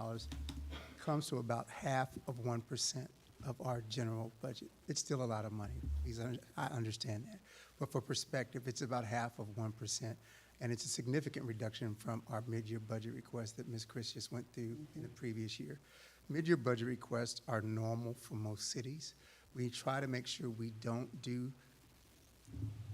comes to about half of 1% of our general budget. It's still a lot of money. I understand that. But for perspective, it's about half of 1%. And it's a significant reduction from our mid-year budget request that Ms. Chris just went through in the previous year. Mid-year budget requests are normal for most cities. We try to make sure we don't do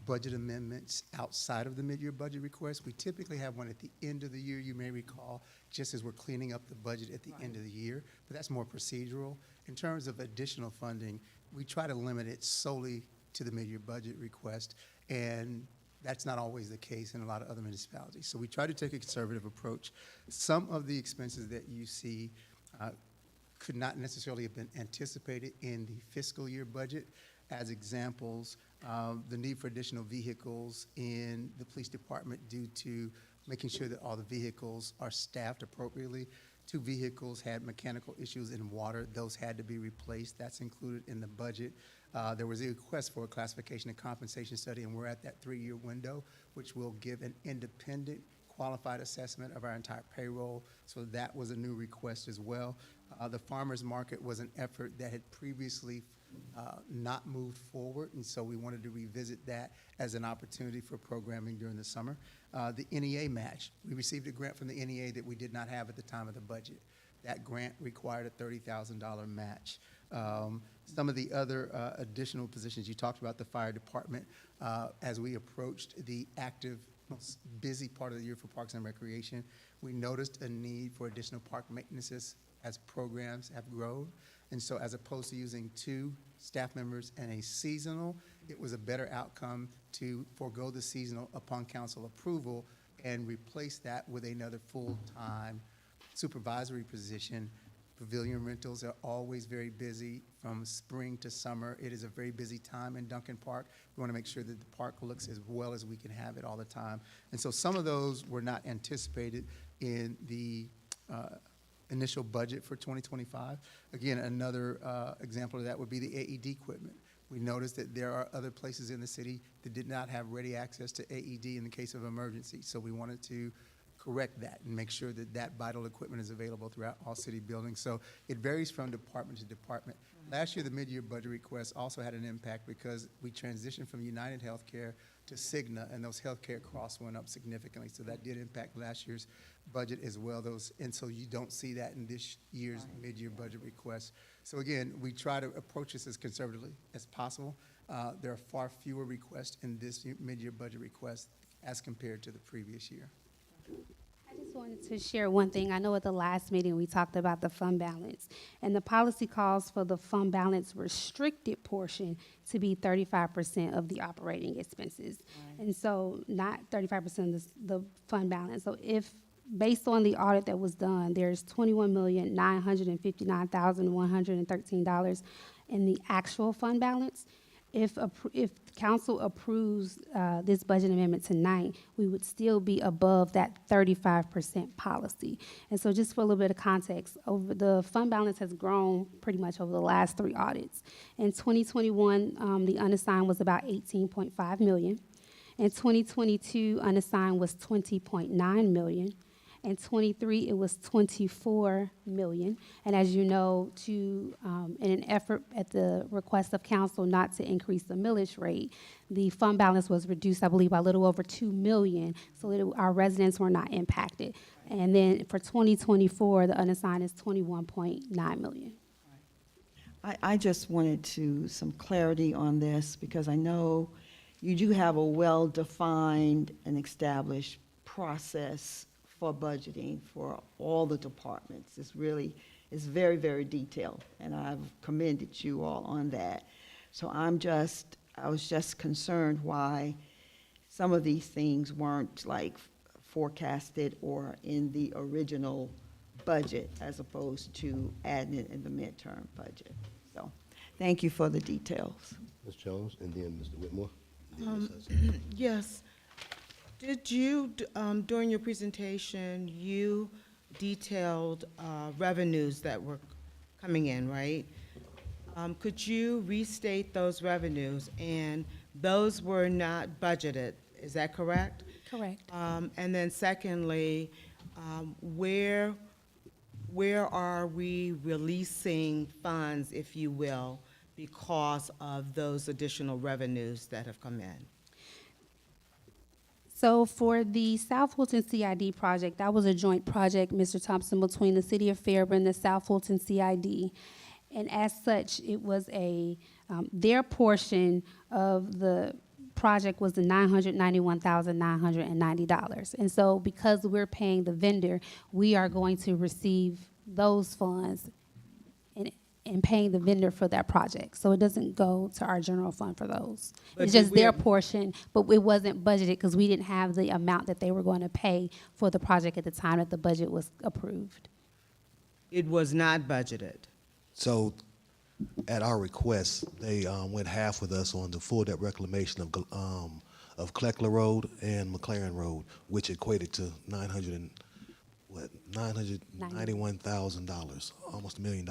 budget amendments outside of the mid-year budget request. We typically have one at the end of the year, you may recall, just as we're cleaning up the budget at the end of the year, but that's more procedural. In terms of additional funding, we try to limit it solely to the mid-year budget request, and that's not always the case in a lot of other municipalities. So we try to take a conservative approach. Some of the expenses that you see could not necessarily have been anticipated in the fiscal year budget. As examples, the need for additional vehicles in the police department due to making sure that all the vehicles are staffed appropriately. 2 vehicles had mechanical issues in water. Those had to be replaced. That's included in the budget. There was a request for a classification and compensation study, and we're at that 3-year window, which will give an independent qualified assessment of our entire payroll. So that was a new request as well. The farmers market was an effort that had previously not moved forward, and so we wanted to revisit that as an opportunity for programming during the summer. The NEA match, we received a grant from the NEA that we did not have at the time of the budget. That grant required a $30,000 match. Some of the other additional positions, you talked about the fire department. As we approached the active, most busy part of the year for Parks and Recreation, we noticed a need for additional park maintenances as programs have grown. And so as opposed to using 2 staff members and a seasonal, it was a better outcome to forego the seasonal upon council approval and replace that with another full-time supervisory position. Pavilion rentals are always very busy from spring to summer. It is a very busy time in Duncan Park. We want to make sure that the park looks as well as we can have it all the time. And so some of those were not anticipated in the initial budget for 2025. Again, another example of that would be the AED equipment. We noticed that there are other places in the city that did not have ready access to AED in the case of emergency. So we wanted to correct that and make sure that that vital equipment is available throughout all city buildings. So it varies from department to department. Last year, the mid-year budget request also had an impact because we transitioned from United Healthcare to Cigna, and those healthcare costs went up significantly. So that did impact last year's budget as well. And so you don't see that in this year's mid-year budget request. So again, we try to approach this as conservatively as possible. There are far fewer requests in this mid-year budget request as compared to the previous year. I just wanted to share one thing. I know at the last meeting we talked about the fund balance, and the policy calls for the fund balance restricted portion to be 35% of the operating expenses. And so not 35% of the fund balance. So if, based on the audit that was done, there's $21,959,113 in the actual fund balance. If council approves this budget amendment tonight, we would still be above that 35% policy. And so just for a little bit of context, the fund balance has grown pretty much over the last 3 audits. In 2021, the unassigned was about $18.5 million. In 2022, unassigned was $20.9 million. In 23, it was $24 million. And as you know, in an effort at the request of council not to increase the millage rate, the fund balance was reduced, I believe, by a little over $2 million, so that our residents were not impacted. And then for 2024, the unassigned is $21.9 million. I just wanted some clarity on this because I know you do have a well-defined and established process for budgeting for all the departments. It's very, very detailed, and I've commended you all on that. So I was just concerned why some of these things weren't like forecasted or in the original budget as opposed to adding it in the midterm budget. So, thank you for the details. Ms. Jones, and then Mr. Whitmore. and then Ms. Hudson. Yes. Did you, during your presentation, you detailed revenues that were coming in, right? Could you restate those revenues? And those were not budgeted, is that correct? Correct. And then secondly, where are we releasing funds, if you will, because of those additional revenues that have come in? So for the South Fulton CID project, that was a joint project, Mr. Thompson, between the City of Fairburn, the South Fulton CID. And as such, it was their portion of the project was the $991,990. And so because we're paying the vendor, we are going to receive those funds and paying the vendor for that project. So it doesn't go to our general fund for those. But It's did just we their have- portion, but it wasn't budgeted because we didn't have the amount that they were going to pay for the project at the time that the budget was approved. It was not budgeted. So, at our request, they went half with us on the full depth reclamation of Kleckler Road and McLaren Road, which equated to $991,000, almost $1 million.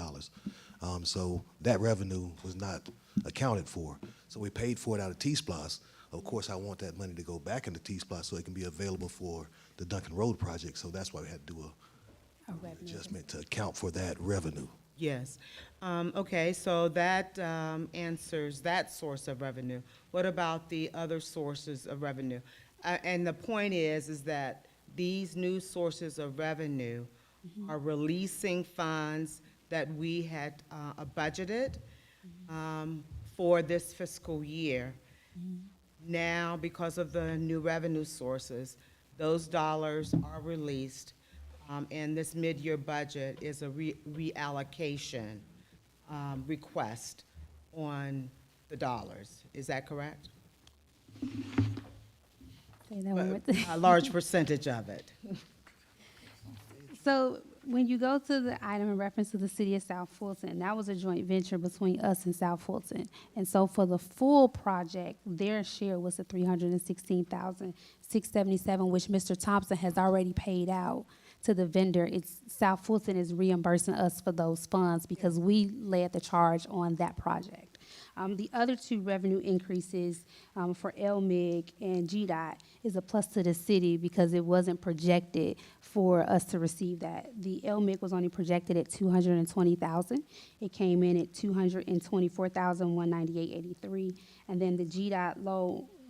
So that revenue was not accounted for. So we paid for it out of T-Splosh. Of course, I want that money to go back into T-Splosh so it can be available for the Duncan Road project. So that's why we had to do an adjustment to account for that revenue. Yes. Okay, so that answers that source of revenue. What about the other sources of revenue? And the point is that these new sources of revenue are releasing funds that we had budgeted for this fiscal year. Now, because of the new revenue sources, those dollars are released, and this mid-year budget is a reallocation request on the dollars. Is that correct? Say that one more time. A large percentage of it. So when you go to the item in reference to the City of South Fulton, that was a joint venture between us and South Fulton. And so for the full project, their share was the $316,677, which Mr. Thompson has already paid out to the vendor. South Fulton is reimbursing us for those funds because we led the charge on that project. The other two revenue increases for LMIG and GDOT is a plus to the city because it wasn't projected for us to receive that. The LMIG was only projected at $220,000. It came in at $224,198.83, and then the GDOT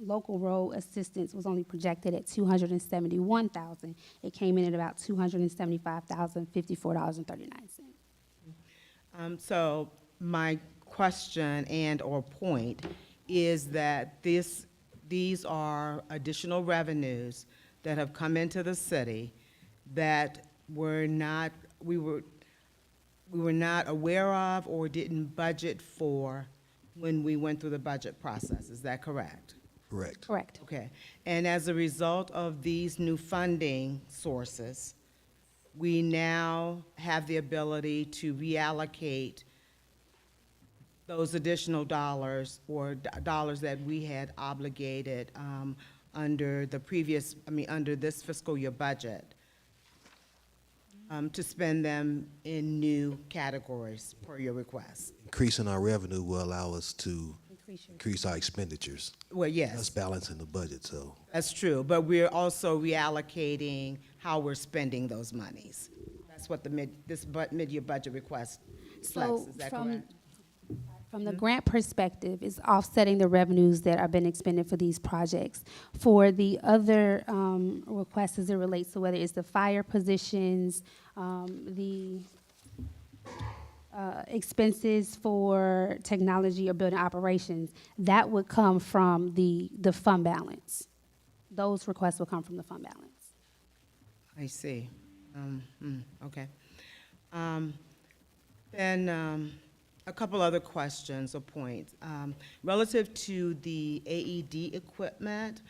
local road assistance was only projected at $271,000. It came in at about $275,054.39. So my question and/or point is that these are additional revenues that have come into the city that we were not aware of or didn't budget for when we went through the budget process. Is that correct? Correct. Correct. Okay. And as a result of these new funding sources, we now have the ability to reallocate those additional dollars or dollars that we had obligated under this fiscal year budget to spend them in new categories per your request. Increasing our revenue will allow us to increase our expenditures. Well, yes. That's balancing the budget, so. That's true, but we're also reallocating how we're spending those monies. That's what this mid-year budget request reflects, is that correct? From the grant perspective, it's offsetting the revenues that are being expended for these projects. For the other requests as it relates to whether it's the fire positions, the expenses for technology or building operations, that would come from the fund balance. Those requests will come from the fund balance. I see. Okay. Then a couple other questions or points. Relative to the AED equipment,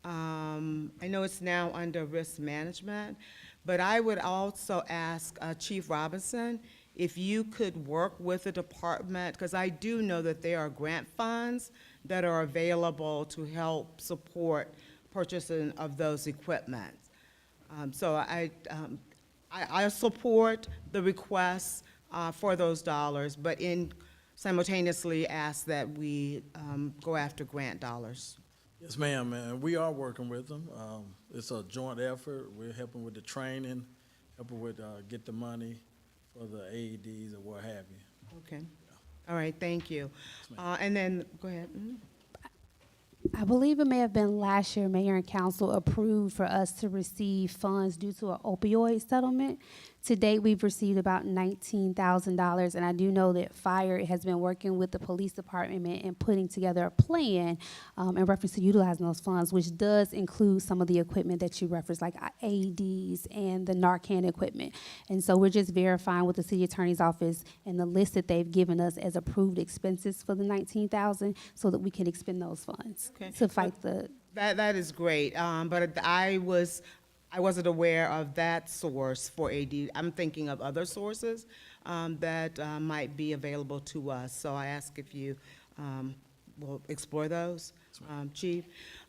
I know it's now under risk management, but I would also ask Chief Robinson if you could work with the department, because I do know that there are grant funds that are available to help support purchasing of those equipment. So I support the requests for those dollars, but simultaneously ask that we go after grant dollars. Yes, ma'am, and we are working with them. It's a joint effort. We're helping with the training, helping with get the money for the AEDs or what have you. Okay. All right, thank you. And then, go ahead. I believe it may have been last year, Mayor and Council approved for us to receive funds due to an opioid settlement. To date, we've received about $19,000, and I do know that Fire has been working with the police department and putting together a plan in reference to utilizing those funds, which does include some of the equipment that you referenced, like AEDs and the Narcan equipment. And so we're just verifying with the city attorney's office and the list that they've given us as approved expenses for the $19,000 so that we can expend those funds to fight the. That is great, but I wasn't aware of that source for AD. I'm thinking of other sources that might be available to us. So I ask if you will explore those, Chief.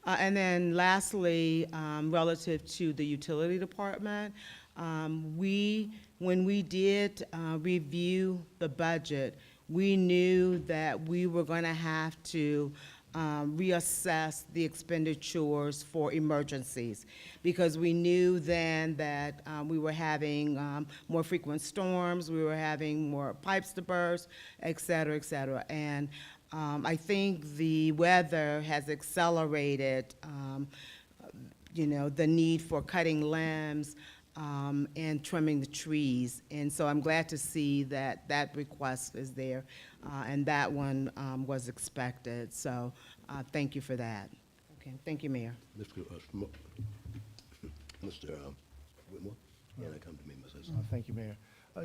And then lastly, relative to the utility department, when we did review the budget, we knew that we were going to have to reassess the expenditures for emergencies, because we knew then that we were having more frequent storms, we were having more pipes to burst, et cetera, and I think the weather has accelerated, the need for cutting limbs and trimming the trees, and so I'm glad to see that that request is there, and that one was expected, so thank you for that. Okay, thank you, Mayor. Mr. Whitmore, yeah, that come to me, Mrs. Thank you, Mayor.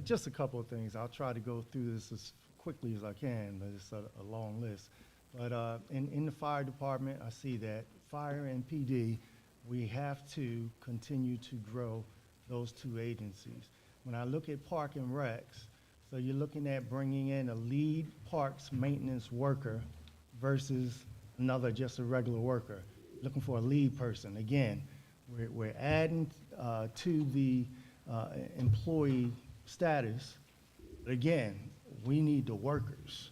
Just a couple of things. I'll try to go through this as quickly as I can, but it's a long list. But in the fire department, I see that fire and PD, we have to continue to grow those two agencies. When I look at Park and Recs, so you're looking at bringing in a lead parks maintenance worker versus another just a regular worker, looking for a lead person. Again, we're adding to the employee status, but again, we need the workers.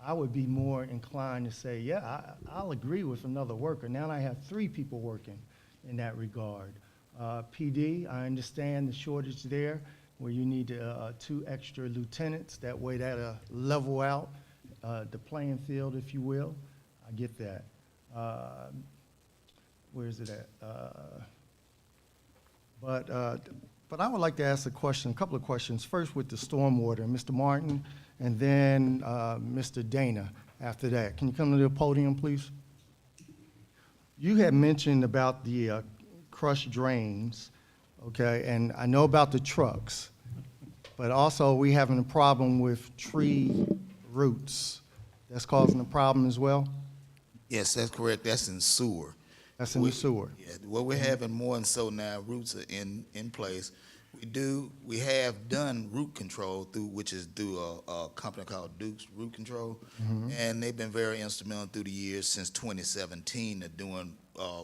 I would be more inclined to say, yeah, I'll agree with another worker. Now I have 3 people working in that regard. PD, I understand the shortage there, where you need 2 extra lieutenants. That way that'll level out the playing field, if you will. I get that. Where is it at? But I would like to ask a couple of questions. First with the stormwater, Mr. Martin, and then Mr. Dana after that. Can you come to the podium, please? You had mentioned about the crushed drains, okay, and I know about the trucks, but also we having a problem with tree roots. That's causing a problem as well? Yes, that's correct. That's in sewer. That's in the sewer. Yeah, well, we're having more and so now roots are in place. We have done root control which is through a company called Duke's Root Control, and they've been very instrumental through the years since 2017 of doing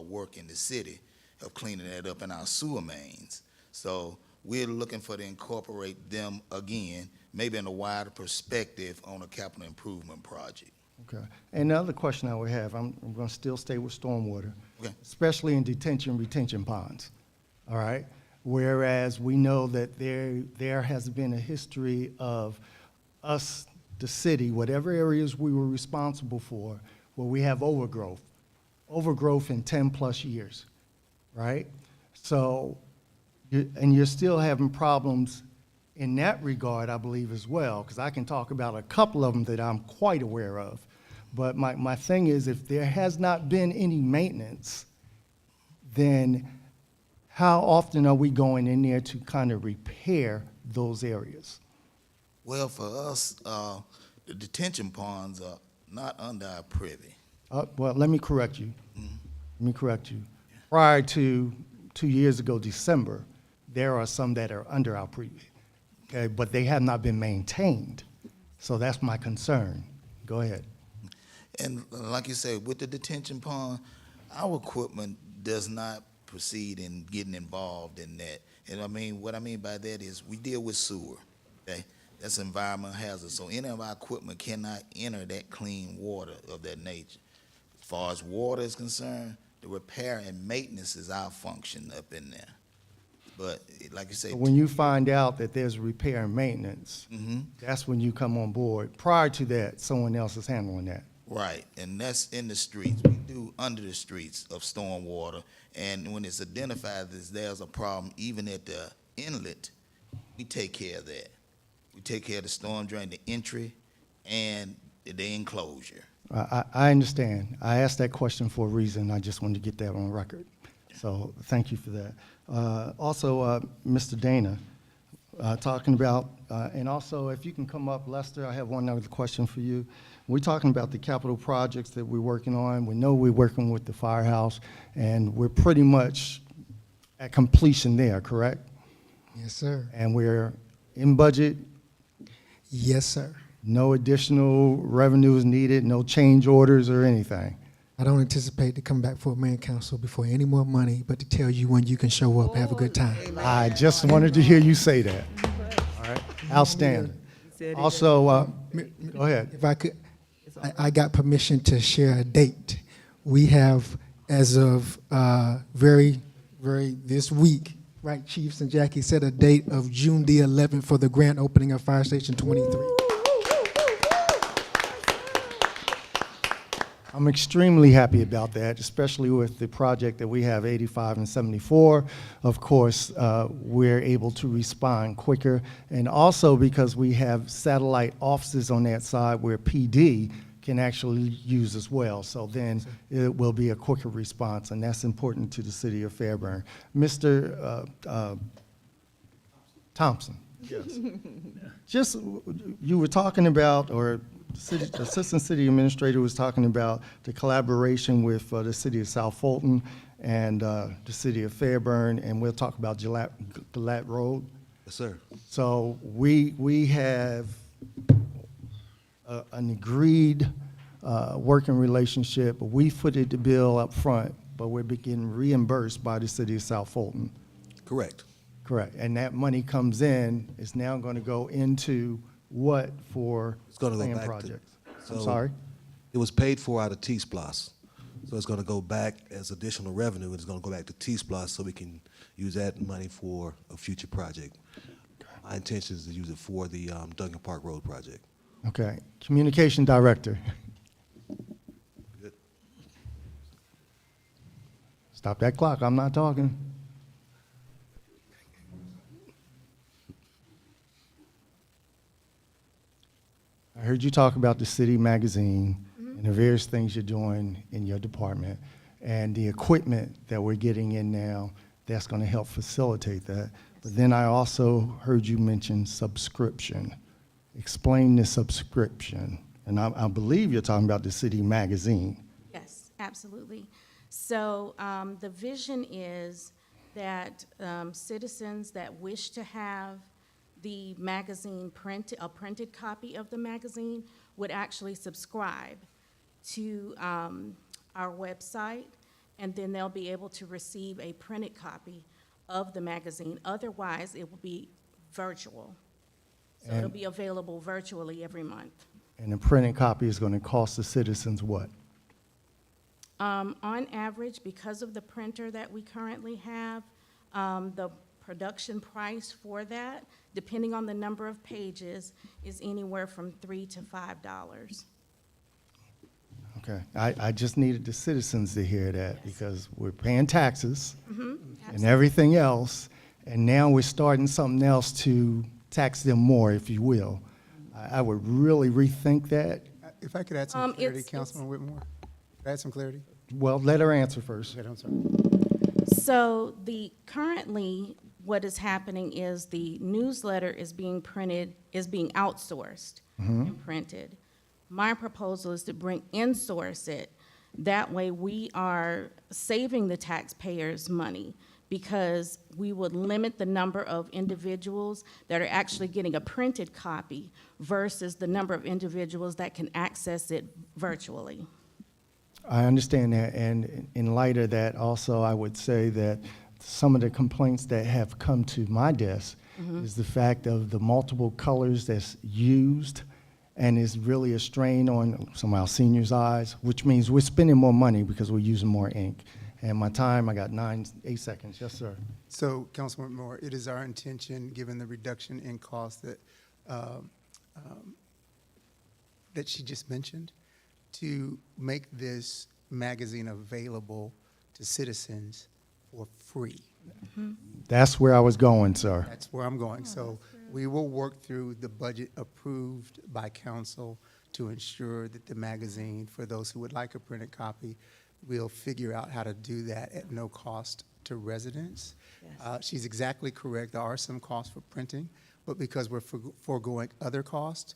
work in the city of cleaning that up in our sewer mains. So we're looking to incorporate them again, maybe in a wider perspective on a capital improvement project. Okay. And the other question I would have, I'm going to still stay with stormwater, Okay. especially in retention ponds, all right? Whereas we know that there has been a history of us, the city, whatever areas we were responsible for, where we have overgrowth in 10+ years, right? So, you're still having problems in that regard, I believe as well, because I can talk about a couple of them that I'm quite aware of. But my thing is, if there has not been any maintenance, then how often are we going in there to kind of repair those areas? Well, for us, the detention ponds are not under our privy. Well, let me correct you. Let me correct you. Prior to 2 years ago, December, there are some that are under our privy, okay? But they have not been maintained. So that's my concern. Go ahead. And like you say, with the detention pond, our equipment does not proceed in getting involved in that. And I mean, what I mean by that is we deal with sewer, okay? That's environmental hazard. So any of our equipment cannot enter that clean water of that nature. As far as water is concerned, the repair and maintenance is our function up in there. But like you say, When you find out that there's repair and maintenance, that's when you come on board. Prior to that, someone else is handling that. right, and that's in the streets. We do under the streets of stormwater, and when it's identified that there's a problem, even at the inlet, we take care of that. We take care of the storm drain, the entry, and the enclosure. I understand. I asked that question for a reason. I just wanted to get that on record. So thank you for that. Also, Mr. Dana, talking about, and also if you can come up, Lester, I have one other question for you. We're talking about the capital projects that we're working on. We know we're working with the firehouse, and we're pretty much at completion there, correct? Yes, sir. And we're in budget? Yes, sir. No additional revenues needed, no change orders or anything? I don't anticipate to come back for a mayor and council before any more money, but to tell you when you can show up, have a good time. I just wanted to hear you say that. All right, outstanding. Also, go ahead. If I could, I got permission to share a date. We have, as of very this week, right, Chiefs and Jackie, set a date of June the 11th for the grand opening of Fire Station 23. I'm extremely happy about that, especially with the project that we have 85 and 74. Of course, we're able to respond quicker, and also because we have satellite offices on that side where PD can actually use as well. So then it will be a quicker response, and that's important to the city of Fairburn. Mr. Thompson. Yes. Just, you were talking about, or the Assistant City Administrator was talking about the collaboration with the City of South Fulton and the City of Fairburn, and we'll talk about Gillette Road. Yes, sir. So we have an agreed working relationship. We footed the bill up front, but we're getting reimbursed by the City of South Fulton. Correct. Correct. And that money comes in, it's now going to go into what for It's going to go planned back projects? to. I'm sorry? It was paid for out of T-Splosh. So it's going to go back as additional revenue, and it's going to go back to T-Splosh so we can use that money for a future project. My intention is to use it for the Duncan Park Road project. Okay. Communication Director. Good. Stop that clock, I'm not talking. I heard you talk about the city magazine and the various things you're doing in your department and the equipment that we're getting in now that's going to help facilitate that. But then I also heard you mention subscription. Explain the subscription. And I believe you're talking about the city magazine. Yes, absolutely. So the vision is that citizens that wish to have the magazine a printed copy of the magazine would actually subscribe to our website, and then they'll be able to receive a printed copy of the magazine. Otherwise, it will be virtual. So it'll be available virtually every month. And the printed copy is going to cost the citizens what? On average, because of the printer that we currently have, the production price for that, depending on the number of pages, is anywhere from $3 to $5. Okay, I just needed the citizens to hear that because we're paying taxes and everything else, and now we're starting something else to tax them more, if you will. I would really rethink that. If I could add some clarity, it's- Councilman Whitmore, could I add some clarity? Well, let her answer first. Okay, I'm sorry. So currently, what is happening is the newsletter is being outsourced and printed. My proposal is to insource it. That way, we are saving the taxpayers money because we would limit the number of individuals that are actually getting a printed copy versus the number of individuals that can access it virtually. I understand that, and in light of that, also, I would say that some of the complaints that have come to my desk is the fact of the multiple colors that's used, and is really a strain on some of our seniors' eyes, which means we're spending more money because we're using more ink. And my time, I got 8 seconds. Yes, sir. So, Councilman Whitmore, it is our intention, given the reduction in cost that that she just mentioned, to make this magazine available to citizens for free. That's where I was going, sir. That's where I'm going. So we will work through the budget approved by council to ensure that the magazine, for those who would like a printed copy, we'll figure out how to do that at no cost to residents. She's exactly correct. There are some costs for printing, but because we're foregoing other costs,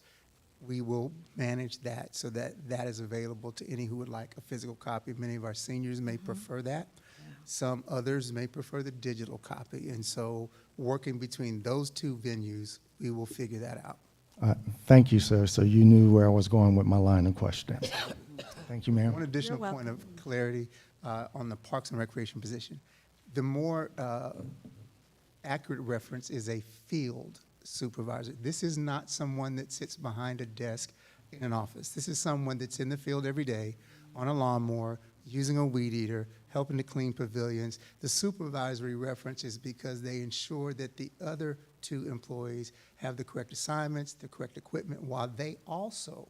we will manage that so that that is available to any who would like a physical copy. Many of our seniors may prefer that. Some others may prefer the digital copy. And so working between those two venues, we will figure that out. Thank you, sir. So you knew where I was going with my line of questioning. Thank you, ma'am. One additional point of clarity on the Parks and Recreation position. The more accurate reference is a field supervisor. This is not someone that sits behind a desk in an office. This is someone that's in the field every day on a lawnmower, using a weed eater, helping to clean pavilions. The supervisory reference is because they ensure that the other two employees have the correct assignments, the correct equipment, while they also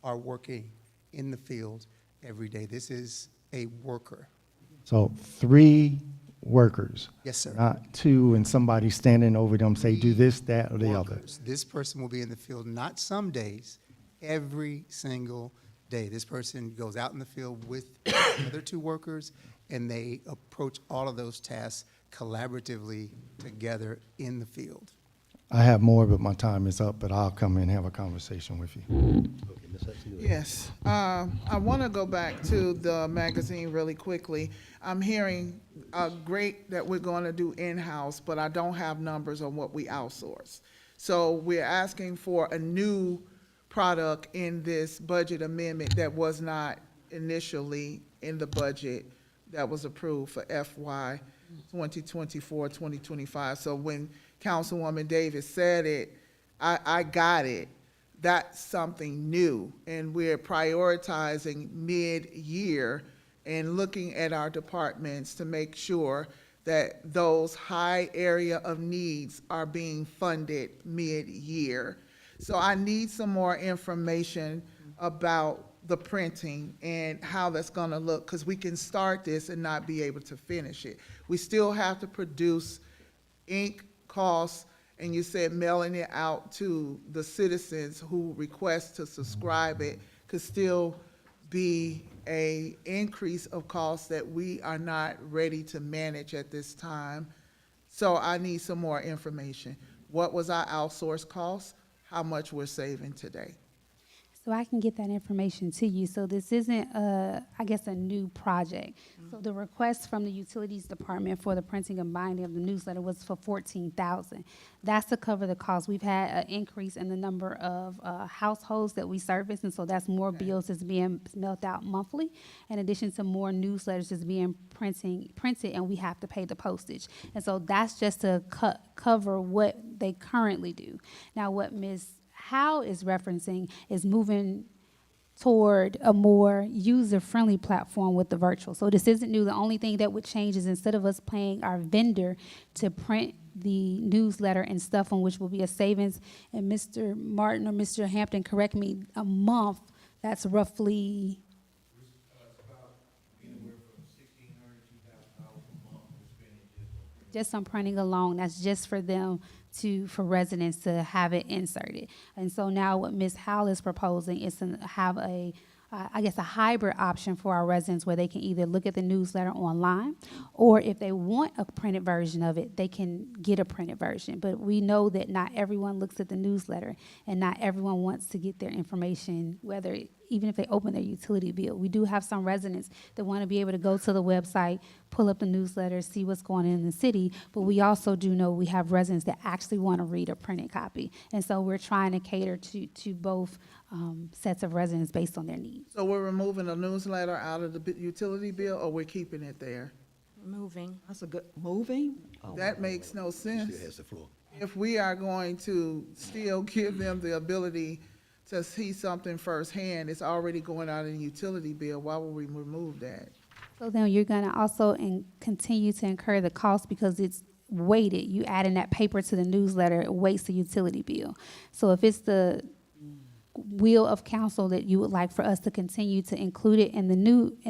are working in the field every day. This is a worker. So 3 workers. Yes, sir. Not 2 and somebody standing over them say, do this, that, or the other. Workers. This person will be in the field not some days, every single day. This person goes out in the field with the other 2 workers, and they approach all of those tasks collaboratively together in the field. I have more, but my time is up, but I'll come in and have a conversation with you. Okay, Ms. Hudson, go ahead. Yes, I want to go back to the magazine really quickly. I'm hearing great that we're going to do in-house, but I don't have numbers on what we outsource. So we're asking for a new product in this budget amendment that was not initially in the budget that was approved for FY 2024, 2025. So when Councilwoman Davis said it, I got it. That's something new, and we're prioritizing mid-year and looking at our departments to make sure that those high area of needs are being funded mid-year. So I need some more information about the printing and how that's going to look, because we can start this and not be able to finish it. We still have to produce ink costs, and you said mailing it out to the citizens who request to subscribe it could still be a increase of costs that we are not ready to manage at this time. So I need some more information. What was our outsourced cost? How much we're saving today? So I can get that information to you. So this isn't, I guess, a new project. So the request from the Utilities Department for the printing and binding of the newsletter was for $14,000. That's to cover the cost. We've had an increase in the number of households that we service, and so that's more bills that's being mailed out monthly, in addition to more newsletters that's being printed, and we have to pay the postage. And so that's just to cover what they currently do. Now, what Ms. Howe is referencing is moving toward a more user-friendly platform with the virtual. So this isn't new. The only thing that would change is instead of us paying our vendor to print the newsletter and stuff, on which will be a savings, and Mr. Martin or Mr. Hampton, correct me, a month, that's roughly just on printing alone. That's just for them for residents to have it inserted. And so now what Ms. Howell is proposing is to have a hybrid option for our residents where they can either look at the newsletter online, or if they want a printed version of it, they can get a printed version. But we know that not everyone looks at the newsletter, and not everyone wants to get their information, even if they open their utility bill. We do have some residents that want to be able to go to the website, pull up the newsletter, see what's going on in the city, but we also do know we have residents that actually want to read a printed copy. And so we're trying to cater to both sets of residents based on their needs. So we're removing the newsletter out of the utility bill, or we're keeping it there? Moving. That's a good, moving? Oh, That makes no sense. Still has the floor. If we are going to still give them the ability to see something firsthand, it's already going out in the utility bill, why would we remove that? So then you're going to also continue to incur the cost because it's weighted. You add in that paper to the newsletter, it weights the utility bill. So if it's the will of council that you would like for us to continue to include it in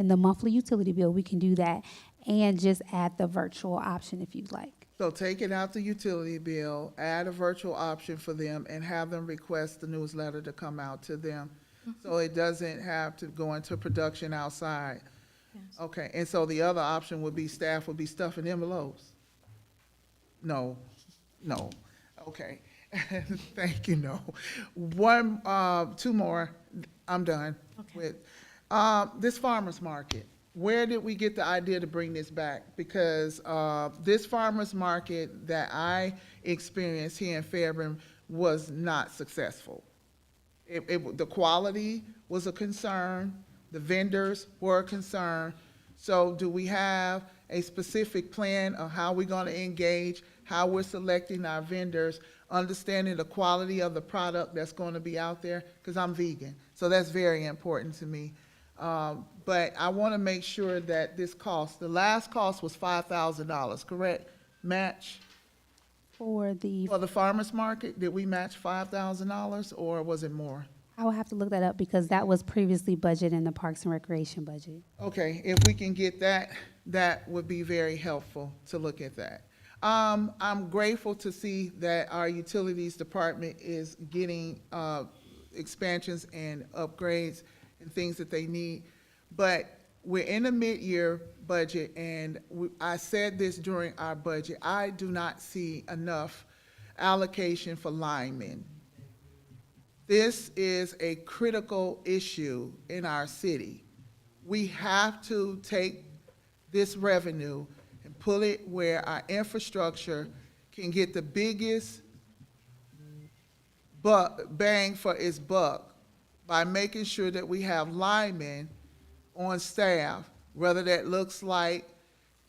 the monthly utility bill, we can do that, and just add the virtual option if you'd like. So take it out the utility bill, add a virtual option for them, and have them request the newsletter to come out to them. So it doesn't have to go into production outside. Okay, and so the other option would be staff would be stuffing envelopes? No, okay. Thank you, no. Two more, I'm done with. This farmer's market. Where did we get the idea to bring this back? Because this farmer's market that I experienced here in Fairburn was not successful. The quality was a concern, the vendors were a concern. So do we have a specific plan of how we're going to engage, how we're selecting our vendors, understanding the quality of the product that's going to be out there? Because I'm vegan, so that's very important to me. But I want to make sure that this cost, the last cost was $5,000, correct? Match? For the farmer's market, did we match $5,000 or was it more? I will have to look that up because that was previously budgeted in the Parks and Recreation budget. Okay, if we can get that, that would be very helpful to look at that. I'm grateful to see that our utilities department is getting expansions and upgrades and things that they need. But we're in a mid-year budget, and I said this during our budget, I do not see enough allocation for linemen. This is a critical issue in our city. We have to take this revenue and put it where our infrastructure can get the biggest bang for its buck by making sure that we have linemen on staff, whether that looks like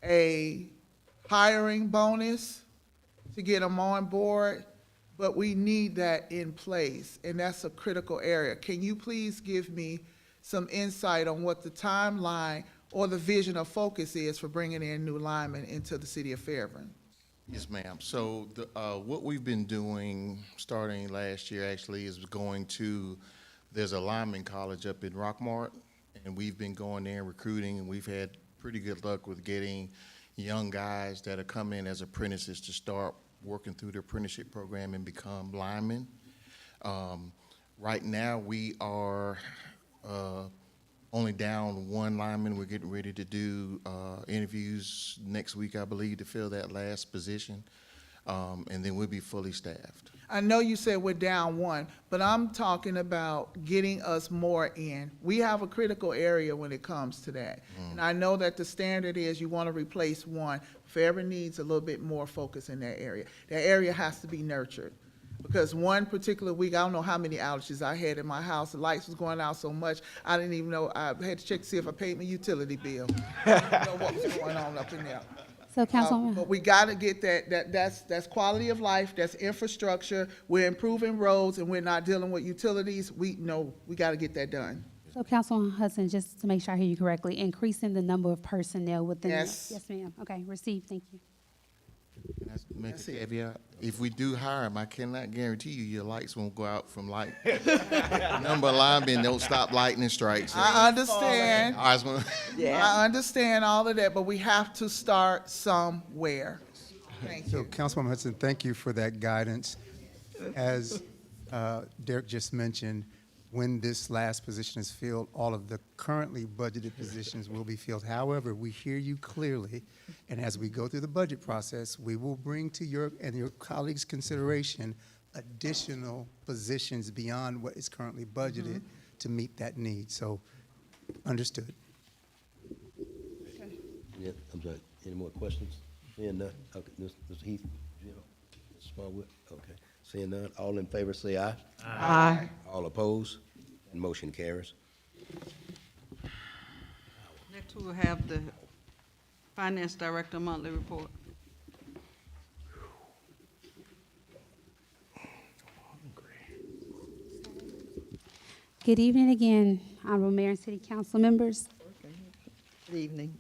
a hiring bonus to get them on board, but we need that in place, and that's a critical area. Can you please give me some insight on what the timeline or the vision or focus is for bringing in new linemen into the city of Fairburn? Yes, ma'am. So what we've been doing starting last year actually is going to, there's a lineman college up in Rockmart, and we've been going there and recruiting, and we've had pretty good luck with getting young guys that are coming in as apprentices to start working through the apprenticeship program and become linemen. Right now, we are only down one lineman. We're getting ready to do interviews next week, I believe, to fill that last position, and then we'll be fully staffed. I know you said we're down one, but I'm talking about getting us more in. We have a critical area when it comes to that. And I know that the standard is you want to replace one. Fairburn needs a little bit more focus in that area. That area has to be nurtured. Because one particular week, I don't know how many outages I had in my house. The lights was going out so much, I didn't even know. I had to check to see if I paid my utility bill. I didn't know what was going on up in there. So, Councilwoman. But we got to get that's quality of life, that's infrastructure. We're improving roads, and we're not dealing with utilities. We got to get that done. So, Councilwoman Hudson, just to make sure I hear you correctly, increasing the number of personnel within. Yes. Yes, ma'am. Okay, received. Thank you. Can I make a caveat? If we do hire them, I cannot guarantee you your lights won't go out from light. Number of linemen don't stop lightning strikes. I understand. Yeah. I understand all of that, but we have to start somewhere. Thank So, you. Councilwoman Hudson, thank you for that guidance. As Derek just mentioned, when this last position is filled, all of the currently budgeted positions will be filled. However, we hear you clearly, and as we go through the budget process, we will bring to your and your colleagues' consideration additional positions beyond what is currently budgeted to meet that need. So, understood. Yeah, I'm sorry, any more questions? Seeing none, okay, Mr. Heath, Ms. Smallwood, okay. Seeing none, all in favor say aye. Aye. All opposed, and motion carries. Next, we'll have the Finance Director monthly report. Good evening again, Honorable Mayor and City Council members. Good evening.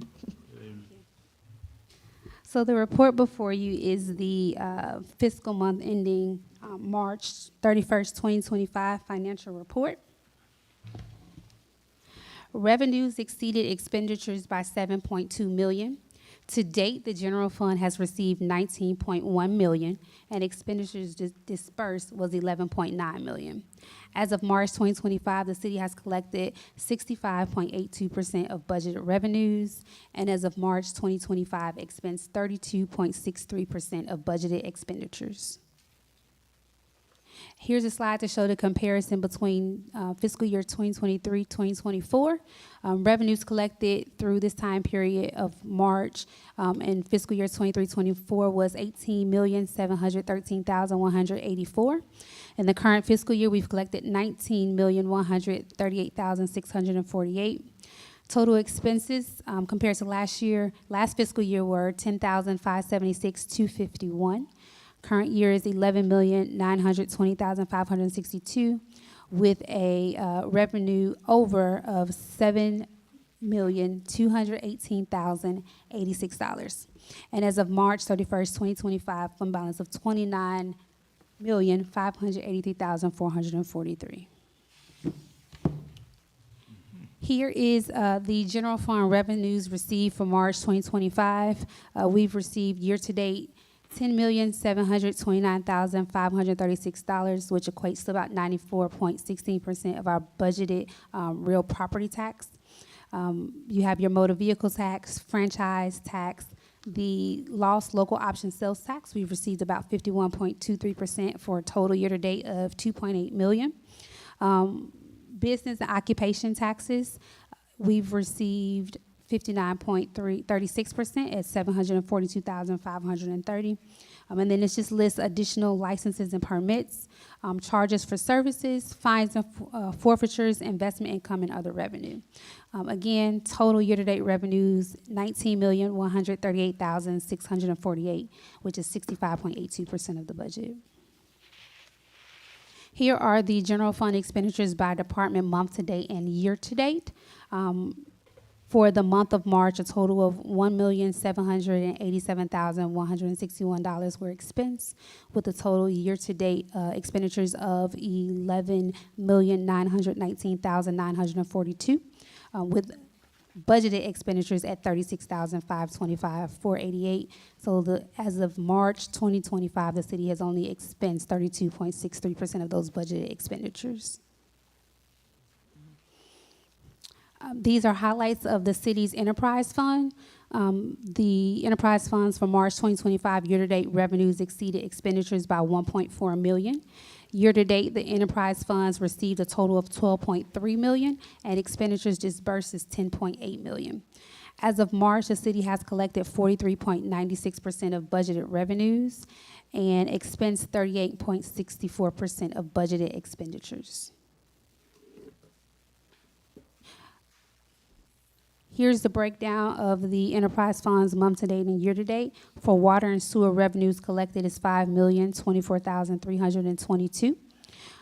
So the report before you is the fiscal month ending March 31st, 2025 financial report. Revenues exceeded expenditures by 7.2 million. To date, the general fund has received 19.1 million, and expenditures dispersed was 11.9 million. As of March 2025, the city has collected 65.82% of budgeted revenues, and as of March 2025, expensed 32.63% of budgeted expenditures. Here's a slide to show the comparison between fiscal year 2023, 2024. Revenues collected through this time period of March and fiscal year 23, 24 was 18,713,184. In the current fiscal year, we've collected 19,138,648. Total expenses compared to last fiscal year were 10,576,251. Current year is 11,920,562 with a revenue over of $7,218,086. And as of March 31st, 2025, fund balance of $29,583,443. Here is the general fund revenues received for March 2025. We've received year-to-date $10,729,536, which equates to about 94.16% of our budgeted real property tax. You have your motor vehicle tax, franchise tax, the lost local option sales tax. We've received about 51.23% for a total year-to-date of $2.8 million. Business and occupation taxes, we've received 59.36% at $742,530. And then it just lists additional licenses and permits, charges for services, fines and forfeitures, investment income, and other revenue. Again, total year-to-date revenues, $19,138,648, which is 65.82% of the budget. Here are the general fund expenditures by department month-to-date and year-to-date. For the month of March, a total of $1,787,161 were expensed, with a total year-to-date expenditures of $11,919,942, with budgeted expenditures at $36,525,488. So as of March 2025, the city has only expensed 32.63% of those budgeted expenditures. These are highlights of the city's enterprise fund. The enterprise funds for March 2025 year-to-date revenues exceeded expenditures by 1.4 million. Year-to-date, the enterprise funds received a total of 12.3 million, and expenditures disbursed is 10.8 million. As of March, the city has collected 43.96% of budgeted revenues and expensed 38.64% of budgeted expenditures. Here's the breakdown of the enterprise funds month-to-date and year-to-date. For water and sewer, revenues collected is $5,024,322.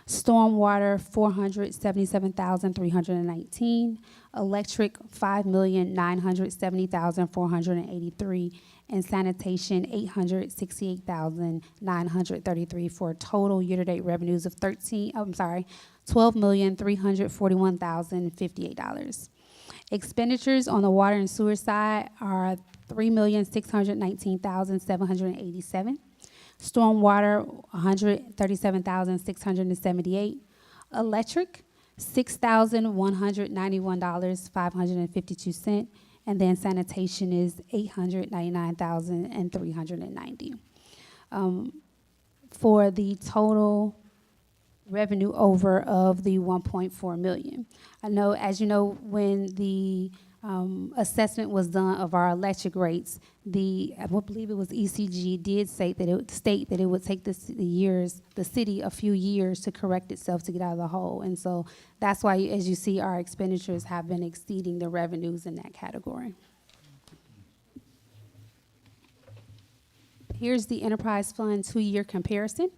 Stormwater, $477,319. Electric, $5,970,483. And sanitation, $868,933 for a total year-to-date revenues of $12,341,058. Expenditures on the water and sewer side are $3,619,787. Stormwater, $137,678. Electric, $6,191.552. And then sanitation is $899,390. For the total revenue over of the 1.4 million. I know, as you know, when the assessment was done of our electric rates, I believe it was ECG did state that it would take the city a few years to correct itself to get out of the hole. And so that's why, as you see, our expenditures have been exceeding the revenues in that category. Here's the enterprise fund 2-year comparison.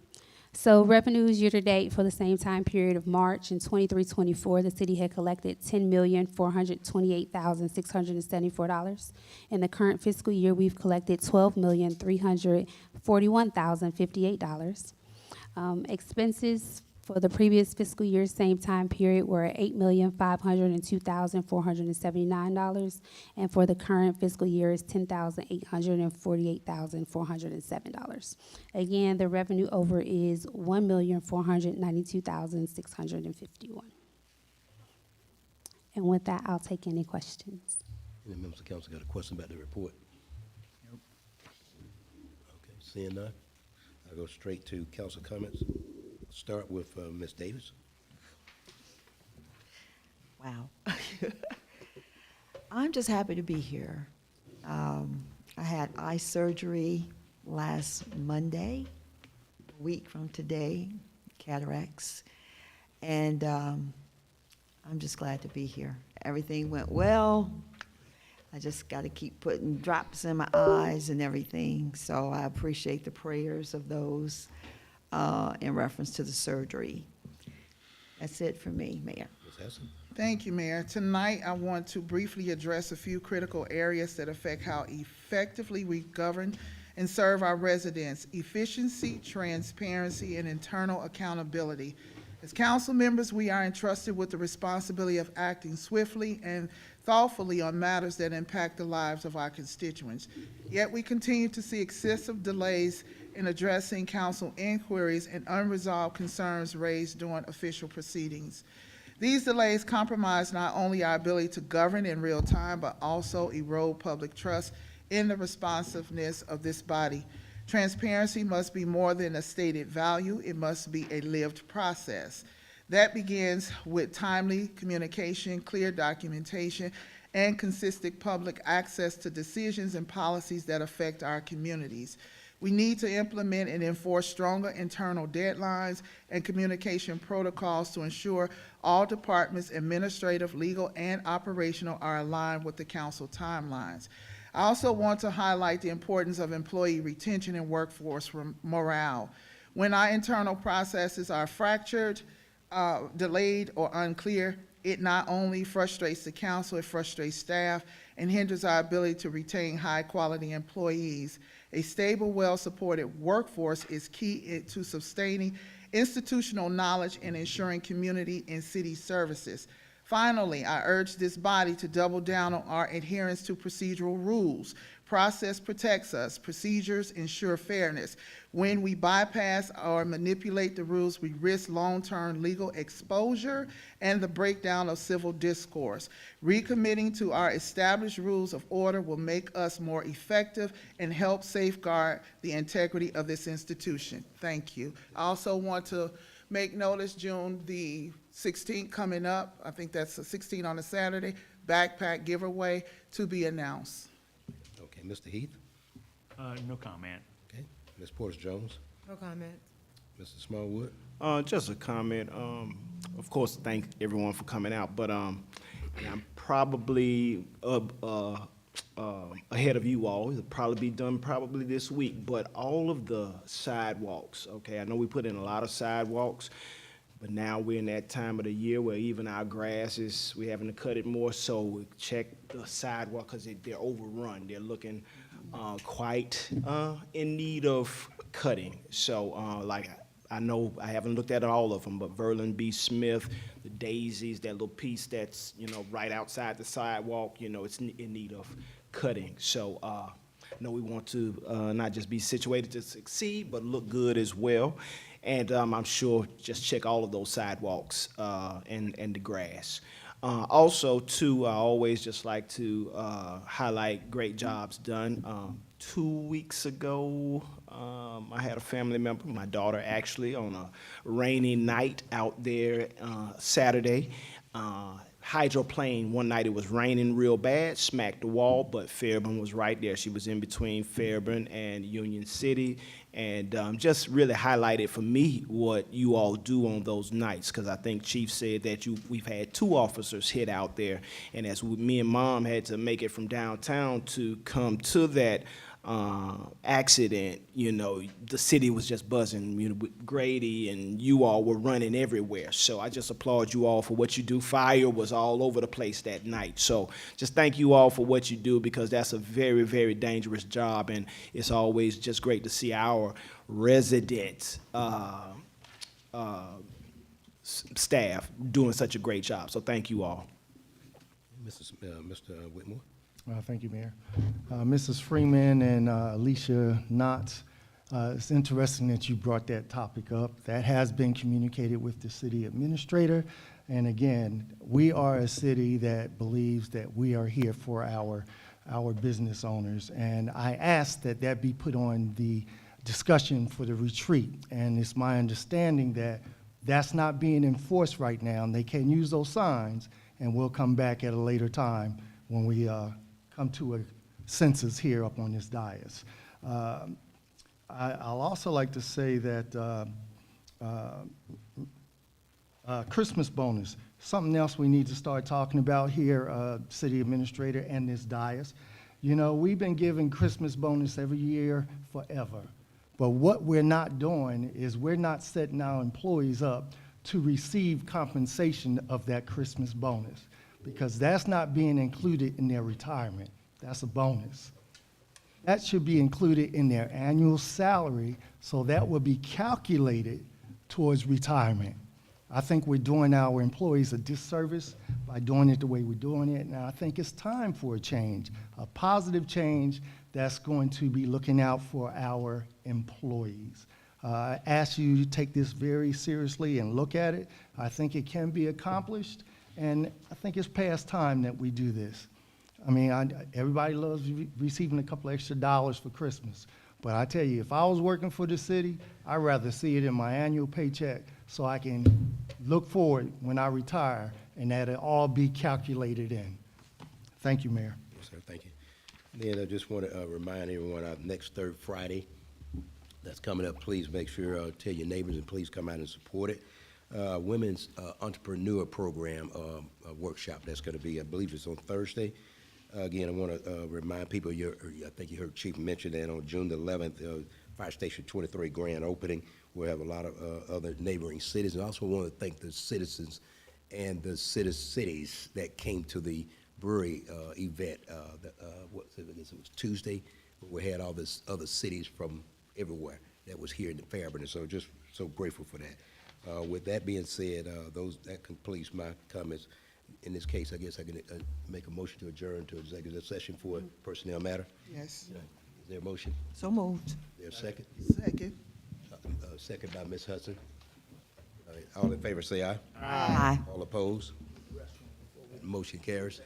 So revenues year-to-date for the same time period of March in 23-24, the city had collected $10,428,674. In the current fiscal year, we've collected $12,341,058. Expenses for the previous fiscal year, same time period, were $8,502,479, and for the current fiscal year is $10,848,407. Again, the revenue over is $1,492,651. And with that, I'll take any questions. Any members of council got a question about the report? Nope. Okay, seeing none, I'll go straight to council comments. Start with Ms. Davis. Wow. I'm just happy to be here. I had eye surgery last Monday, a week from today, cataracts, and I'm just glad to be here. Everything went well. I just got to keep putting drops in my eyes and everything, so I appreciate the prayers of those in reference to the surgery. That's it for me, Mayor. Ms. Hessen. Thank you, Mayor. Tonight, I want to briefly address a few critical areas that affect how effectively we govern and serve our residents: efficiency, transparency, and internal accountability. As council members, we are entrusted with the responsibility of acting swiftly and thoughtfully on matters that impact the lives of our constituents. Yet we continue to see excessive delays in addressing council inquiries and unresolved concerns raised during official proceedings. These delays compromise not only our ability to govern in real time, but also erode public trust in the responsiveness of this body. Transparency must be more than a stated value. It must be a lived process. That begins with timely communication, clear documentation, and consistent public access to decisions and policies that affect our communities. We need to implement and enforce stronger internal deadlines and communication protocols to ensure all departments, administrative, legal, and operational, are aligned with the council timelines. I also want to highlight the importance of employee retention and workforce morale. When our internal processes are fractured, delayed, or unclear, it not only frustrates the council, it frustrates staff and hinders our ability to retain high-quality employees. A stable, well-supported workforce is key to sustaining institutional knowledge and ensuring community and city services. Finally, I urge this body to double down on our adherence to procedural rules. Process protects us. Procedures ensure fairness. When we bypass or manipulate the rules, we risk long-term legal exposure and the breakdown of civil discourse. Recommitting to our established rules of order will make us more effective and help safeguard the integrity of this institution. Thank you. I also want to make notice, June the 16th coming up, I think that's the 16th on a Saturday, backpack giveaway to be announced. Okay, Mr. Heath. No comment. Okay, Ms. Porter-Jones. No comment. Mr. Smallwood. Just a comment. Of course, thank everyone for coming out, but and I'm probably ahead of you all. It'll probably be done probably this week, but all of the sidewalks, okay, I know we put in a lot of sidewalks, but now we're in that time of the year where even our grass is, we're having to cut it more, so we check the sidewalk because they're overrun. They're looking quite in need of cutting. So like, I know I haven't looked at all of them, but Verlin B. Smith, the daisies, that little piece that's, right outside the sidewalk, it's in need of cutting. So I know we want to not just be situated to succeed, but look good as well. And I'm sure just check all of those sidewalks and the grass. Also, too, I always just like to highlight great jobs done. 2 weeks ago, I had a family member, my daughter actually, on a rainy night out there Saturday. Hydroplane, one night it was raining real bad, smacked the wall, but Fairburn was right there. She was in between Fairburn and Union City, and just really highlighted for me what you all do on those nights, because I think Chief said that we've had 2 officers hit out there, and as me and Mom had to make it from downtown to come to that accident, you know, the city was just buzzing. You know, with Grady and you all were running everywhere. So I just applaud you all for what you do. Fire was all over the place that night. So just thank you all for what you do, because that's a very, very dangerous job, and it's always just great to see our resident staff doing such a great job. So thank you all. Mr. Whitmore? Thank you, Mayor. Mrs. Freeman and Alicia Knotts, it's interesting that you brought that topic up. That has been communicated with the city administrator. And again, we are a city that believes that we are here for our business owners. And I asked that that be put on the discussion for the retreat. And it's my understanding that that's not being enforced right now, and they can use those signs, and we'll come back at a later time when we come to a census here up on this dais. I'll also like to say that Christmas bonus, something else we need to start talking about here, city administrator and this dais. You know, we've been giving Christmas bonus every year forever. But what we're not doing is we're not setting our employees up to receive compensation of that Christmas bonus, because that's not being included in their retirement. That's a bonus. That should be included in their annual salary, so that will be calculated towards retirement. I think we're doing our employees a disservice by doing it the way we're doing it, and I think it's time for a change, a positive change that's going to be looking out for our employees. I ask you to take this very seriously and look at it. I think it can be accomplished, and I think it's past time that we do this. I mean, everybody loves receiving a couple extra dollars for Christmas, but I tell you, if I was working for the city, I'd rather see it in my annual paycheck so I can look forward when I retire, and that it all be calculated in. Thank you, Mayor. Yes, sir, thank you. Then I just want to remind everyone, our next third Friday that's coming up, please make sure, tell your neighbors, and please come out and support it. Women's Entrepreneur Program workshop that's going to be, I believe it's on Thursday. Again, I want to remind people, I think you heard Chief mention that on June the 11th, Fire Station 23 grand opening. We'll have a lot of other neighboring cities. And I also want to thank the citizens and the cities that came to the brewery event. What was it? I guess it was Tuesday. We had all this other cities from everywhere that was here in the Fairburn. So just so grateful for that. With that being said, that completes my comments. In this case, I guess I can make a motion to adjourn to executive session for a personnel matter. Yes. Is there a motion? So moved. Is there a second? Second. Second by Ms. Hudson. All right, all in favor, say aye. Aye. All opposed? Motion carries.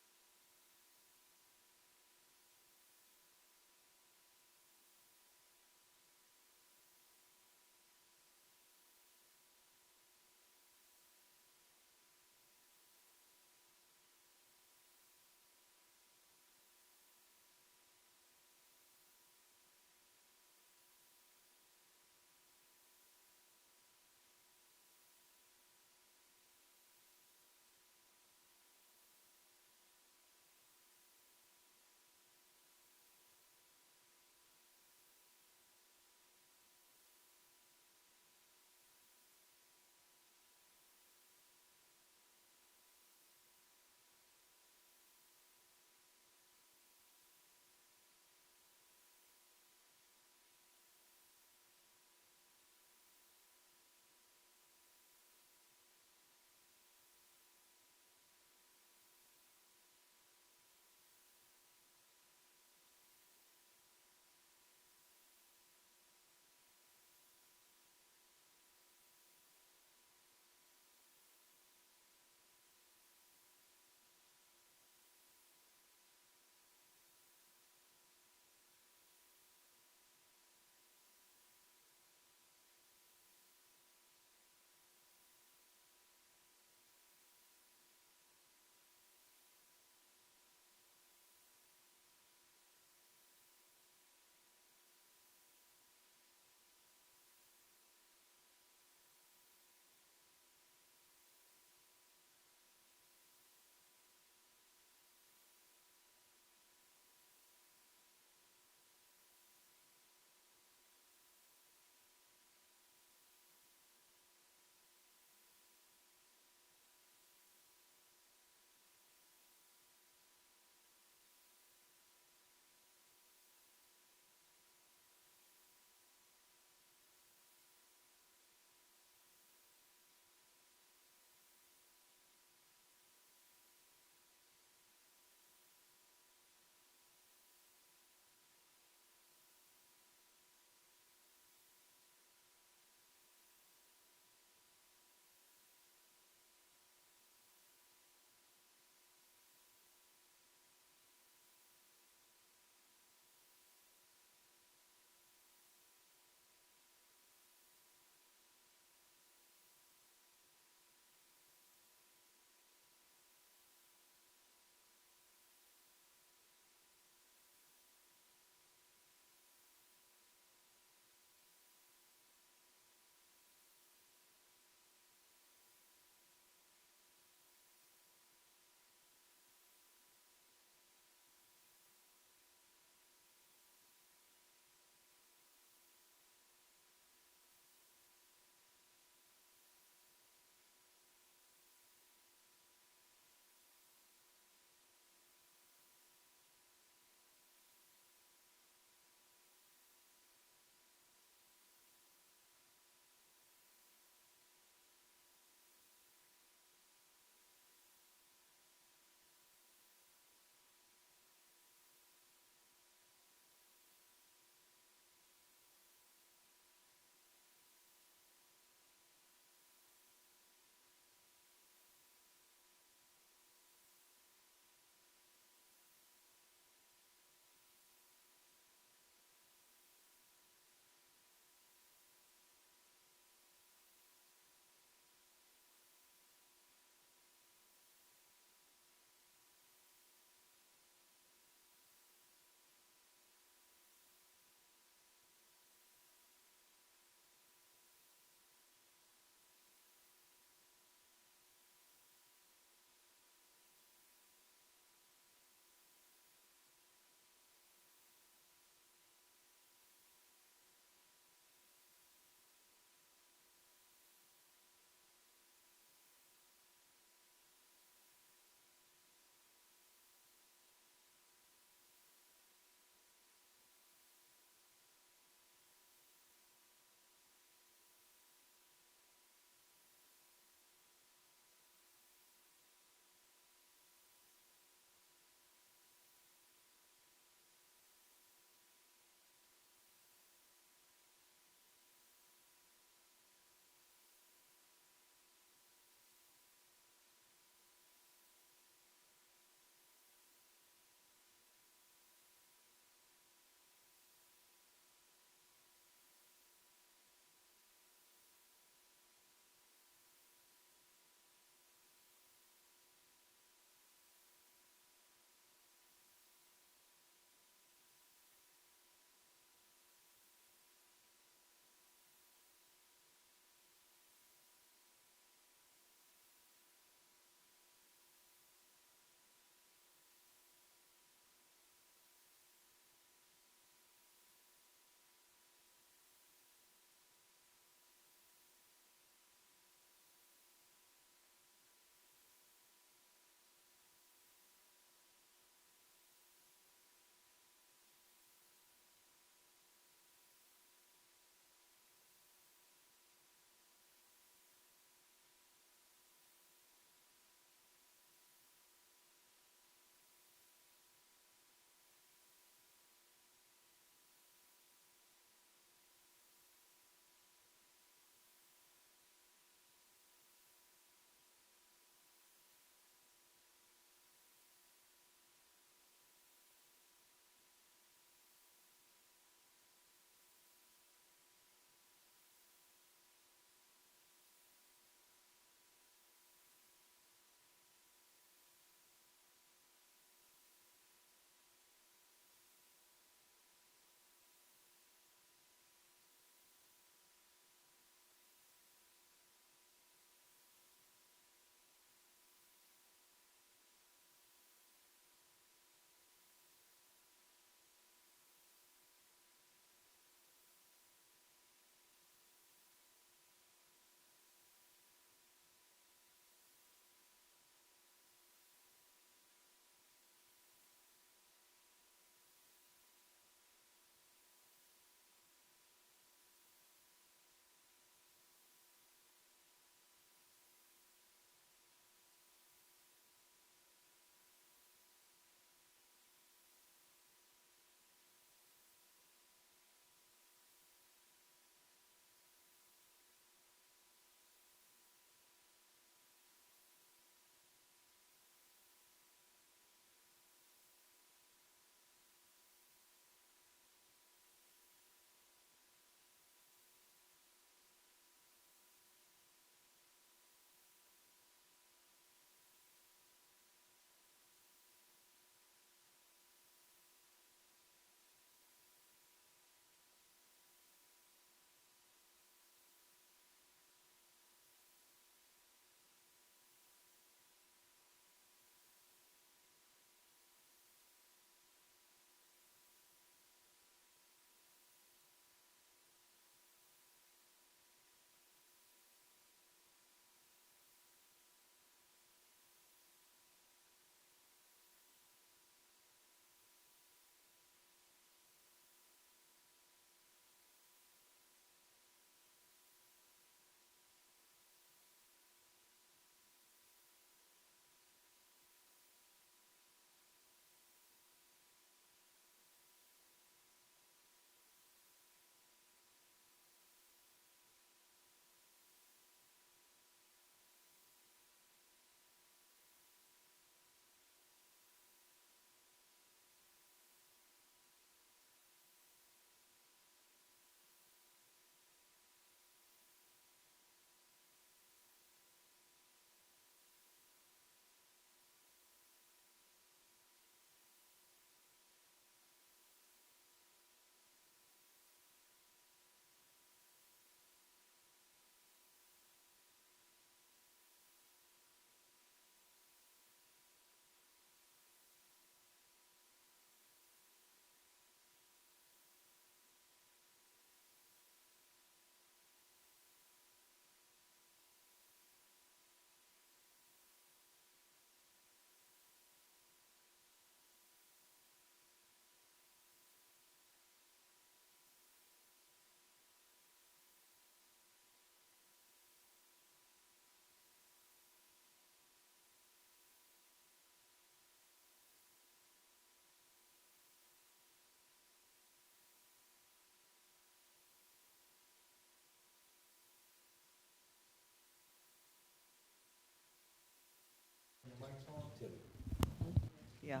Yeah.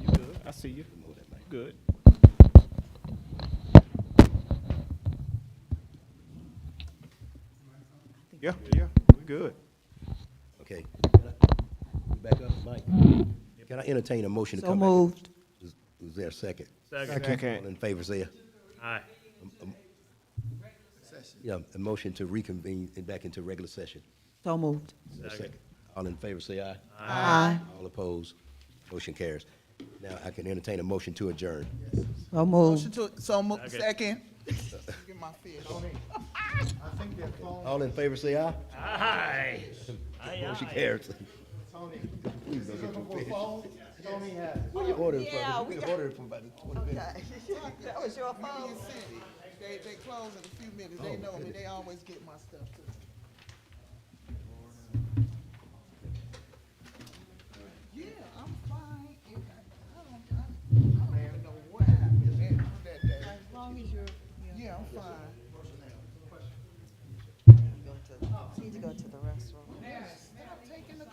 You good? I see you. Good. Yeah, we're good. Okay. Back up, Mike. Can I entertain a motion to So come back? moved. Is there a second? Second. All in favor, say Aye. yeah, a motion to reconvene and back into regular session. So moved. Is there a second? All in favor, say aye. Aye. All opposed, motion carries. Now, I can entertain a motion to adjourn. So Motion moved. to, so second. Get my fish. All in favor, say aye. Aye. Motion carries. Please don't get too fish. What you ordering for? We can order it for about 20 minutes. That was your phone? They close in a few minutes. They know me. They always get my stuff too. Yeah, I'm fine. I don't even know what happened that day. As long as you're. Yeah, I'm fine. Need to go to the restroom. Stop taking the